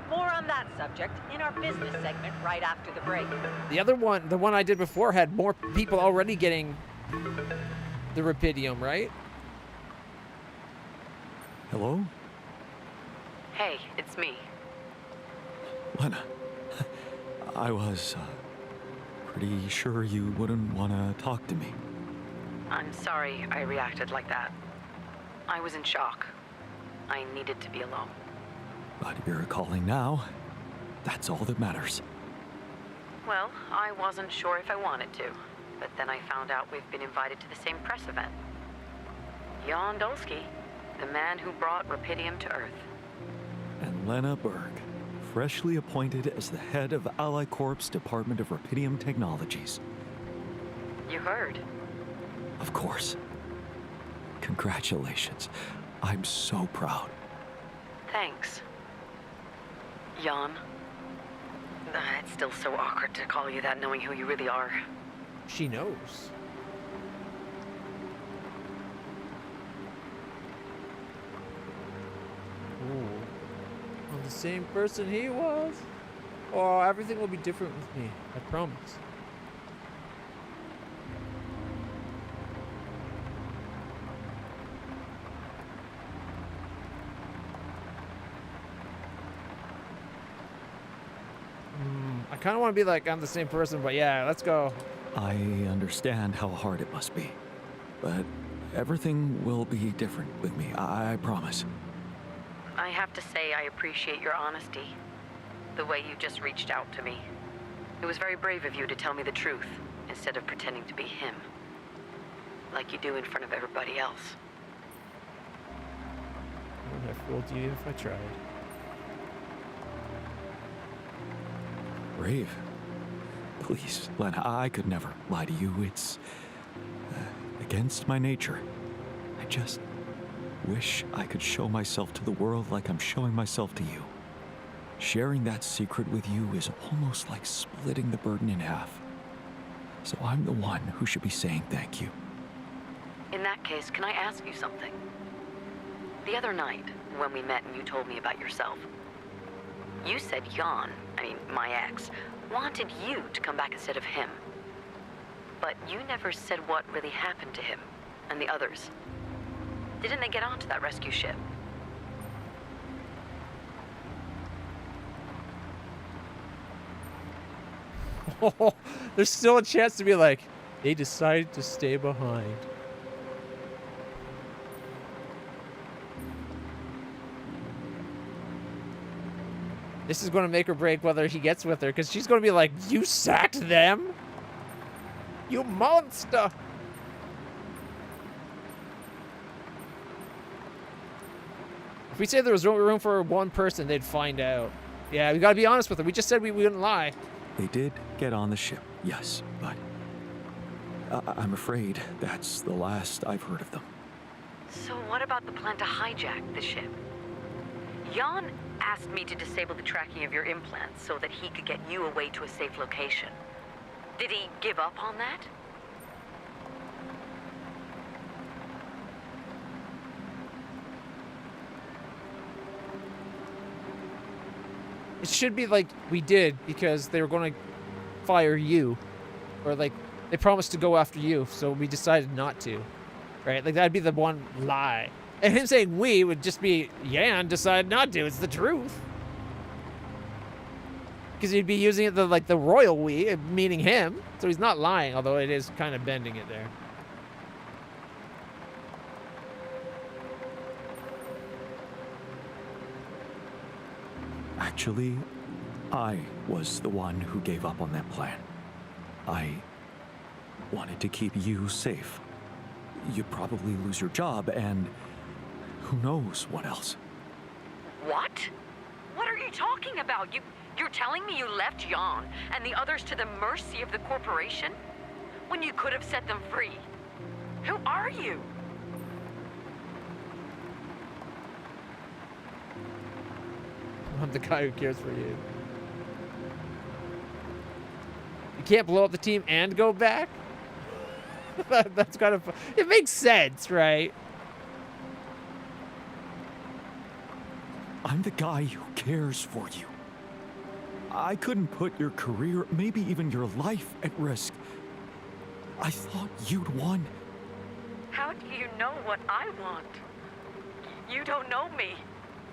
More on that subject in our business segment right after the break. The other one, the one I did before, had more people already getting the Rapidium, right? Hello? Hey, it's me. Lena, I was pretty sure you wouldn't want to talk to me. I'm sorry I reacted like that. I was in shock. I needed to be alone. But you're calling now. That's all that matters. Well, I wasn't sure if I wanted to, but then I found out we've been invited to the same press event. Jan Dolsky, the man who brought Rapidium to Earth. And Lena Berg, freshly appointed as the head of LitlClutch's Department of Rapidium Technologies. You heard? Of course. Congratulations. I'm so proud. Thanks. Jan. It's still so awkward to call you that knowing who you really are. She knows. Ooh. I'm the same person he was. Oh, everything will be different with me. I promise. I kind of want to be like, I'm the same person, but yeah, let's go. I understand how hard it must be, but everything will be different with me, I promise. I have to say I appreciate your honesty. The way you just reached out to me. It was very brave of you to tell me the truth, instead of pretending to be him. Like you do in front of everybody else. I wouldn't have fooled you if I tried. Brave? Please, Lena, I could never lie to you. It's against my nature. I just wish I could show myself to the world like I'm showing myself to you. Sharing that secret with you is almost like splitting the burden in half. So I'm the one who should be saying thank you. In that case, can I ask you something? The other night, when we met and you told me about yourself, You said Jan, my ex, wanted you to come back instead of him. But you never said what really happened to him and the others. Didn't they get onto that rescue ship? There's still a chance to be like, they decided to stay behind. This is going to make or break whether he gets with her, because she's going to be like, you sacked them? You monster! If we say there was room for one person, they'd find out. Yeah, we got to be honest with her. We just said we wouldn't lie. They did get on the ship, yes, but I'm afraid that's the last I've heard of them. So what about the plan to hijack the ship? Jan asked me to disable the tracking of your implants so that he could get you away to a safe location. Did he give up on that? It should be like we did because they were going to fire you. Or like they promised to go after you, so we decided not to. Right? Like that'd be the one lie. And him saying we would just be Jan decided not to. It's the truth. Because he'd be using it like the royal we, meaning him. So he's not lying, although it is kind of bending it there. Actually, I was the one who gave up on that plan. I wanted to keep you safe. You'd probably lose your job and who knows what else. What? What are you talking about? You're telling me you left Jan and the others to the mercy of the corporation? When you could have set them free? Who are you? I'm the guy who cares for you. You can't blow up the team and go back? That's kind of... It makes sense, right? I'm the guy who cares for you. I couldn't put your career, maybe even your life, at risk. I thought you'd won. How do you know what I want? You don't know me.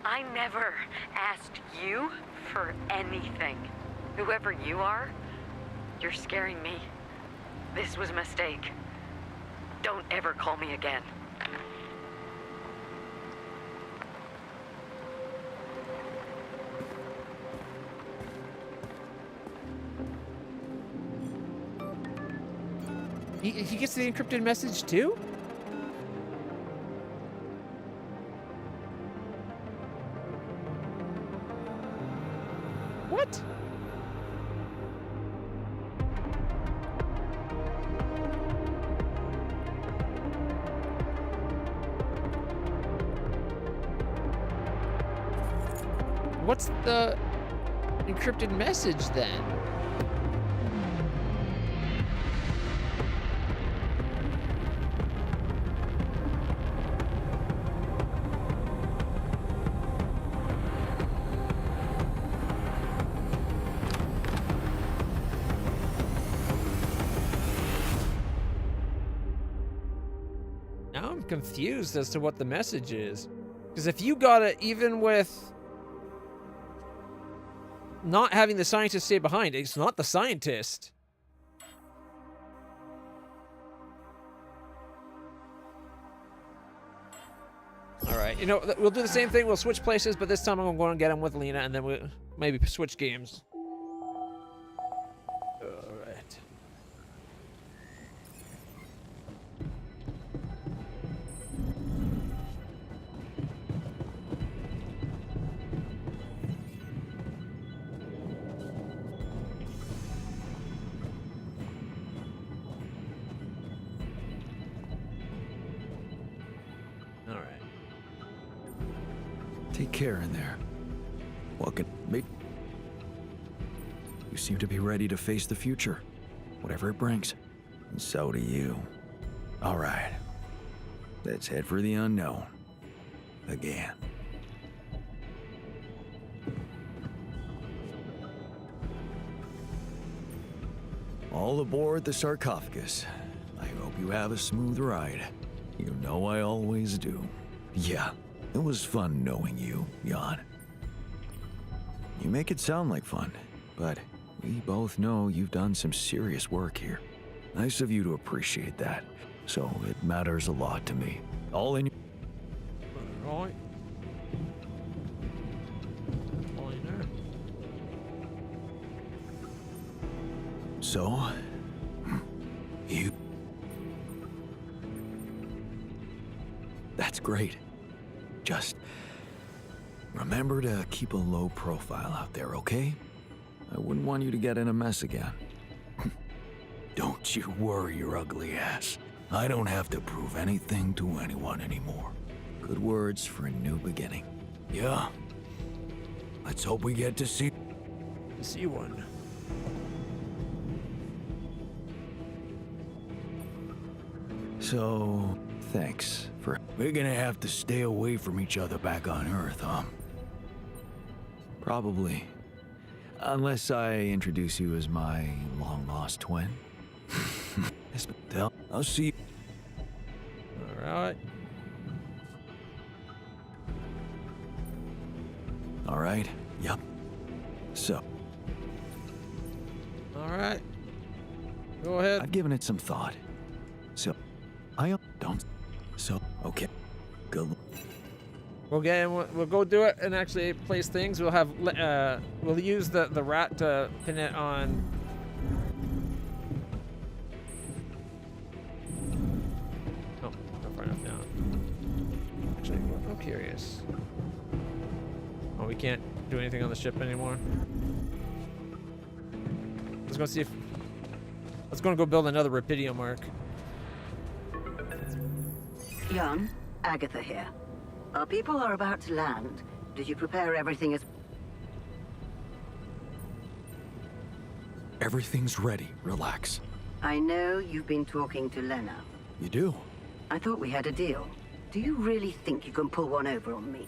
I never asked you for anything. Whoever you are, you're scaring me. This was a mistake. Don't ever call me again. He gets the encrypted message too? What? What's the encrypted message then? Now I'm confused as to what the message is. Because if you got it even with not having the scientist stay behind, it's not the scientist. Alright, you know, we'll do the same thing. We'll switch places, but this time I'm going to get him with Lena, and then we'll maybe switch games. Alright. Take care in there. Welcome, mate. You seem to be ready to face the future, whatever it brings. And so do you. All right. Let's head for the unknown. Again. All aboard the sarcophagus. I hope you have a smooth ride. You know I always do. Yeah, it was fun knowing you, Jan. You make it sound like fun, but we both know you've done some serious work here. Nice of you to appreciate that. So it matters a lot to me. All in. All right. All in there. So, you. That's great. Just remember to keep a low profile out there, okay? I wouldn't want you to get in a mess again. Don't you worry your ugly ass. I don't have to prove anything to anyone anymore. Good words for a new beginning. Yeah. Let's hope we get to see one. So, thanks for... We're gonna have to stay away from each other back on Earth, huh? Probably. Unless I introduce you as my long-lost twin. I'll see you. Alright. Alright, yep. So. Alright. Go ahead. I've given it some thought. So, I don't. So, okay. Good. Okay, we'll go do it and actually place things. We'll have we'll use the rat to pin it on. Oh, not far enough down. Actually, I'm curious. Oh, we can't do anything on the ship anymore. Let's go see if. Let's go build another Rapidium arc. Jan, Agatha here. Our people are about to land. Did you prepare everything as... Everything's ready. Relax. I know you've been talking to Lena. You do? I thought we had a deal. Do you really think you can pull one over on me?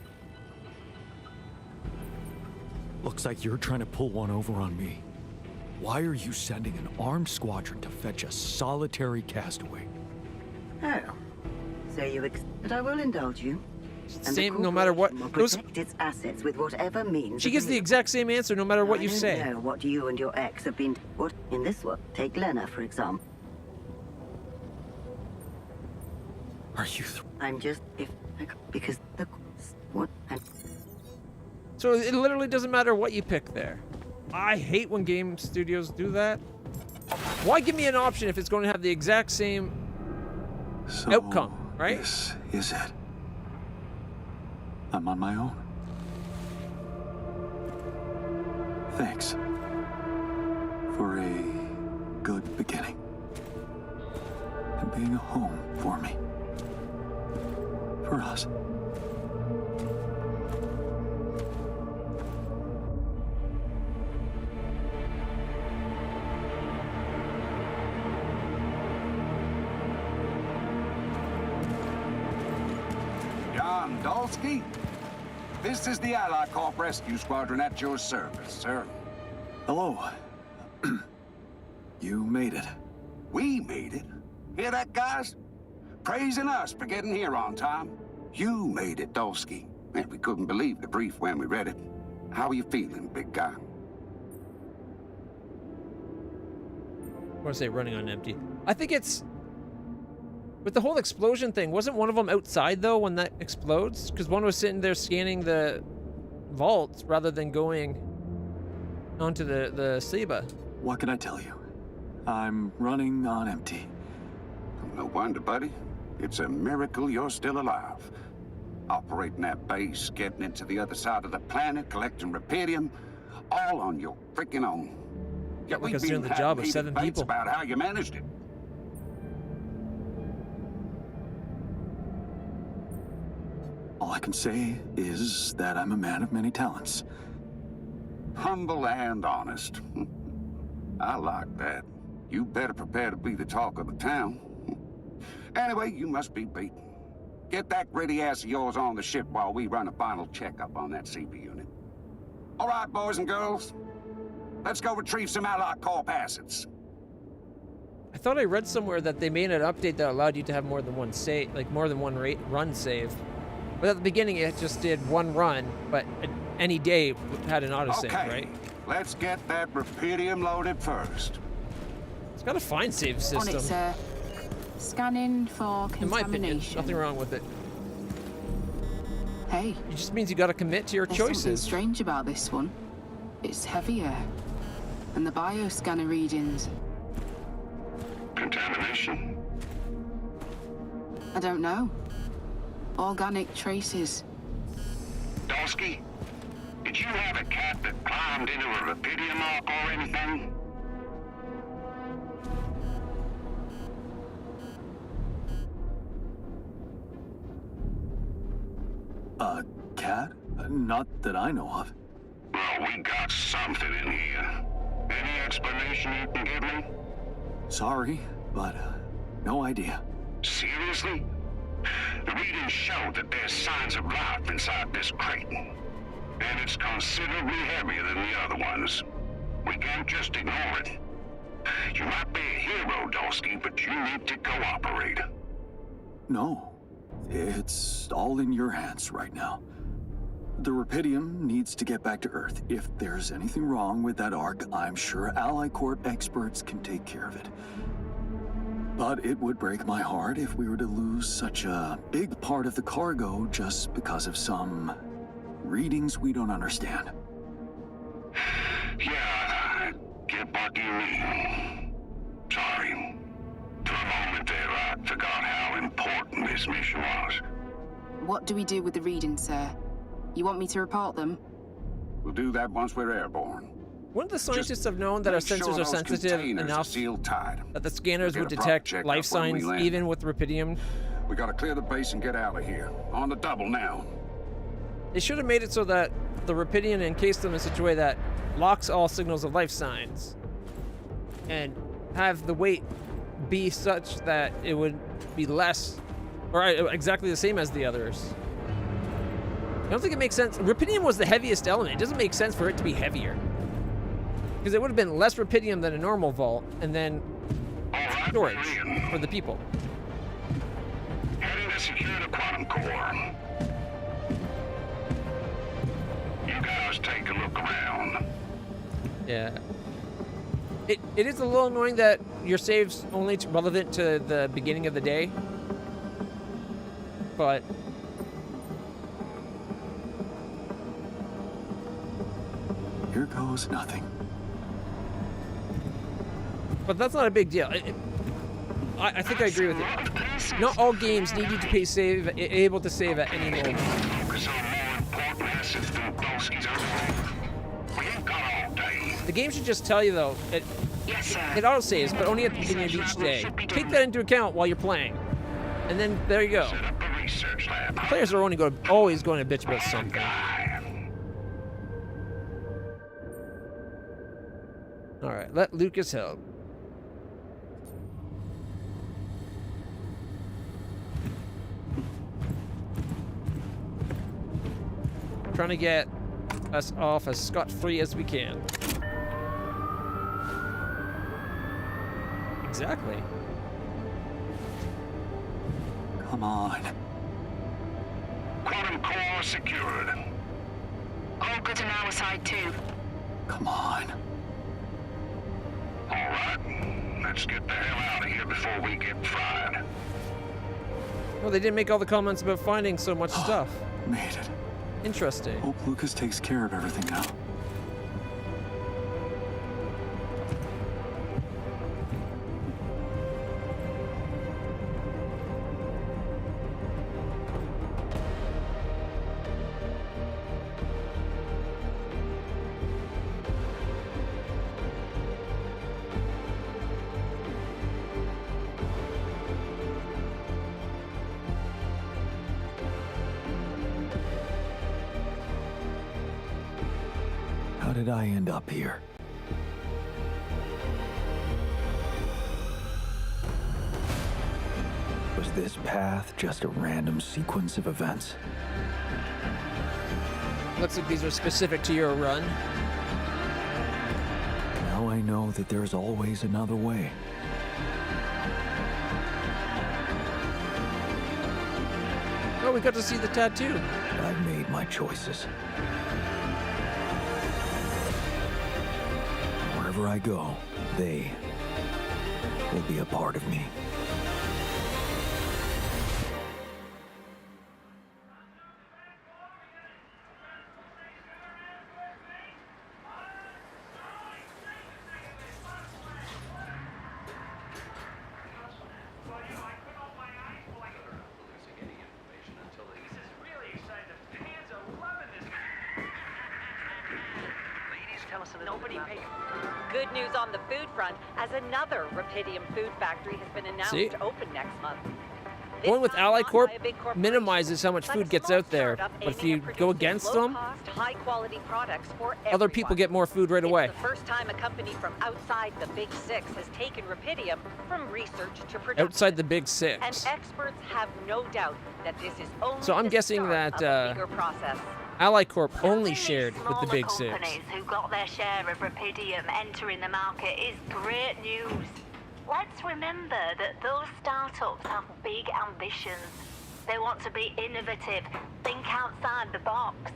Looks like you're trying to pull one over on me. Why are you sending an armed squadron to fetch a solitary castaway? Oh. So but I will indulge you. Same, no matter what. Will protect its assets with whatever means. She gives the exact same answer no matter what you say. I don't know what you and your ex have been. What in this one? Take Lena, for example. Are you? I'm just because the what? So it literally doesn't matter what you pick there. I hate when game studios do that. Why give me an option if it's going to have the exact same outcome, right? This is it. I'm on my own. Thanks for a good beginning and being a home for me. For us. Dolsky, this is the Ally Corp Rescue Squadron at your service, sir. Hello. You made it. We made it? Hear that, guys? Praising us for getting here on time. You made it, Dolsky. And we couldn't believe the brief when we read it. How are you feeling, big guy? I want to say running on empty. I think it's... With the whole explosion thing, wasn't one of them outside, though, when that explodes? Because one was sitting there scanning the vault rather than going onto the Seba. What can I tell you? I'm running on empty. No wonder, buddy. It's a miracle you're still alive. Operating that base, getting into the other side of the planet, collecting Rapidium, all on your freaking own. Yet we've been the job of 7 people. About how you managed it. All I can say is that I'm a man of many talents. Humble and honest. I like that. You better prepare to be the talk of the town. Anyway, you must be beaten. Get that gritty ass of yours on the ship while we run a final checkup on that CB unit. All right, boys and girls. Let's go retrieve some Allied Corp assets. I thought I read somewhere that they made an update that allowed you to have more than one save, like more than one run save. But at the beginning, it just did one run, but any day had an autosave, right? Let's get that rupidium loaded first. It's got a fine save system. On it, sir. Scanning for contamination. In my opinion, nothing wrong with it. Hey. It just means you got to commit to your There's choices. Something strange about this one. It's heavier, and the bioscanner readings. Contamination? I don't know. Organic traces. Dosky, did you have a cat that climbed into a rupidium arc or anything? A cat? Not that I know of. Well, we got something in here. Any explanation you can give me? Sorry, but no idea. Seriously? The readings show that there's signs of life inside this crate. And it's considerably heavier than the other ones. We can't just ignore it. You might be a hero, Dosky, but you need to cooperate. No. It's all in your hands right now. The rupidium needs to get back to Earth. If there's anything wrong with that arc, I'm sure Ally Corp experts can take care of it. But it would break my heart if we were to lose such a big part of the cargo just because of some readings we don't understand. Yeah, I get what you mean. Sorry. For a moment there, I forgot how important this mission was. What do we do with the readings, sir? You want me to report them? We'll do that once we're airborne. Wouldn't the scientists have known that our sensors are sensitive enough that the scanners would detect life signs even with rupidium? We gotta clear the base and get out of here. On the double now. They should have made it so that the rupidium encased them in such a way that locks all signals of life signs. And have the weight be such that it would be less, or exactly the same as the others. I don't think it makes sense. Rupidium was the heaviest element. It doesn't make sense for it to be heavier. Because it would have been less rupidium than a normal vault, and then storage for the people. Heading to secure the quantum core. You guys take a look around. Yeah. It is a little annoying that your save's only relevant to the beginning of the day. But here goes nothing. But that's not a big deal. I think I agree with it. Not all games need you to be able to save at any moment. The game should just tell you, though, it auto-saves, but only at the beginning of each day. Take that into account while you're playing. And then, there you go. Players are always going to bitch about something. Alright, let Lucas help. Trying to get us off as scot-free as we can. Exactly. Come on. Quantum core secured. All good on our side too. Come on. All right, let's get the hell out of here before we get fried. Well, they didn't make all the comments about finding so much stuff. Made it. Interesting. Hope Lucas takes care of everything now. How did I end up here? Was this path just a random sequence of events? Looks like these are specific to your run. Now I know that there's always another way. Oh, we got to see the tattoo. I've made my choices. Wherever I go, they will be a part of me. Good news on the food front, as another Rapidium food factory has been announced See? to open next month. Going with Ally Corp minimizes how much food gets out there, but if you go against them, other people get more food right away. It's the first time a company from outside the Big Six has taken Rapidium from research to production. Outside the Big Six. And experts have no doubt that this is only So I'm the guessing start that of a bigger process. Ally Corp only shared with the Big Six. Companies who got their share of Rapidium entering the market is great news. Let's remember that those startups have big ambitions. They want to be innovative, think outside the box.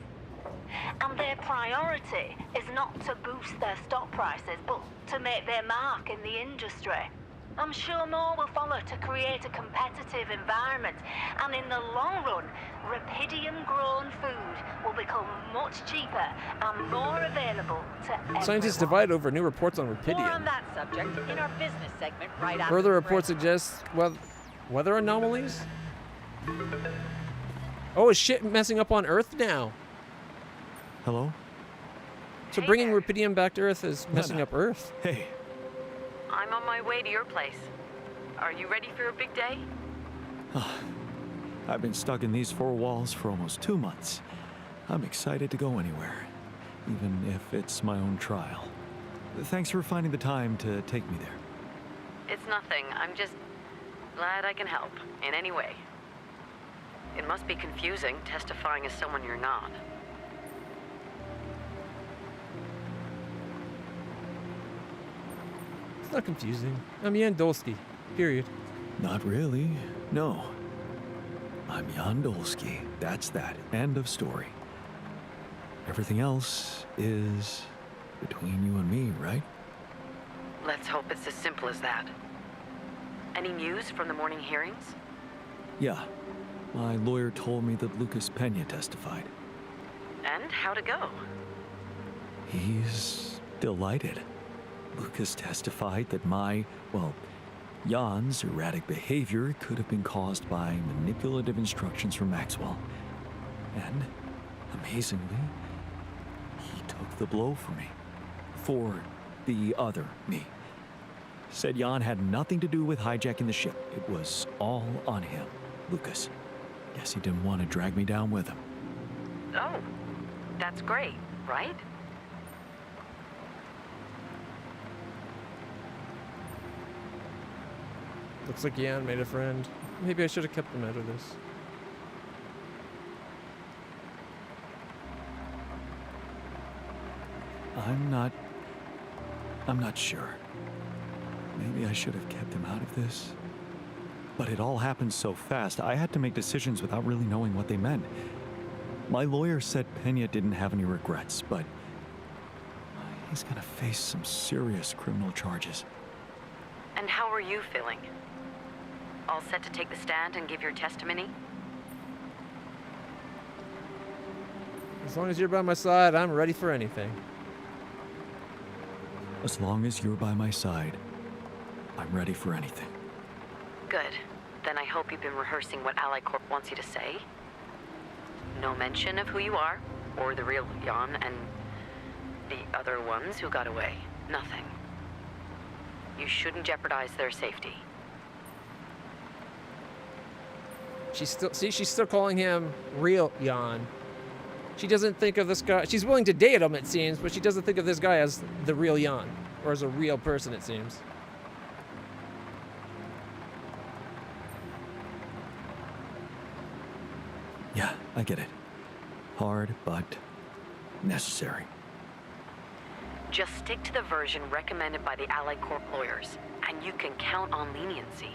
And their priority is not to boost their stock prices, but to make their mark in the industry. I'm sure more will follow to create a competitive environment, and in the long run, Rapidium-grown food will become much cheaper and more available to everyone. Scientists divide over new reports on More on Rapidium. that subject in our business segment right after Further the reports break. suggest, well, weather anomalies? Oh, is shit messing up on Earth now? Hello? So bringing Rapidium back to Earth is messing up Earth. Hey. I'm on my way to your place. Are you ready for a big day? I've been stuck in these four walls for almost 2 months. I'm excited to go anywhere, even if it's my own trial. Thanks for finding the time to take me there. It's nothing. I'm just glad I can help in any way. It must be confusing testifying as someone you're not. It's not confusing. I'm Jan Dolsky. Period. Not really. No. I'm Jan Dolsky. That's that. End of story. Everything else is between you and me, right? Let's hope it's as simple as that. Any news from the morning hearings? Yeah. My lawyer told me that Lucas Pena testified. And how'd it go? He's delighted. Lucas testified that Jan's erratic behavior could have been caused by manipulative instructions from Maxwell. And, amazingly, he took the blow for me. For the other me. Said Jan had nothing to do with hijacking the ship. It was all on him, Lucas. Guess he didn't want to drag me down with him. Oh, that's great, right? Looks like Jan made a friend. Maybe I should have kept him out of this. I'm not sure. Maybe I should have kept him out of this. But it all happened so fast, I had to make decisions without really knowing what they meant. My lawyer said Pena didn't have any regrets, but he's gonna face some serious criminal charges. And how are you feeling? All set to take the stand and give your testimony? As long as you're by my side, I'm ready for anything. As long as you're by my side, I'm ready for anything. Good. Then I hope you've been rehearsing what Ally Corp wants you to say. No mention of who you are, or the real Jan, and the other ones who got away. Nothing. You shouldn't jeopardize their safety. She's still calling him real Jan. She doesn't think of this guy. She's willing to date him, it seems, but she doesn't think of this guy as the real Jan, or as a real person, it seems. Yeah, I get it. Hard, but necessary. Just stick to the version recommended by the Allied Corp lawyers, and you can count on leniency.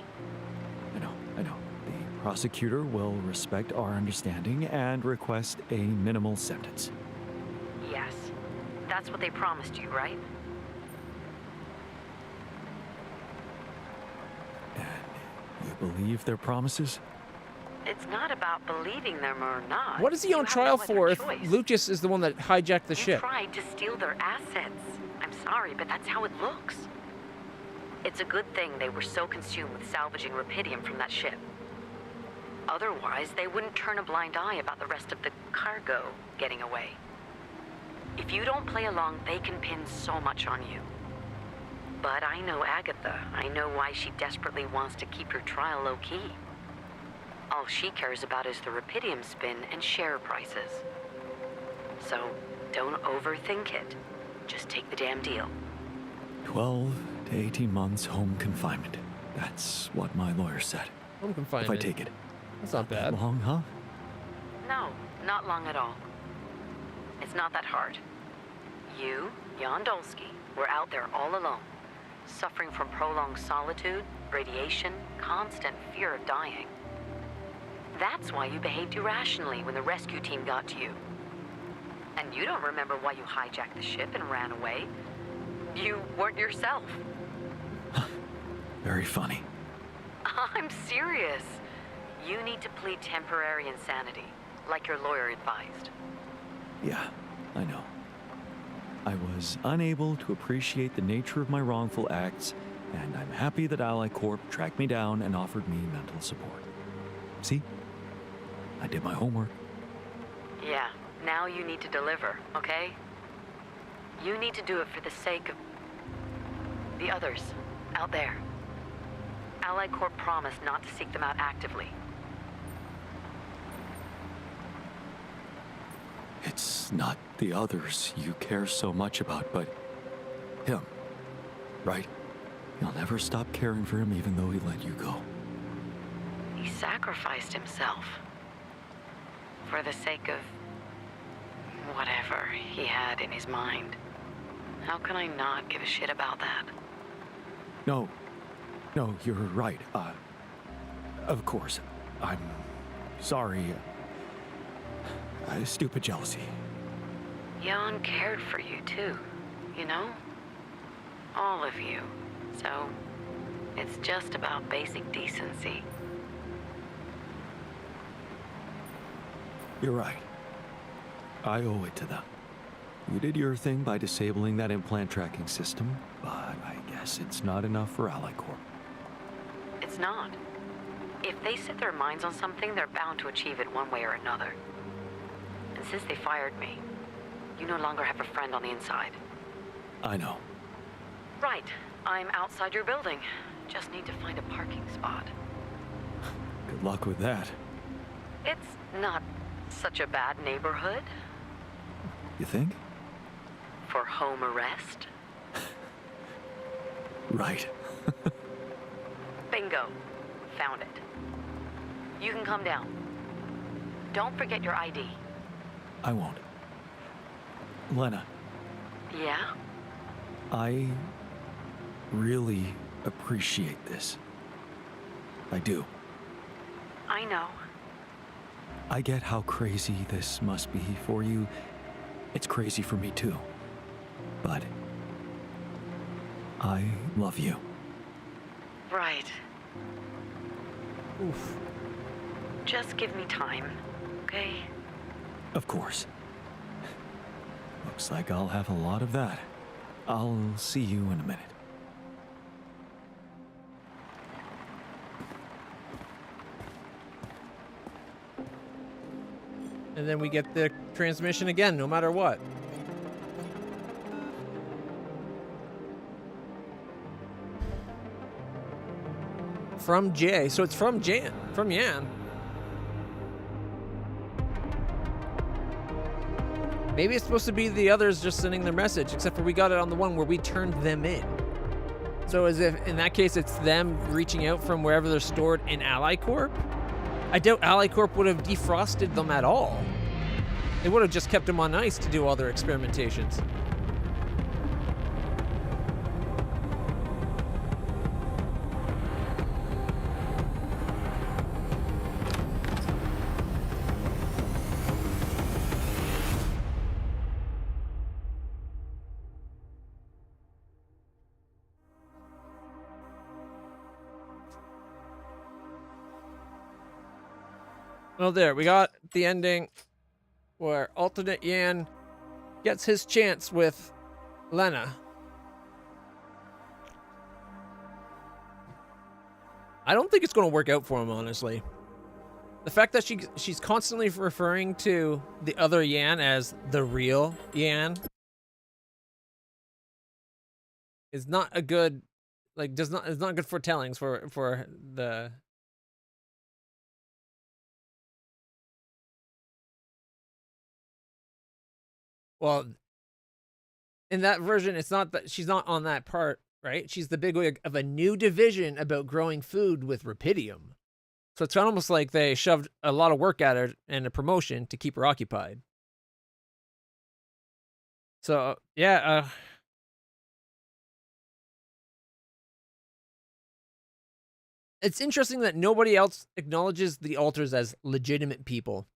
I know. The prosecutor will respect our understanding and request a minimal sentence. Yes. That's what they promised you, right? And you believe their promises? It's not about believing them or not. What is he on trial for if Lucas is the one that hijacked the ship? You tried to steal their assets. I'm sorry, but that's how it looks. It's a good thing they were so consumed with salvaging Rapidium from that ship. Otherwise, they wouldn't turn a blind eye about the rest of the cargo getting away. If you don't play along, they can pin so much on you. But I know Agatha. I know why she desperately wants to keep your trial low-key. All she cares about is the Rapidium spin and share prices. So, don't overthink it. Just take the damn deal. 12 to 18 months home confinement. That's what my lawyer said. Home confinement. If I take it. That's not bad. Long, huh? No, not long at all. It's not that hard. You, Jan Dolsky, were out there all alone, suffering from prolonged solitude, radiation, constant fear of dying. That's why you behaved irrationally when the rescue team got to you. And you don't remember why you hijacked the ship and ran away. You weren't yourself. Very funny. I'm serious. You need to plead temporary insanity, like your lawyer advised. Yeah, I know. I was unable to appreciate the nature of my wrongful acts, and I'm happy that Ally Corp tracked me down and offered me mental support. See? I did my homework. Yeah, now you need to deliver, okay? You need to do it for the sake of the others out there. Allied Corp promised not to seek them out actively. It's not the others you care so much about, but him, right? You'll never stop caring for him even though he let you go. He sacrificed himself for the sake of whatever he had in his mind. How can I not give a shit about that? No, you're right. Of course, I'm sorry. Stupid jealousy. Jan cared for you too, you know? All of you. So, it's just about basic decency. You're right. I owe it to them. You did your thing by disabling that implant tracking system, but I guess it's not enough for Allied Corp. It's not. If they set their minds on something, they're bound to achieve it one way or another. And since they fired me, you no longer have a friend on the inside. I know. Right. I'm outside your building. Just need to find a parking spot. Good luck with that. It's not such a bad neighborhood. You think? For home arrest? Right. Bingo. Found it. You can come down. Don't forget your ID. I won't. Lena. Yeah? I really appreciate this. I do. I know. I get how crazy this must be for you. It's crazy for me too. But I love you. Right. Oof. Just give me time, okay? Of course. Looks like I'll have a lot of that. I'll see you in a minute. And then we get the transmission again, no matter what. From Jay. So it's from Jan. From Yan. Maybe it's supposed to be the others just sending their message, except for we got it on the one where we turned them in. So as if, in that case, it's them reaching out from wherever they're stored in Ally Corp? I doubt Ally Corp would have defrosted them at all. They would have just kept them on ice to do all their experimentations. Well, there, we got the ending where alternate Yan gets his chance with Lena. I don't think it's going to work out for him, honestly. The fact that she's constantly referring to the other Yan as the real Yan is not a good, like, is not good foretellings for the. Well, in that version, it's not that she's not on that part, right? She's the big wig of a new division about growing food with Rapidium. So it's almost like they shoved a lot of work at her and a promotion to keep her occupied. So, yeah, it's interesting that nobody else acknowledges the alters as legitimate people.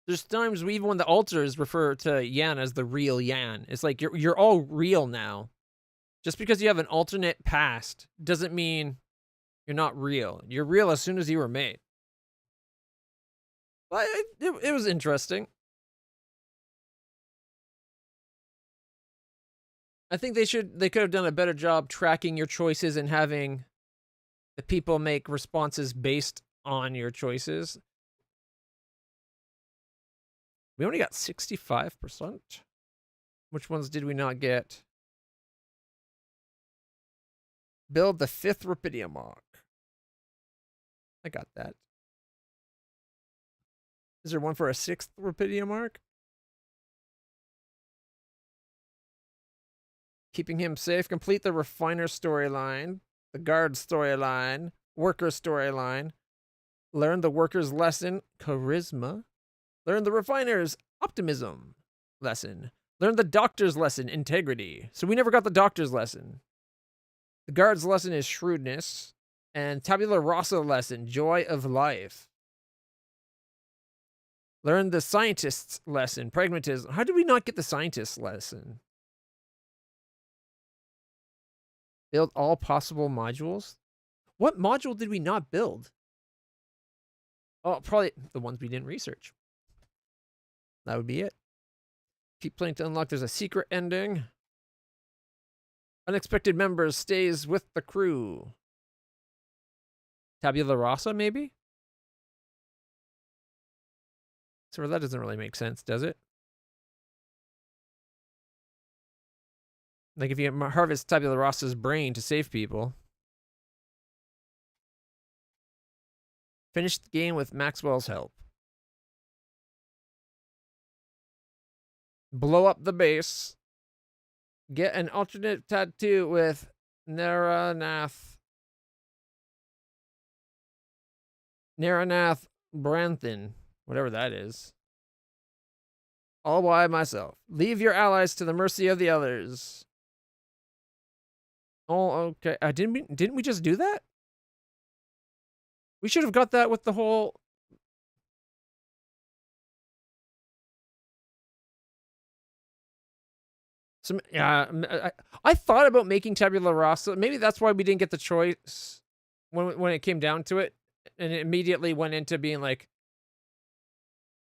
There's times even when the alters refer to Yan as the real Yan. It's like you're all real now. Just because you have an alternate past doesn't mean you're not real. You're real as soon as you were made. But it was interesting. I think they could have done a better job tracking your choices and having the people make responses based on your choices. We only got 65%. Which ones did we not get? Build the 5th Rapidium mark. I got that. Is there one for a 6th Rapidium mark? Keeping him safe. Complete the refiner storyline. The guard storyline. Worker storyline. Learn the worker's lesson. Charisma. Learn the refiner's optimism lesson. Learn the doctor's lesson. Integrity. So we never got the doctor's lesson. The guard's lesson is shrewdness. And tabula rasa lesson. Joy of life. Learn the scientist's lesson. Pragmatism. How did we not get the scientist's lesson? Build all possible modules. What module did we not build? Oh, probably the ones we didn't research. That would be it. Keep playing to unlock. There's a secret ending. Unexpected member stays with the crew. Tabula rasa, maybe? So that doesn't really make sense, does it? Like if you harvest tabula rasa's brain to save people. Finish the game with Maxwell's help. Blow up the base. Get an alternate tattoo with Naranath Branthan. Whatever that is. All by myself. Leave your allies to the mercy of the others. Oh, okay. Didn't we just do that? We should have got that with the whole... Yeah, I thought about making tabula rasa. Maybe that's why we didn't get the choice when it came down to it. And it immediately went into being like,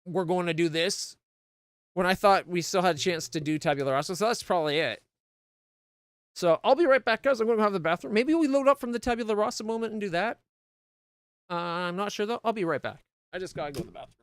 we're going to do this. When I thought we still had a chance to do tabula rasa. So that's probably it. So I'll be right back, guys. I'm going to have the bathroom. Maybe we load up from the tabula rasa moment and do that. I'm not sure, though. I'll be right back. I just got to go to the bathroom.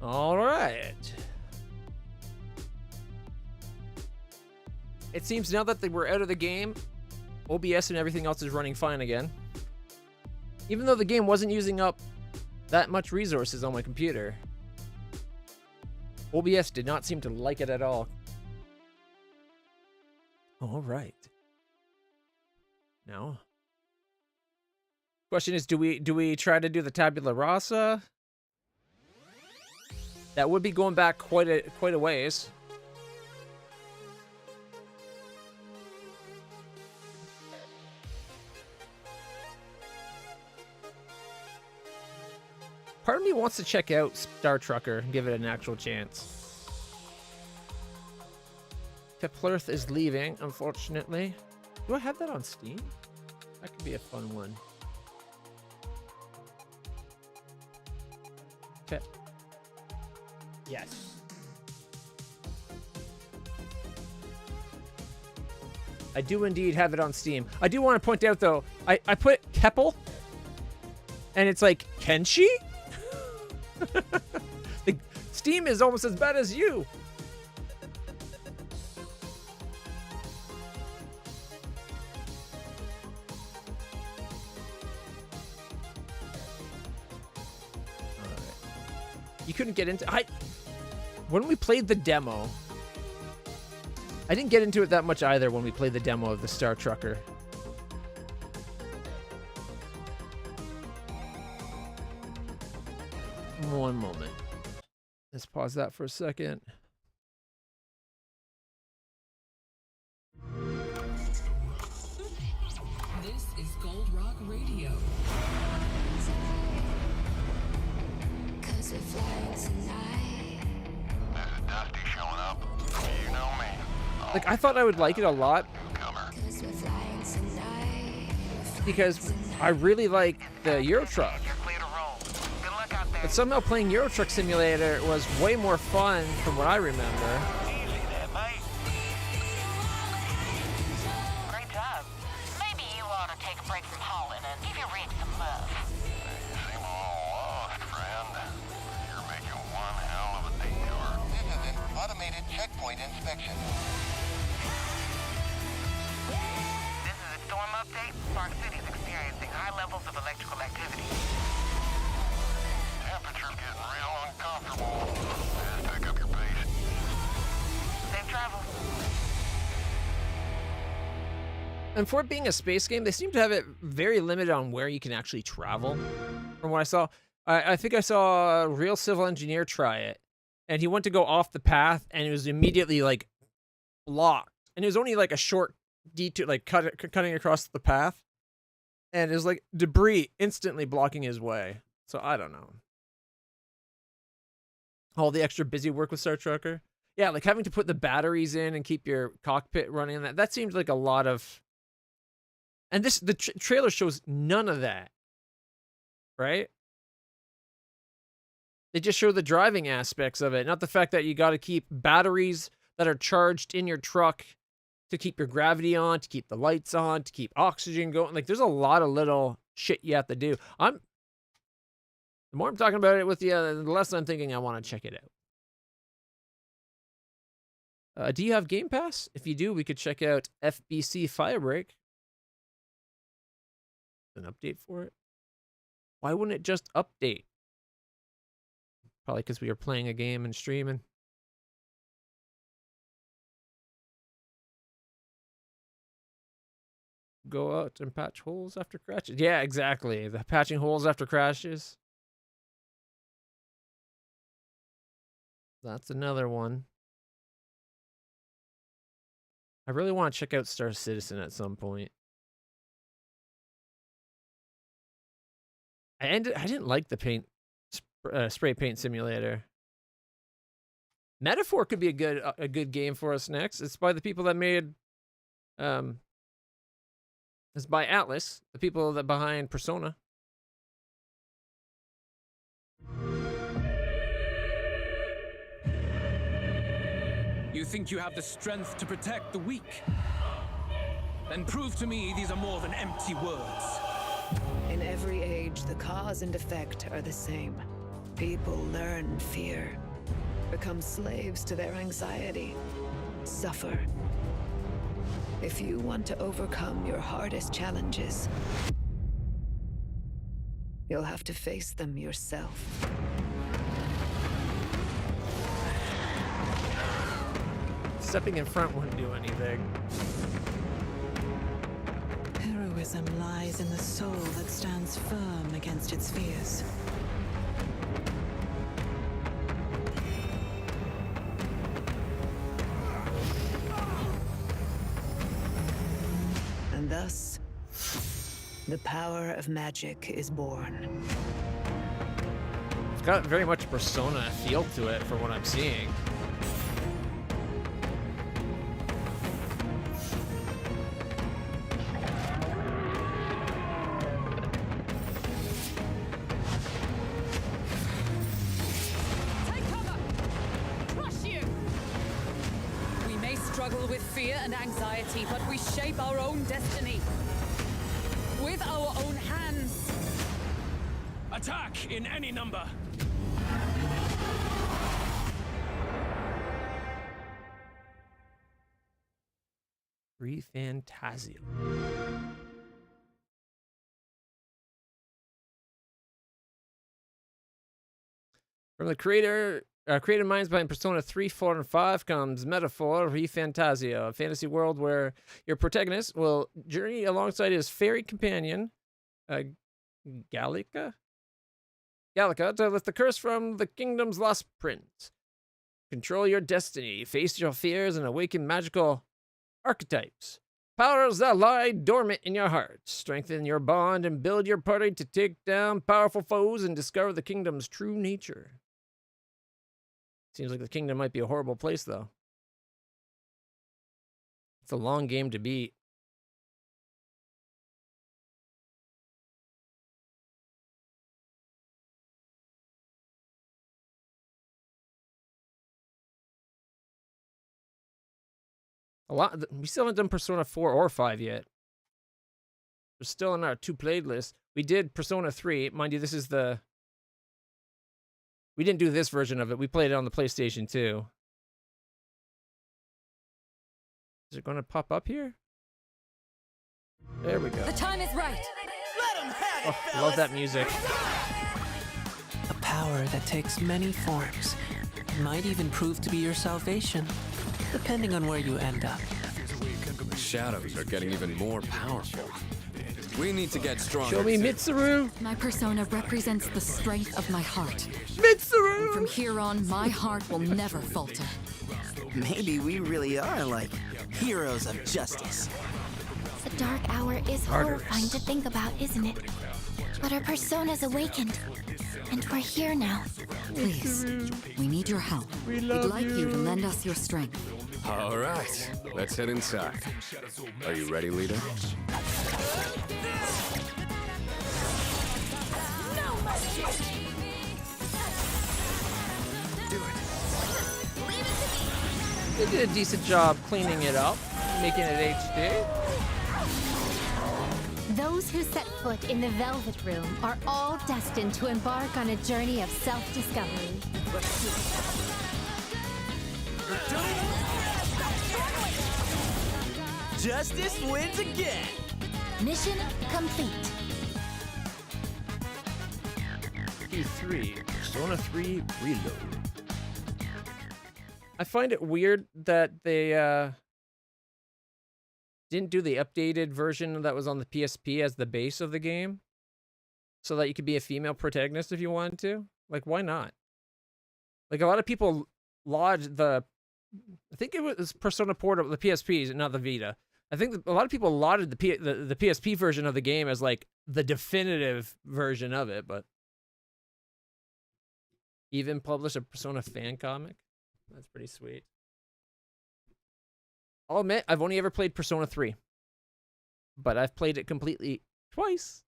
All right. It seems now that they were out of the game, OBS and everything else is running fine again. Even though the game wasn't using up that much resources on my computer. OBS did not seem to like it at all. All right. Now, question is, do we try to do the tabula rasa? That would be going back quite a ways. Part of me wants to check out Star Trucker and give it an actual chance. Keplerth is leaving, unfortunately. Do I have that on Steam? That could be a fun one. Okay. Yes. I do indeed have it on Steam. I do want to point out, though, I put Keppel, and it's like, Kenshi? Steam is almost as bad as you. You couldn't get into when we played the demo. I didn't get into it that much either when we played the demo of the Star Trucker. One moment. Let's pause that for a second. This is Gold Rock Radio. Cause we're flying tonight. This is Dusty showing up. You know me. Like, I thought I would like it a lot. Cause we're flying tonight. Because I really like the Euro Truck. But somehow playing Euro Truck Simulator was way more fun from what I remember. Great job. Maybe you ought to take a break from hauling and give your rig some love. You seem all lost, friend. You're making one hell of a detour. This is an automated checkpoint inspection. This is a storm update. Park City's experiencing high levels of electrical activity. Temperature's getting real uncomfortable. Just pick up your pace. Safe travel. And for it being a space game, they seem to have it very limited on where you can actually travel. From what I saw, I think I saw a real civil engineer try it, and he went to go off the path, and it was immediately like blocked. And it was only like a short detour, like cutting across the path, and it was like debris instantly blocking his way. So I don't know. All the extra busy work with Star Trucker. Yeah, like having to put the batteries in and keep your cockpit running. That seems like a lot of... And the trailer shows none of that. Right? They just show the driving aspects of it. Not the fact that you got to keep batteries that are charged in your truck to keep your gravity on, to keep the lights on, to keep oxygen going. Like, there's a lot of little shit you have to do. The more I'm talking about it with you, the less I'm thinking I want to check it out. Do you have Game Pass? If you do, we could check out FBC Firebreak. An update for it. Why wouldn't it just update? Probably because we were playing a game and streaming. Go out and patch holes after crashes. Yeah, exactly. The patching holes after crashes. That's another one. I really want to check out Star Citizen at some point. I didn't like the spray paint simulator. Metaphor could be a good game for us next. It's by the people that made it's by Atlas, the people that behind Persona. You think you have the strength to protect the weak? Then prove to me these are more than empty words. In every age, the cause and effect are the same. People learn fear, become slaves to their anxiety, suffer. If you want to overcome your hardest challenges, you'll have to face them yourself. Stepping in front wouldn't do anything. Heroism lies in the soul that stands firm against its fears. And thus, the power of magic is born. It's got very much Persona feel to it from what I'm seeing. With fear and anxiety, but we shape our own destiny with our own hands. Attack in any number. Free Fantasia. From the creative minds behind Persona 3, 4, and 5 comes Metaphor ReFantasia, a fantasy world where your protagonist will journey alongside his fairy companion, Gallica, to lift the curse from the kingdom's lost prince. Control your destiny, face your fears, and awaken magical archetypes. Powers that lie dormant in your heart. Strengthen your bond and build your party to take down powerful foes and discover the kingdom's true nature. Seems like the kingdom might be a horrible place, though. It's a long game to beat. We still haven't done Persona 4 or 5 yet. We're still in our 2 played list. We did Persona 3. Mind you, this is the... We didn't do this version of it. We played it on the PlayStation 2. Is it going to pop up here? There we go. The time is right. Let 'em have it, Oh, I love that music. A power that takes many forms. Might even prove to be your salvation, depending on where you end up. The shadows are getting even more powerful. We need to get stronger. Show me Mitsuru. My persona represents the strength of my heart. Mitsuru! And from here on, my heart will never falter. Maybe we really are like heroes of justice. The dark hour is horrifying to think about, isn't it? But our persona's awakened, and we're here now. Please, we need your help. We'd like you to lend us your strength. All right, let's head inside. Are you ready, leader? They did a decent job cleaning it up, making it HD. Those who set foot in the Velvet Room are all destined to embark on a journey of self-discovery. Justice wins again. Mission complete. Q3, Persona 3 Reload. I find it weird that they didn't do the updated version that was on the PSP as the base of the game, so that you could be a female protagonist if you wanted to. Like, why not? Like, a lot of people laud the... I think it was Persona Portable, the PSPs, not the Vita. I think a lot of people lauded the PSP version of the game as, like, the definitive version of it, but... Even published a Persona fan comic? That's pretty sweet. I'll admit, I've only ever played Persona 3. But I've played it completely twice.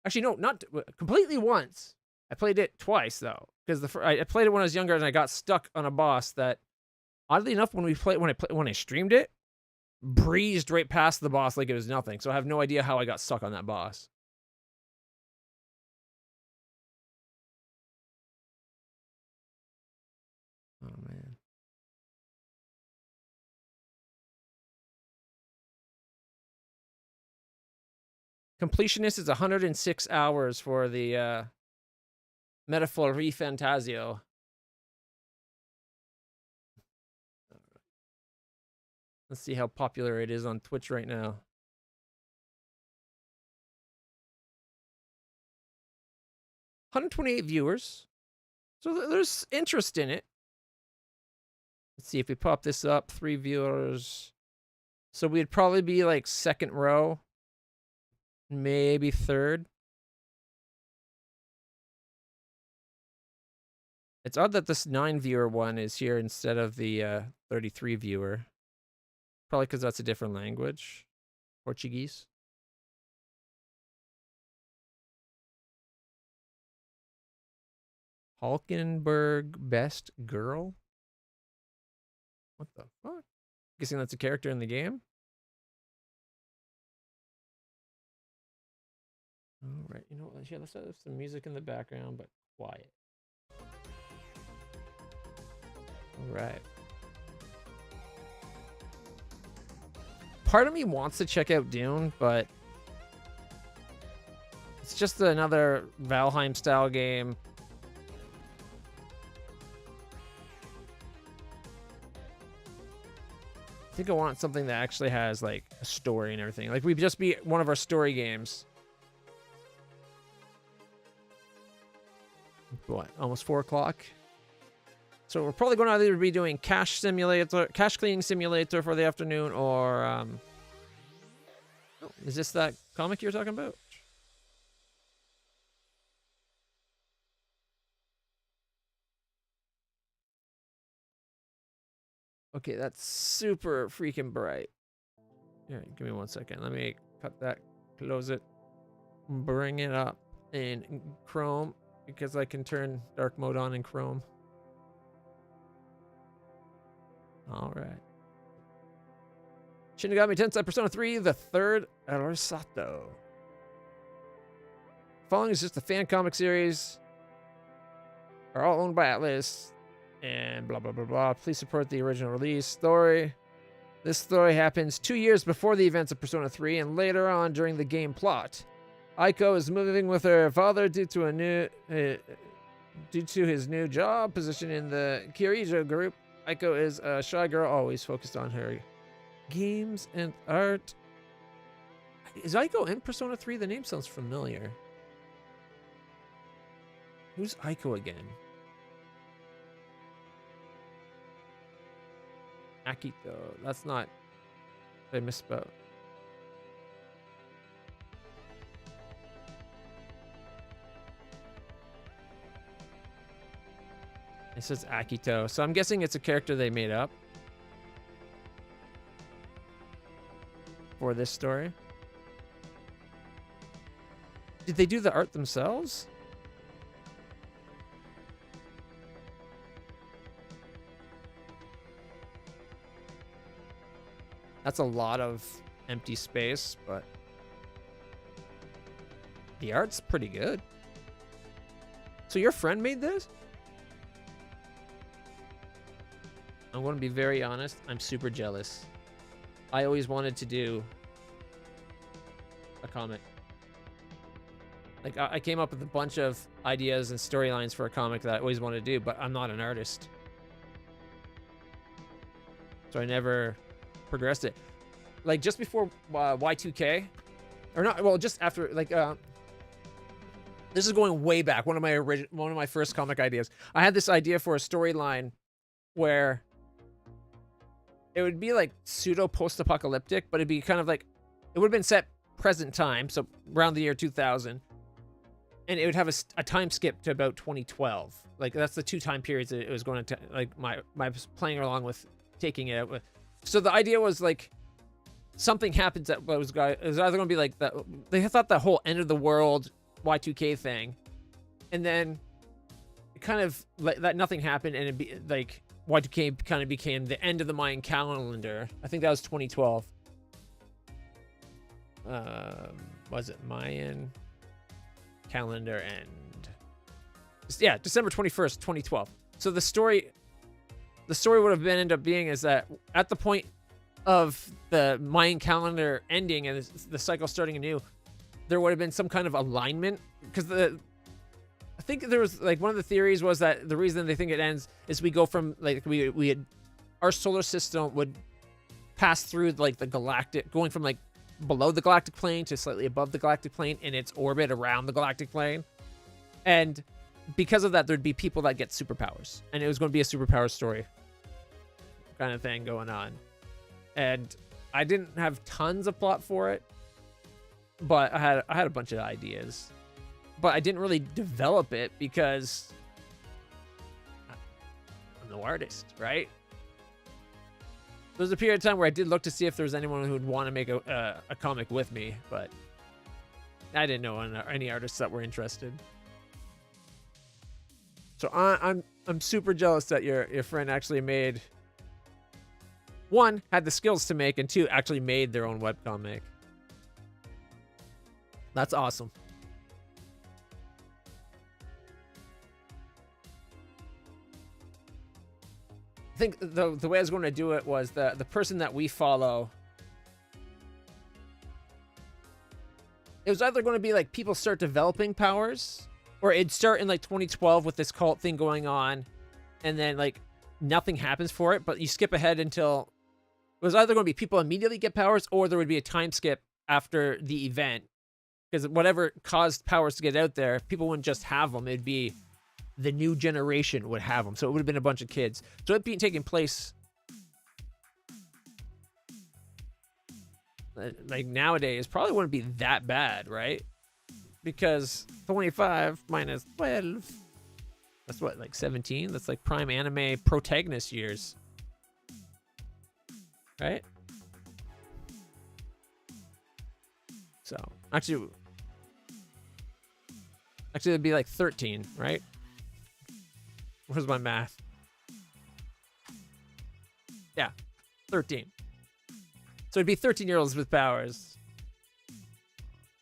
Actually, no, not completely once. I played it twice, though. Because I played it when I was younger and I got stuck on a boss that, oddly enough, when I streamed it, breezed right past the boss like it was nothing. So I have no idea how I got stuck on that boss. Completionist is 106 hours for the Metaphor Fantasio. Let's see how popular it is on Twitch right now. $128 viewers. So there's interest in it. Let's see if we pop this up. 3 viewers. So we'd probably be like second row. Maybe third. It's odd that this 9 viewer one is here instead of the 33 viewer. Probably because that's a different language. Portuguese. Hulkenberg Best Girl? What the fuck? Guessing that's a character in the game? All right, you know what? Yeah, let's have some music in the background, but quiet. All right. Part of me wants to check out Dune, but it's just another Valheim style game. I think I want something that actually has like a story and everything. Like we'd just be one of our story games. What? Almost 4 o'clock. So we're probably going to either be doing cash cleaning simulator for the afternoon, or oh, is this that comic you're talking about? Okay, that's super freaking bright. All right, give me 1 second. Let me cut that, close it, bring it up in Chrome, because I can turn dark mode on in Chrome. All right. Shinigami Tensei Persona 3, the third Arisato. Following is just a fan comic series. Are all owned by Atlas. And blah, blah, blah, blah. Please support the original release story. This story happens 2 years before the events of Persona 3 and later on during the game plot. Aiko is moving with her father due to his new job position in the Kirijo group. Aiko is a shy girl, always focused on her games and art. Is Aiko in Persona 3? The name sounds familiar. Who's Aiko again? Akito. That's not... I misspelled. It says Akito. So I'm guessing it's a character they made up for this story. Did they do the art themselves? That's a lot of empty space, but the art's pretty good. So your friend made this? I'm going to be very honest. I'm super jealous. I always wanted to do a comic. Like, I came up with a bunch of ideas and storylines for a comic that I always wanted to do, but I'm not an artist. So I never progressed it. Like, just before Y2K, or not, well, just after, like, this is going way back. One of my first comic ideas. I had this idea for a storyline where it would be like pseudo post-apocalyptic, but it'd be kind of like, it would have been set present time, so around the year 2000, and it would have a time skip to about 2012. Like, that's the 2 time periods that it was going to, like, my playing along with taking it out. So the idea was, like, something happens that was either going to be like that. They thought the whole end of the world Y2K thing, and then it kind of like that nothing happened, and it be like Y2K kind of became the end of the Mayan calendar. I think that was 2012. Was it Mayan calendar end? Yeah, December 21st, 2012. So the story would have been end up being is that at the point of the Mayan calendar ending and the cycle starting anew, there would have been some kind of alignment, because I think there was like one of the theories was that the reason they think it ends is we go from like we had our solar system would pass through like the galactic, going from like below the galactic plane to slightly above the galactic plane in its orbit around the galactic plane, and because of that there'd be people that get superpowers, and it was going to be a superpower story kind of thing going on. And I didn't have tons of plot for it, but I had a bunch of ideas, but I didn't really develop it because I'm no artist, right? There was a period of time where I did look to see if there was anyone who would want to make a comic with me, but I didn't know any artists that were interested. So I'm super jealous that your friend actually made, one, had the skills to make, and two, actually made their own webcomic. That's awesome. I think the way I was going to do it was the person that we follow, it was either going to be like people start developing powers, or it'd start in like 2012 with this cult thing going on, and then like nothing happens for it, but you skip ahead until it was either going to be people immediately get powers, or there would be a time skip after the event, because whatever caused powers to get out there, people wouldn't just have them. It'd be the new generation would have them. So it would have been a bunch of kids. So it'd be taking place like nowadays, probably wouldn't be that bad, right? Because 25 minus 12, that's what, like 17? That's like prime anime protagonist years, right? So actually it'd be like 13, right? Where's my math? Yeah, 13. So it'd be 13-year-olds with powers.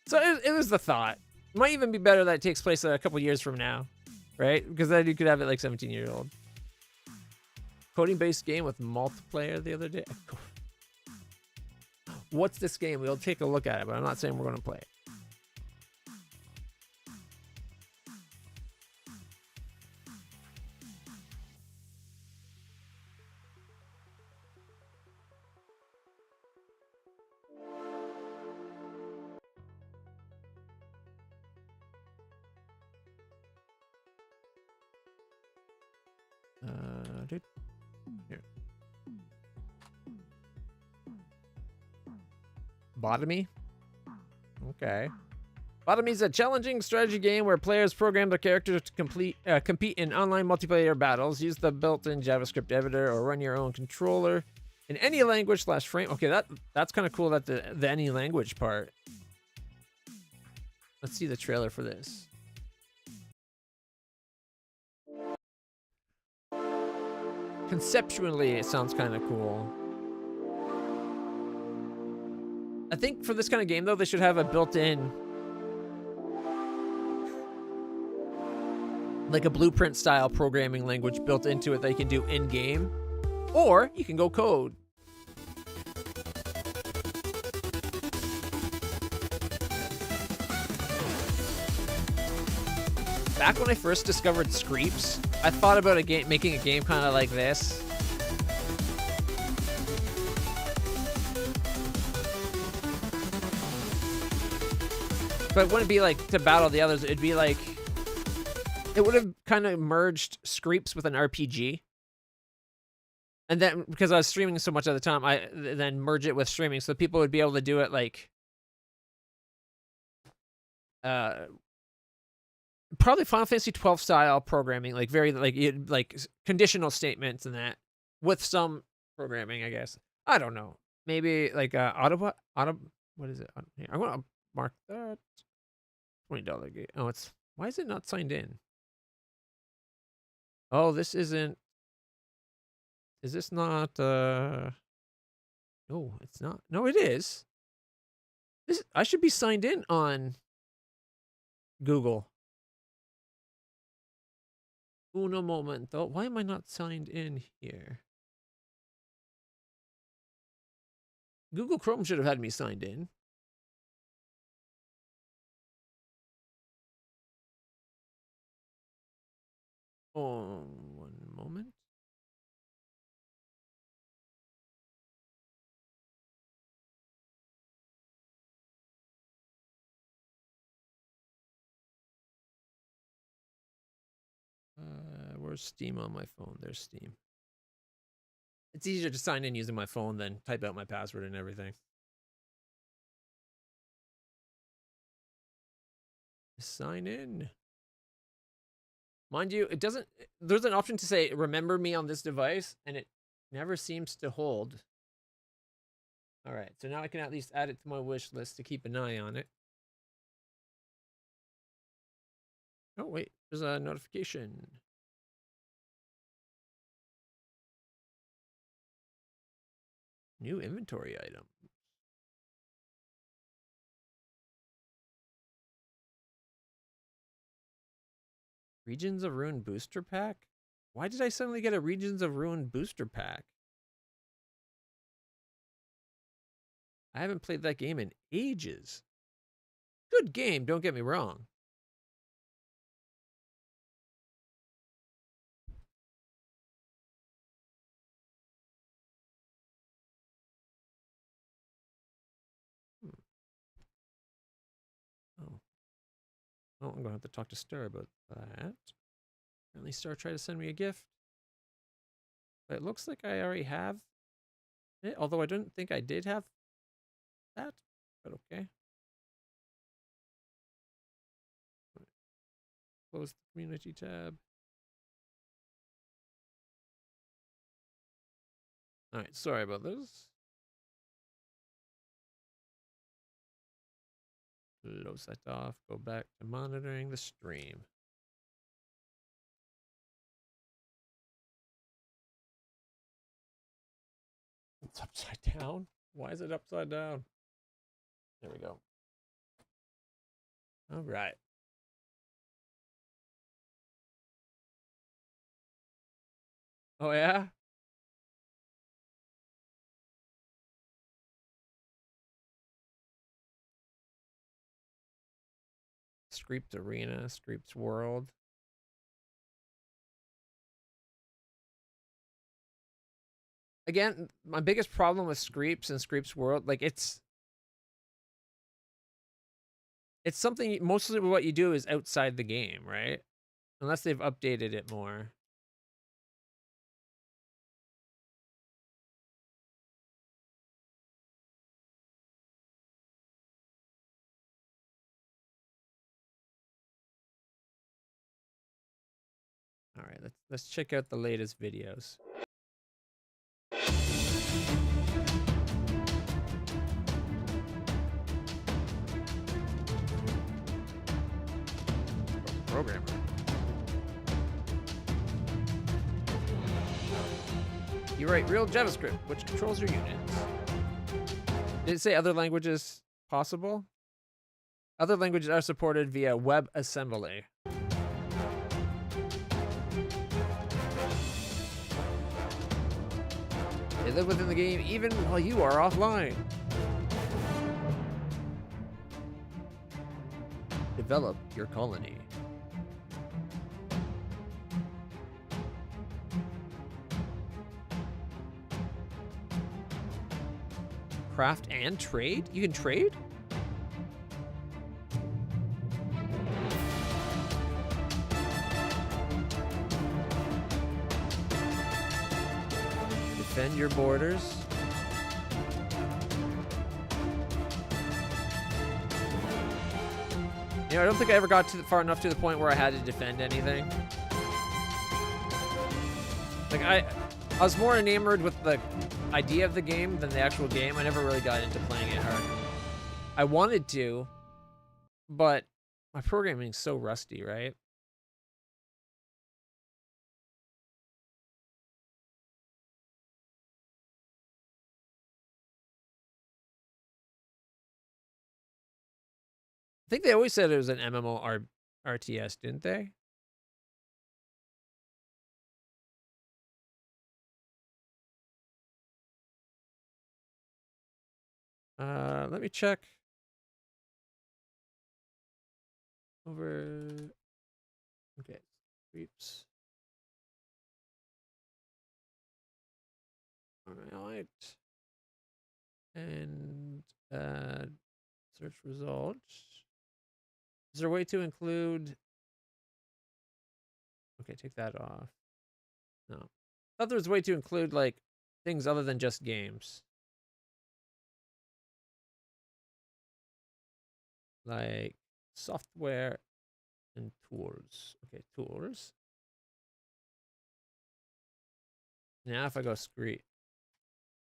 So it was the thought. It might even be better that it takes place a couple years from now, right? Because then you could have it like 17-year-old. Coding-based game with multiplayer the other day. What's this game? We'll take a look at it, but I'm not saying we're going to play it. Dude. Here. Botany? Okay. Botany is a challenging strategy game where players program their characters to compete in online multiplayer battles. Use the built-in JavaScript editor or run your own controller in any language / frame. Okay, that's kind of cool, that the any language part. Let's see the trailer for this. Conceptually, it sounds kind of cool. I think for this kind of game, though, they should have a built-in, like a blueprint-style programming language built into it that you can do in-game, or you can go code. Back when I first discovered Screeps, I thought about making a game kind of like this. But it wouldn't be like to battle the others. It'd be like, it would have kind of merged Screeps with an RPG. And then, because I was streaming so much at the time, I then merge it with streaming, so people would be able to do it like, probably Final Fantasy 12 style programming, like very like conditional statements and that, with some programming, I guess. I don't know. Maybe like what is it? Here, I'm gonna mark that $20 game. Oh, why is it not signed in? Oh, this isn't. Is this not? No, it's not. No, it is. I should be signed in on Google. Uno momento. Why am I not signed in here? Google Chrome should have had me signed in. Oh, one moment. Where's Steam on my phone? There's Steam. It's easier to sign in using my phone than type out my password and everything. Sign in. Mind you, it doesn't... There's an option to say, remember me on this device, and it never seems to hold. Alright, so now I can at least add it to my wish list to keep an eye on it. Oh, wait. There's a notification. New inventory item. Regions of Ruin booster pack? Why did I suddenly get a Regions of Ruin booster pack? I haven't played that game in ages. Good game, don't get me wrong. Oh. Oh, I'm gonna have to talk to Star about that. Apparently Star tried to send me a gift. But it looks like I already have it, although I didn't think I did have that. But okay. Close the community tab. Alright, sorry about this. Close that off. Go back to monitoring the stream. It's upside down? Why is it upside down? There we go. All right. Oh, yeah? Screeped Arena, Screeped World. Again, my biggest problem with Screeps and Screeps World, like it's something, mostly what you do is outside the game, right? Unless they've updated it more. All right, let's check out the latest videos. Programmer. You write real JavaScript, which controls your units. Did it say other languages possible? Other languages are supported via WebAssembly. They live within the game even while you are offline. Develop your colony. Craft and trade? You can trade? Defend your borders. You know, I don't think I ever got far enough to the point where I had to defend anything. Like, I was more enamored with the idea of the game than the actual game. I never really got into playing it hard. I wanted to, but my programming's so rusty, right? I think they always said it was an MMO RTS, didn't they? Let me check. Over. Okay. Creeps. right. And search results. Is there a way to include? Okay, take that off. No. I thought there was a way to include like things other than just games. Like software and tools. Okay, tools. Now if I go screen,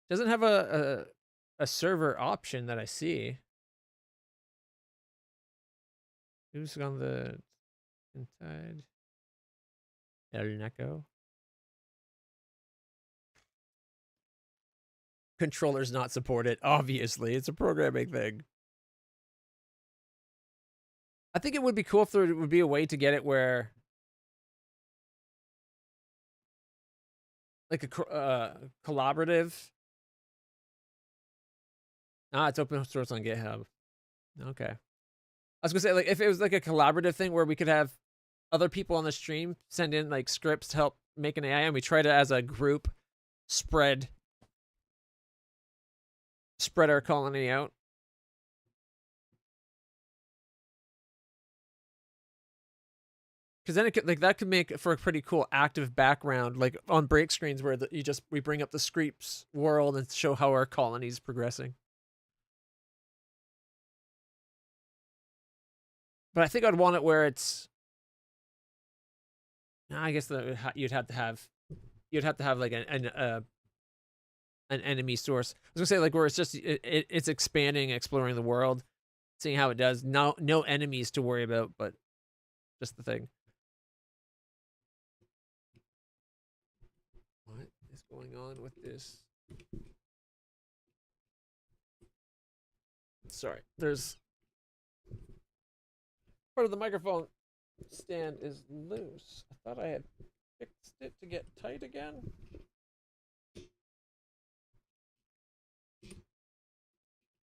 doesn't have a server option that I see. Who's on the inside? El Neko. Controllers not supported. Obviously, it's a programming thing. I think it would be cool if there would be a way to get it where, like a collaborative. Ah, it's open source on GitHub. Okay. I was gonna say, like, if it was like a collaborative thing where we could have other people on the stream send in like scripts to help make an AI, and we try to, as a group, spread our colony out. Because then it could, like, that could make for a pretty cool active background, like on break screens where we bring up the scripts world and show how our colony is progressing. But I think I'd want it where it's. I guess you'd have to have like an enemy source. I was gonna say, like, where it's just it's expanding, exploring the world, seeing how it does. No enemies to worry about, but just the thing. What is going on with this? Sorry, there's part of the microphone stand is loose. I thought I had fixed it to get tight again.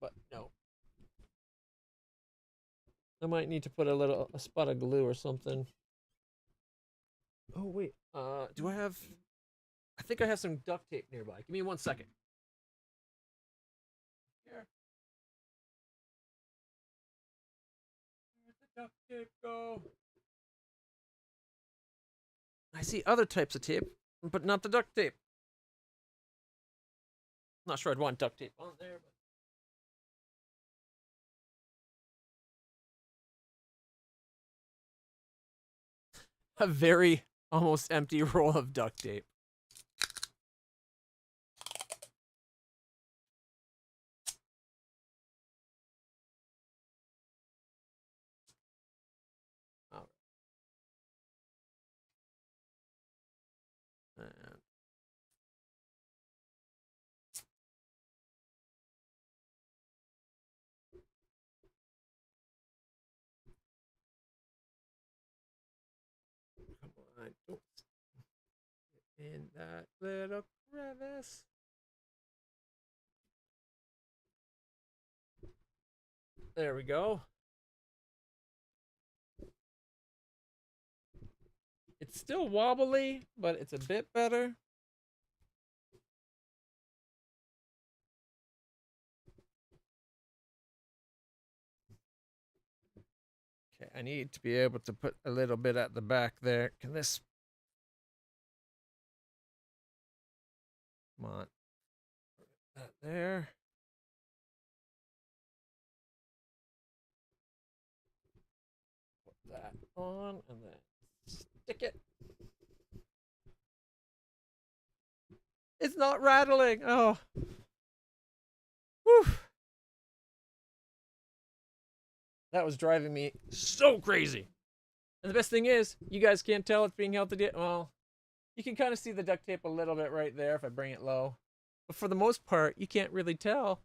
But no. I might need to put a spot of glue or something. Oh wait, do I have? I think I have some duct tape nearby. Give me 1 second. Here. Where'd the duct tape go? I see other types of tape, but not the duct tape. Not sure I'd want duct tape on there, but a very almost empty roll of duct tape. Come on, don't get in that little crevice. There we go. It's still wobbly, but it's a bit better. Okay, I need to be able to put a little bit at the back there. Can this? Come on. Put that there. Put that on and then stick it. It's not rattling. Oh. Whew. That was driving me so crazy. And the best thing is, you guys can't tell it's being held together. Well, you can kind of see the duct tape a little bit right there if I bring it low. But for the most part, you can't really tell.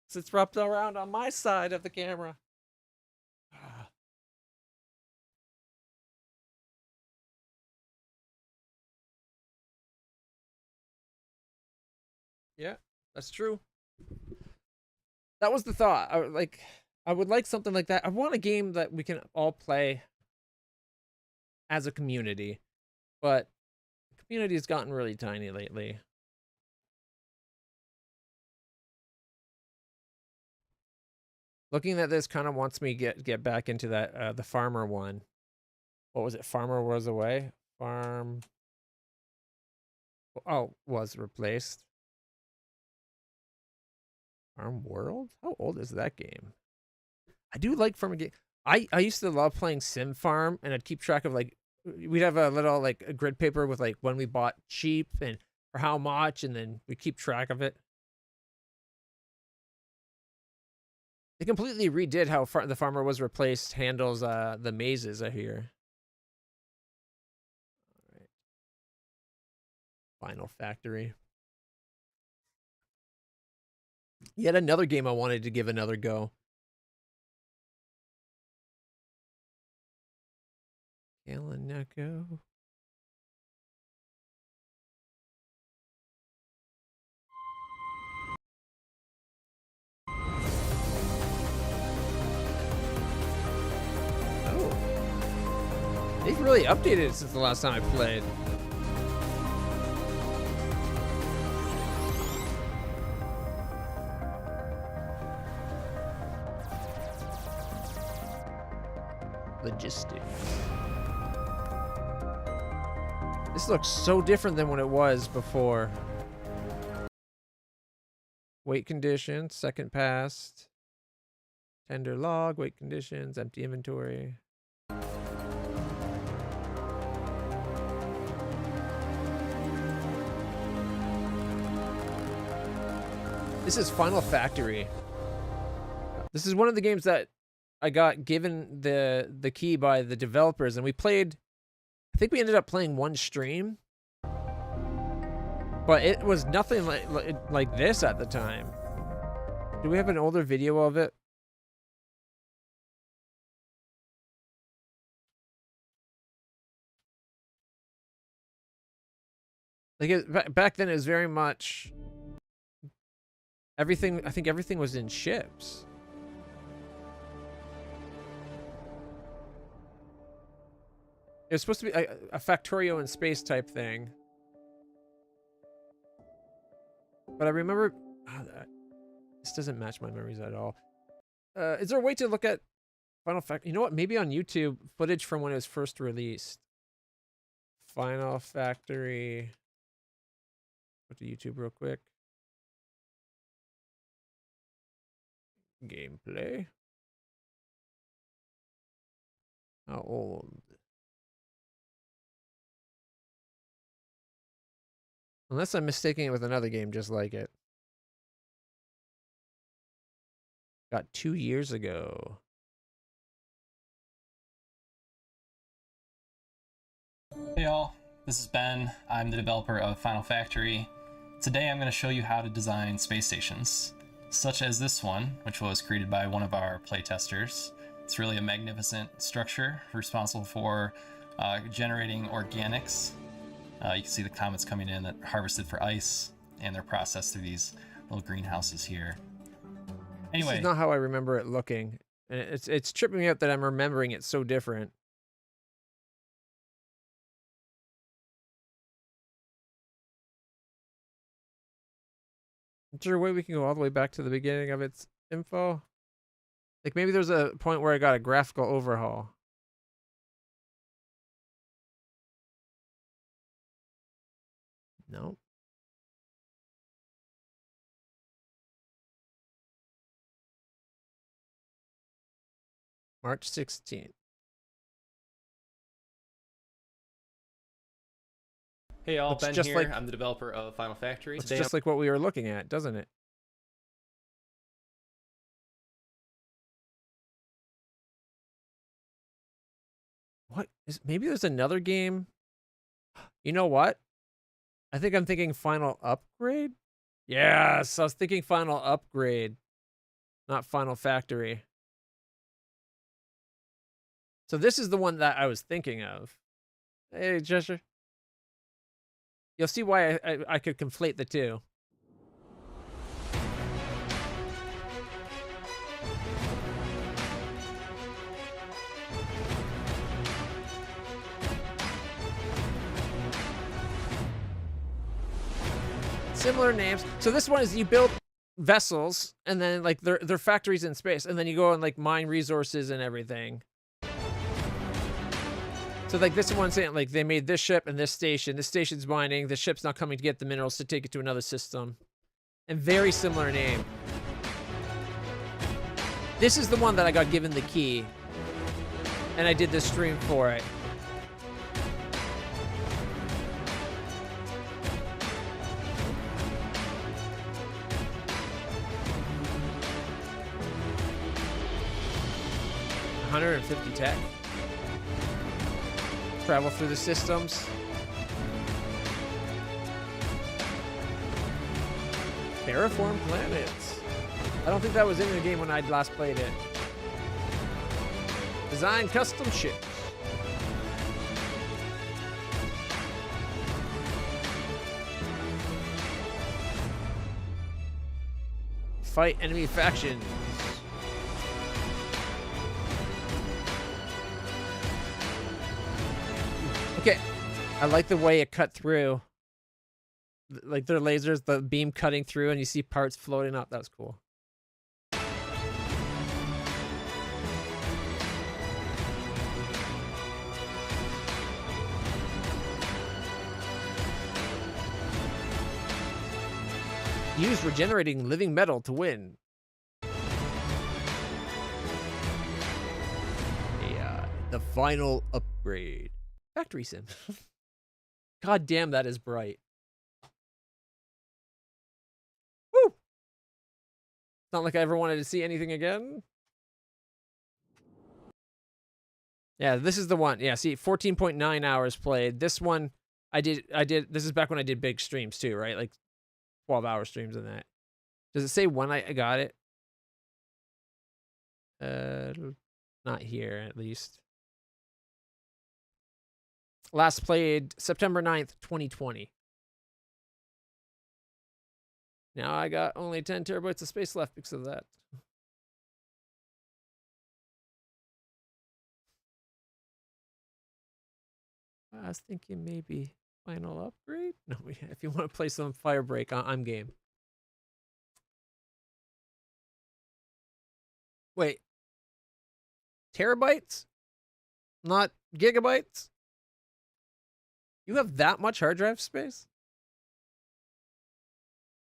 So it's wrapped around on my side of the camera. Yeah, that's true. That was the thought. I would like something like that. I want a game that we can all play as a community, but the community has gotten really tiny lately. Looking at this kind of wants me get back into that the farmer one. What was it? Farmer was away. Farm. Oh, was replaced. Farm World? How old is that game? I do like farming game. I used to love playing Sim Farm, and I'd keep track of like we'd have a little like a grid paper with like when we bought cheap and for how much, and then we keep track of it. They completely redid how the Farmer was replaced handles the mazes, I hear. All right. Final Factory. Yet another game I wanted to give another go. Kalaneko. Oh. They've really updated it since the last time I played. Logistics. This looks so different than what it was before. Weight conditions, second passed. Tender log, weight conditions, empty inventory. This is Final Factory. This is one of the games that I got given the key by the developers, and we played. I think we ended up playing one stream, but it was nothing like this at the time. Do we have an older video of it? Like back then, it was very much everything. I think everything was in ships. It was supposed to be a Factorio in space type thing. But I remember... this doesn't match my memories at all. Is there a way to look at Final Factory? You know what? Maybe on YouTube, footage from when it was first released. Final Factory. Go to YouTube real quick. Gameplay. How old? Unless I'm mistaking it with another game just like it. Got 2 years ago. Hey y'all, this is Ben. I'm the developer of Final Factory. Today I'm going to show you how to design space stations, such as this one, which was created by one of our playtesters. It's really a magnificent structure responsible for generating organics. You can see the comets coming in that are harvested for ice, and they're processed through these little greenhouses here. Anyway, this is not how I remember it looking, and it's tripping me up that I'm remembering it so different. Is there a way we can go all the way back to the beginning of its info? Like maybe there's a point where I got a graphical overhaul. No. March 16th. Hey all, Looks Ben just here. like- I'm the developer of Final Factory. It's just like what we were looking at, doesn't it? What is maybe there's another game? You know what? I think I'm thinking Final Upgrade. Yes, I was thinking Final Upgrade, not Final Factory. So this is the one that I was thinking of. Hey, Cheshire. You'll see why I could conflate the two. Similar names. So this one is you build vessels, and then like they're factories in space, and then you go and like mine resources and everything. So like this one's saying like they made this ship and this station. This station's mining. The ship's not coming to get the minerals to take it to another system. And very similar name. This is the one that I got given the key. And I did this stream for it. $150 tech. Travel through the systems. Terraform planets. I don't think that was in the game when I last played it. Design custom ships. Fight enemy factions. Okay, I like the way it cut through. Like their lasers, the beam cutting through, and you see parts floating up. That was cool. Use regenerating living metal to win. Yeah, the final upgrade. Factory sim. God damn, that is bright. Woo! Not like I ever wanted to see anything again. Yeah, this is the one. Yeah, see, 14.9 hours played. This one, I did, this is back when I did big streams too, right? Like 12-hour streams and that. Does it say when I got it? Not here, at least. Last played September 9th, 2020. Now I got only 10 terabytes of space left because of that. I was thinking maybe final upgrade? No, if you want to play some Firebreak, I'm game. Wait. Terabytes? Not gigabytes? You have that much hard drive space?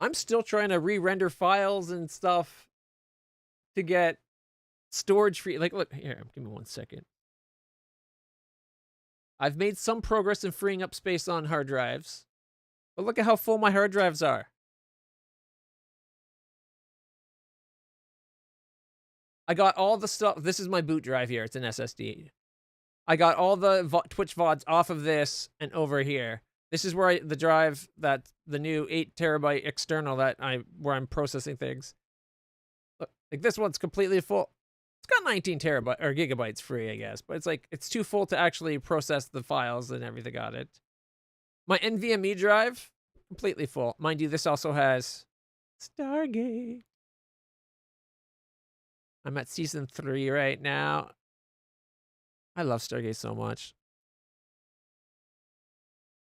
I'm still trying to re-render files and stuff to get storage free. Like, look, here, give me 1 second. I've made some progress in freeing up space on hard drives, but look at how full my hard drives are. I got all the stuff. This is my boot drive here. It's an SSD. I got all the Twitch VODs off of this and over here. This is where the drive that the new 8 terabyte external where I'm processing things. Look, like this one's completely full. It's got 19 terabyte or gigabytes free, I guess, but it's like it's too full to actually process the files and everything on it. My NVMe drive completely full. Mind you, this also has Stargate. I'm at season 3 right now. I love Stargate so much.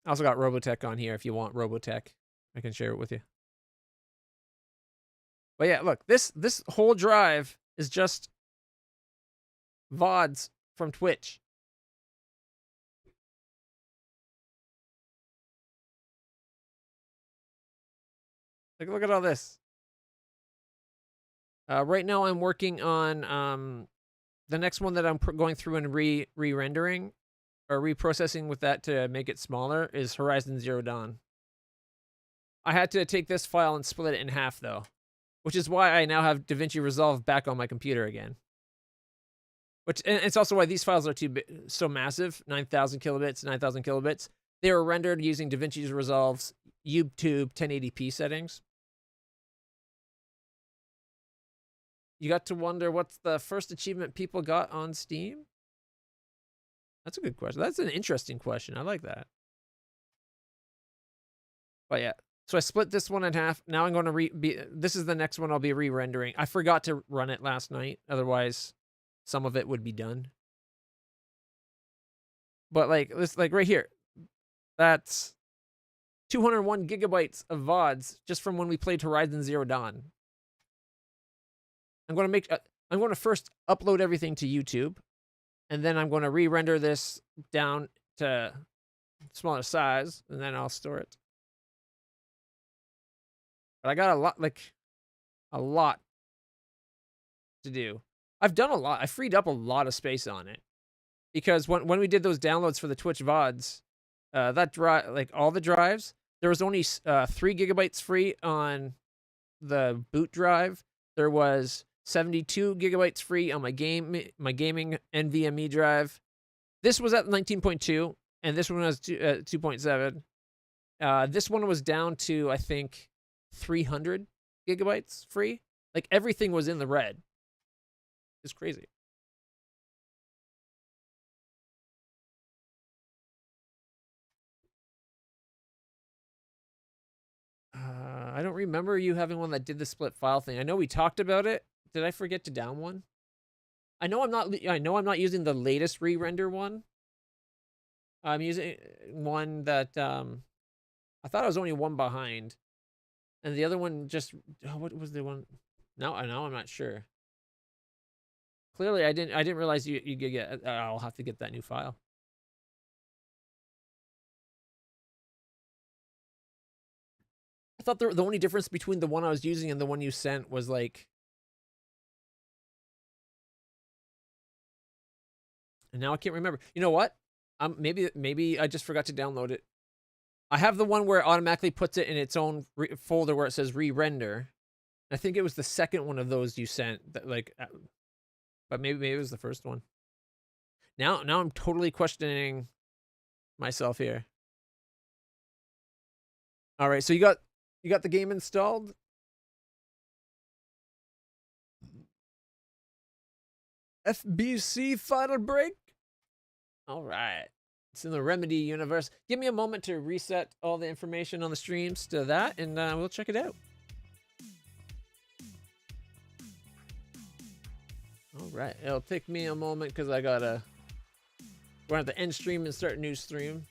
I also got Robotech on here if you want Robotech. I can share it with you. But yeah, look, this whole drive is just VODs from Twitch. Like, look at all this. Right now I'm working on the next one that I'm going through and re-rendering or reprocessing with that to make it smaller is Horizon Zero Dawn. I had to take this file and split it in half though, which is why I now have DaVinci Resolve back on my computer again. And it's also why these files are so massive, 9,000 kilobits, 9,000 kilobits. They were rendered using DaVinci Resolve's YouTube 1080p settings. You got to wonder what's the first achievement people got on Steam? That's a good question. That's an interesting question. I like that. But yeah, so I split this one in half. Now I'm going to this is the next one I'll be re-rendering. I forgot to run it last night. Otherwise, some of it would be done. But like this, like right here, that's 201 gigabytes of VODs just from when we played Horizon Zero Dawn. I'm going to first upload everything to YouTube, and then I'm going to re-render this down to smaller size, and then I'll store it. But I got a lot to do. I've done a lot. I freed up a lot of space on it because when we did those downloads for the Twitch VODs, that drive, like all the drives, there was only 3 gigabytes free on the boot drive. There was 72 gigabytes free on my gaming NVMe drive. This was at 19.2, and this one was 2.7. This one was down to, I think, 300 gigabytes free. Like, everything was in the red. It's crazy. I don't remember you having one that did the split file thing. I know we talked about it. Did I forget to down one? I know I'm not using the latest re-render one. I'm using one that I thought I was only one behind, and the other one just what was the one? No, I'm not sure. Clearly, I didn't realize you could get. I'll have to get that new file. I thought the only difference between the one I was using and the one you sent was like. And now I can't remember. You know what? Maybe I just forgot to download it. I have the one where it automatically puts it in its own folder where it says re-render. I think it was the second one of those you sent that but maybe it was the first one. Now I'm totally questioning myself here. All right, so you got the game installed? FBC Final Break? All right. It's in the Remedy universe. Give me a moment to reset all the information on the streams to that, and we'll check it out. All right. It'll take me a moment because I gotta... We're at the end stream and start a new stream.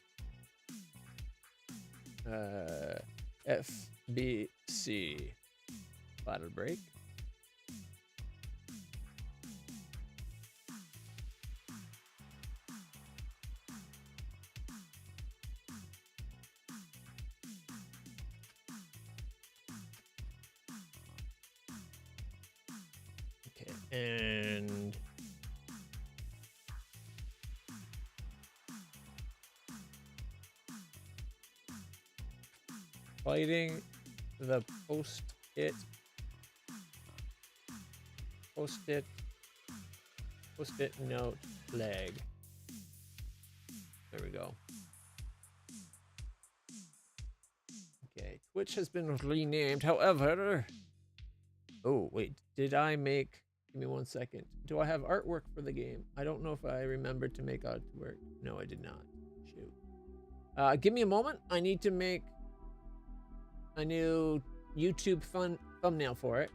FBC Final Break. Okay, and fighting the post-it note flag. There we go. Okay, Twitch has been renamed. However, oh wait, did I make? Give me 1 second. Do I have artwork for the game? I don't know if I remembered to make artwork. No, I did not. Shoot. Give me a moment. I need to make a new YouTube thumbnail for it.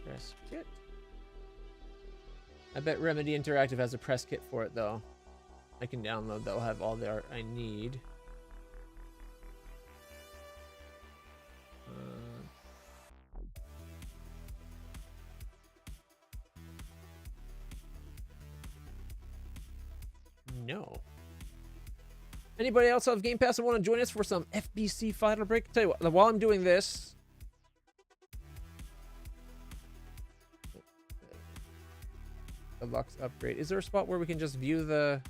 Press kit. I bet Remedy Interactive has a press kit for it though. I can download. That'll have all the art I need. No. Anybody else have Game Pass and want to join us for some FBC Final Break? Tell you what, while I'm doing this, the Lux upgrade. Is there a spot where we can just view the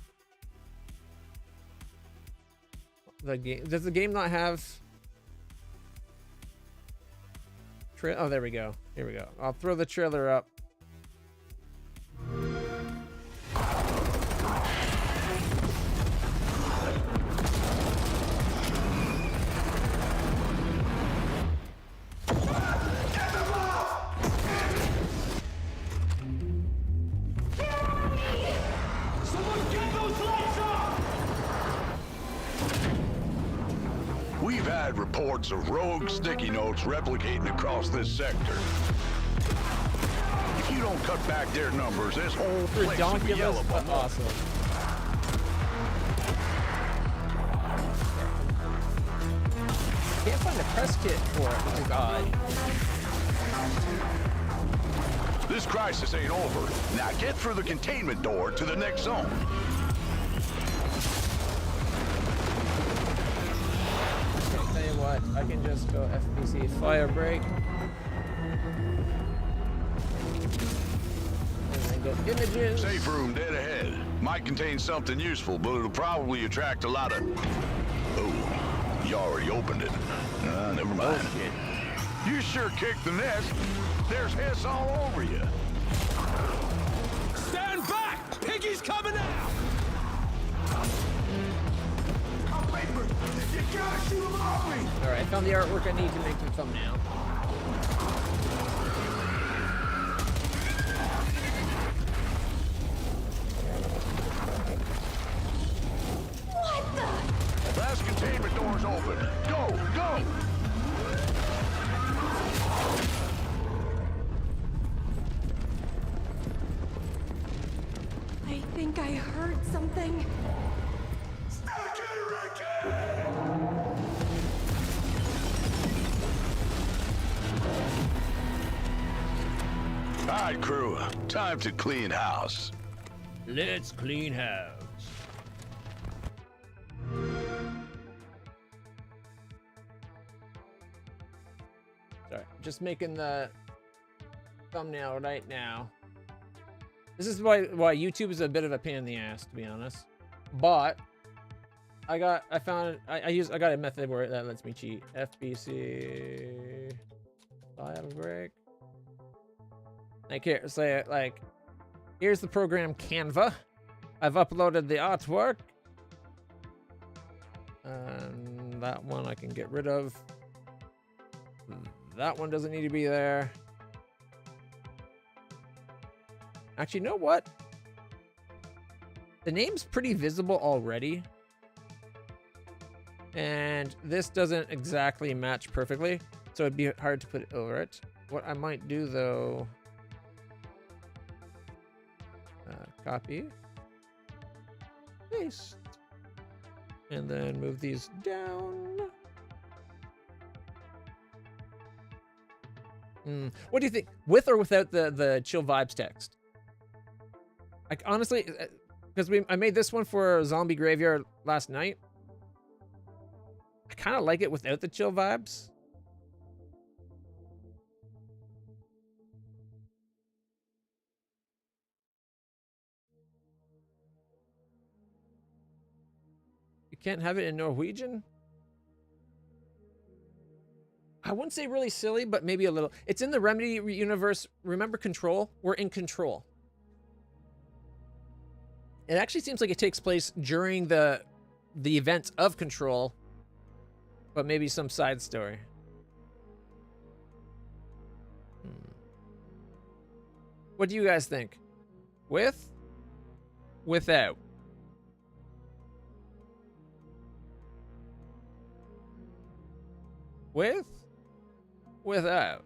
game? Does the game not have? Oh, there we go. Here we go. I'll throw the trailer up. Reports of rogue sticky notes replicating across this sector. If you don't cut back their numbers, this whole place will be yellow. Awesome. Can't find a test kit for it, which is odd. This crisis ain't over. Now get through the containment door to the next zone. Okay, tell you what, I can just go FBC fire break. And then go images. Safe room dead ahead. Might contain something useful, but it'll probably attract a lot of... Oh, you already opened it. Never mind. You sure kicked the nest. There's hiss all over you. Stand back! Piggy's coming out! You gotta shoot him off me! Alright, I found the artwork I need to make the thumbnail. What the? Last containment door's open. Go, go! I think I heard something. All right, crew. Time to clean house. Let's clean house. Sorry, just making the thumbnail right now. This is why YouTube is a bit of a pain in the ass, to be honest. But I got a method where that lets me cheat. FBC file break. Like here, say like, here's the program Canva. I've uploaded the artwork. And that one I can get rid of. That one doesn't need to be there. Actually, you know what? The name's pretty visible already. And this doesn't exactly match perfectly, so it'd be hard to put it over it. What I might do though, copy, paste, and then move these down. What do you think? With or without the chill vibes text? Like honestly, because I made this one for Zombie Graveyard last night. I kind of like it without the chill vibes. You can't have it in Norwegian? I wouldn't say really silly, but maybe a little. It's in the Remedy universe. Remember Control? We're in Control. It actually seems like it takes place during the events of Control, but maybe some side story. What do you guys think? With? Without? With? Without?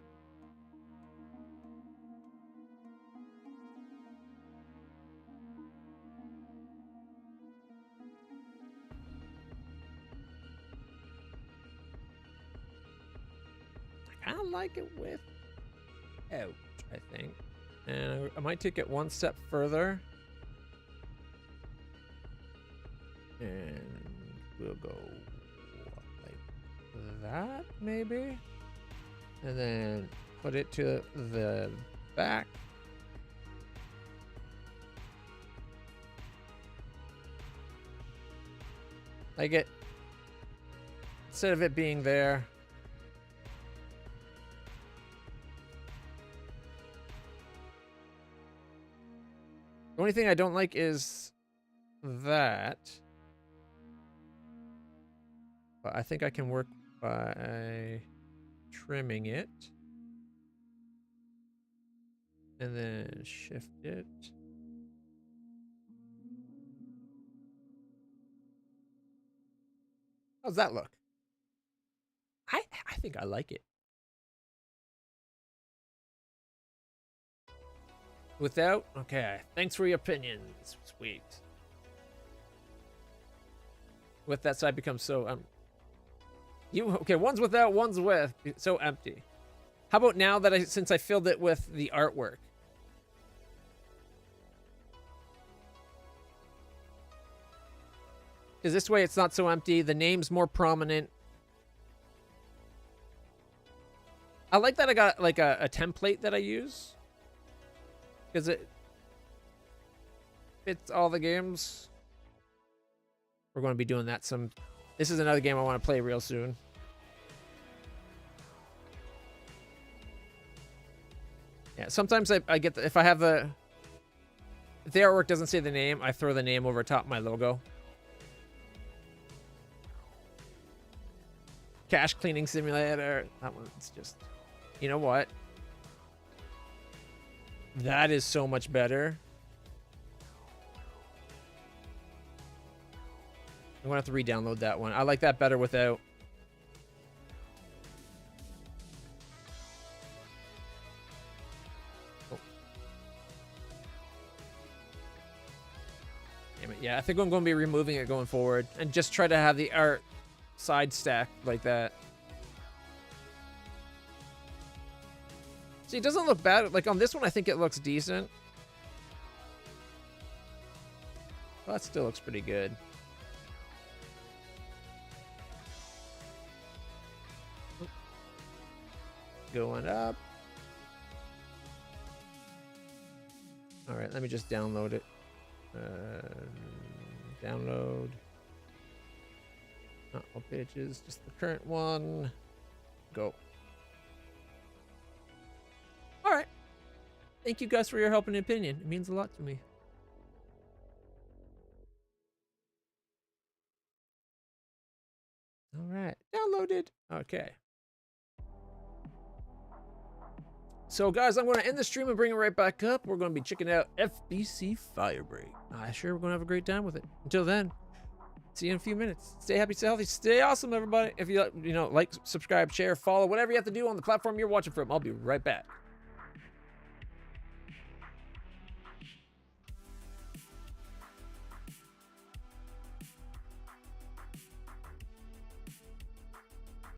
I kind of like it without, I think. And I might take it one step further. And we'll go like that, maybe. And then put it to the back. Like it, instead of it being there. The only thing I don't like is that. But I think I can work by trimming it. And then shift it. How's that look? I think I like it. Without? Okay. Thanks for your opinions. Sweet. With that side becomes so Okay, one's without, one's with. It's so empty. How about now that since I filled it with the artwork? Because this way it's not so empty. The name's more prominent. I like that I got like a template that I use. Because it fits all the games. We're going to be doing that some... This is another game I want to play real soon. Yeah, sometimes I get if I have if the artwork doesn't say the name, I throw the name over top my logo. Cash cleaning simulator. That one's just... You know what? That is so much better. I'm gonna have to re-download that one. I like that better without. Oh. Damn it. Yeah, I think I'm going to be removing it going forward and just try to have the art side stack like that. See, it doesn't look bad. Like on this one, I think it looks decent. Well, that still looks pretty good. Going up. All right, let me just download it. Download. Not all pages, just the current one. Go. All right. Thank you guys for your help and opinion. It means a lot to me. All right, downloaded. Okay. So, guys, I'm going to end the stream and bring it right back up. We're going to be checking out FBC Firebreak. I'm sure we're going to have a great time with it. Until then, see you in a few minutes. Stay happy, stay healthy, stay awesome, everybody. If you like, subscribe, share, follow, whatever you have to do on the platform you're watching from, I'll be right back.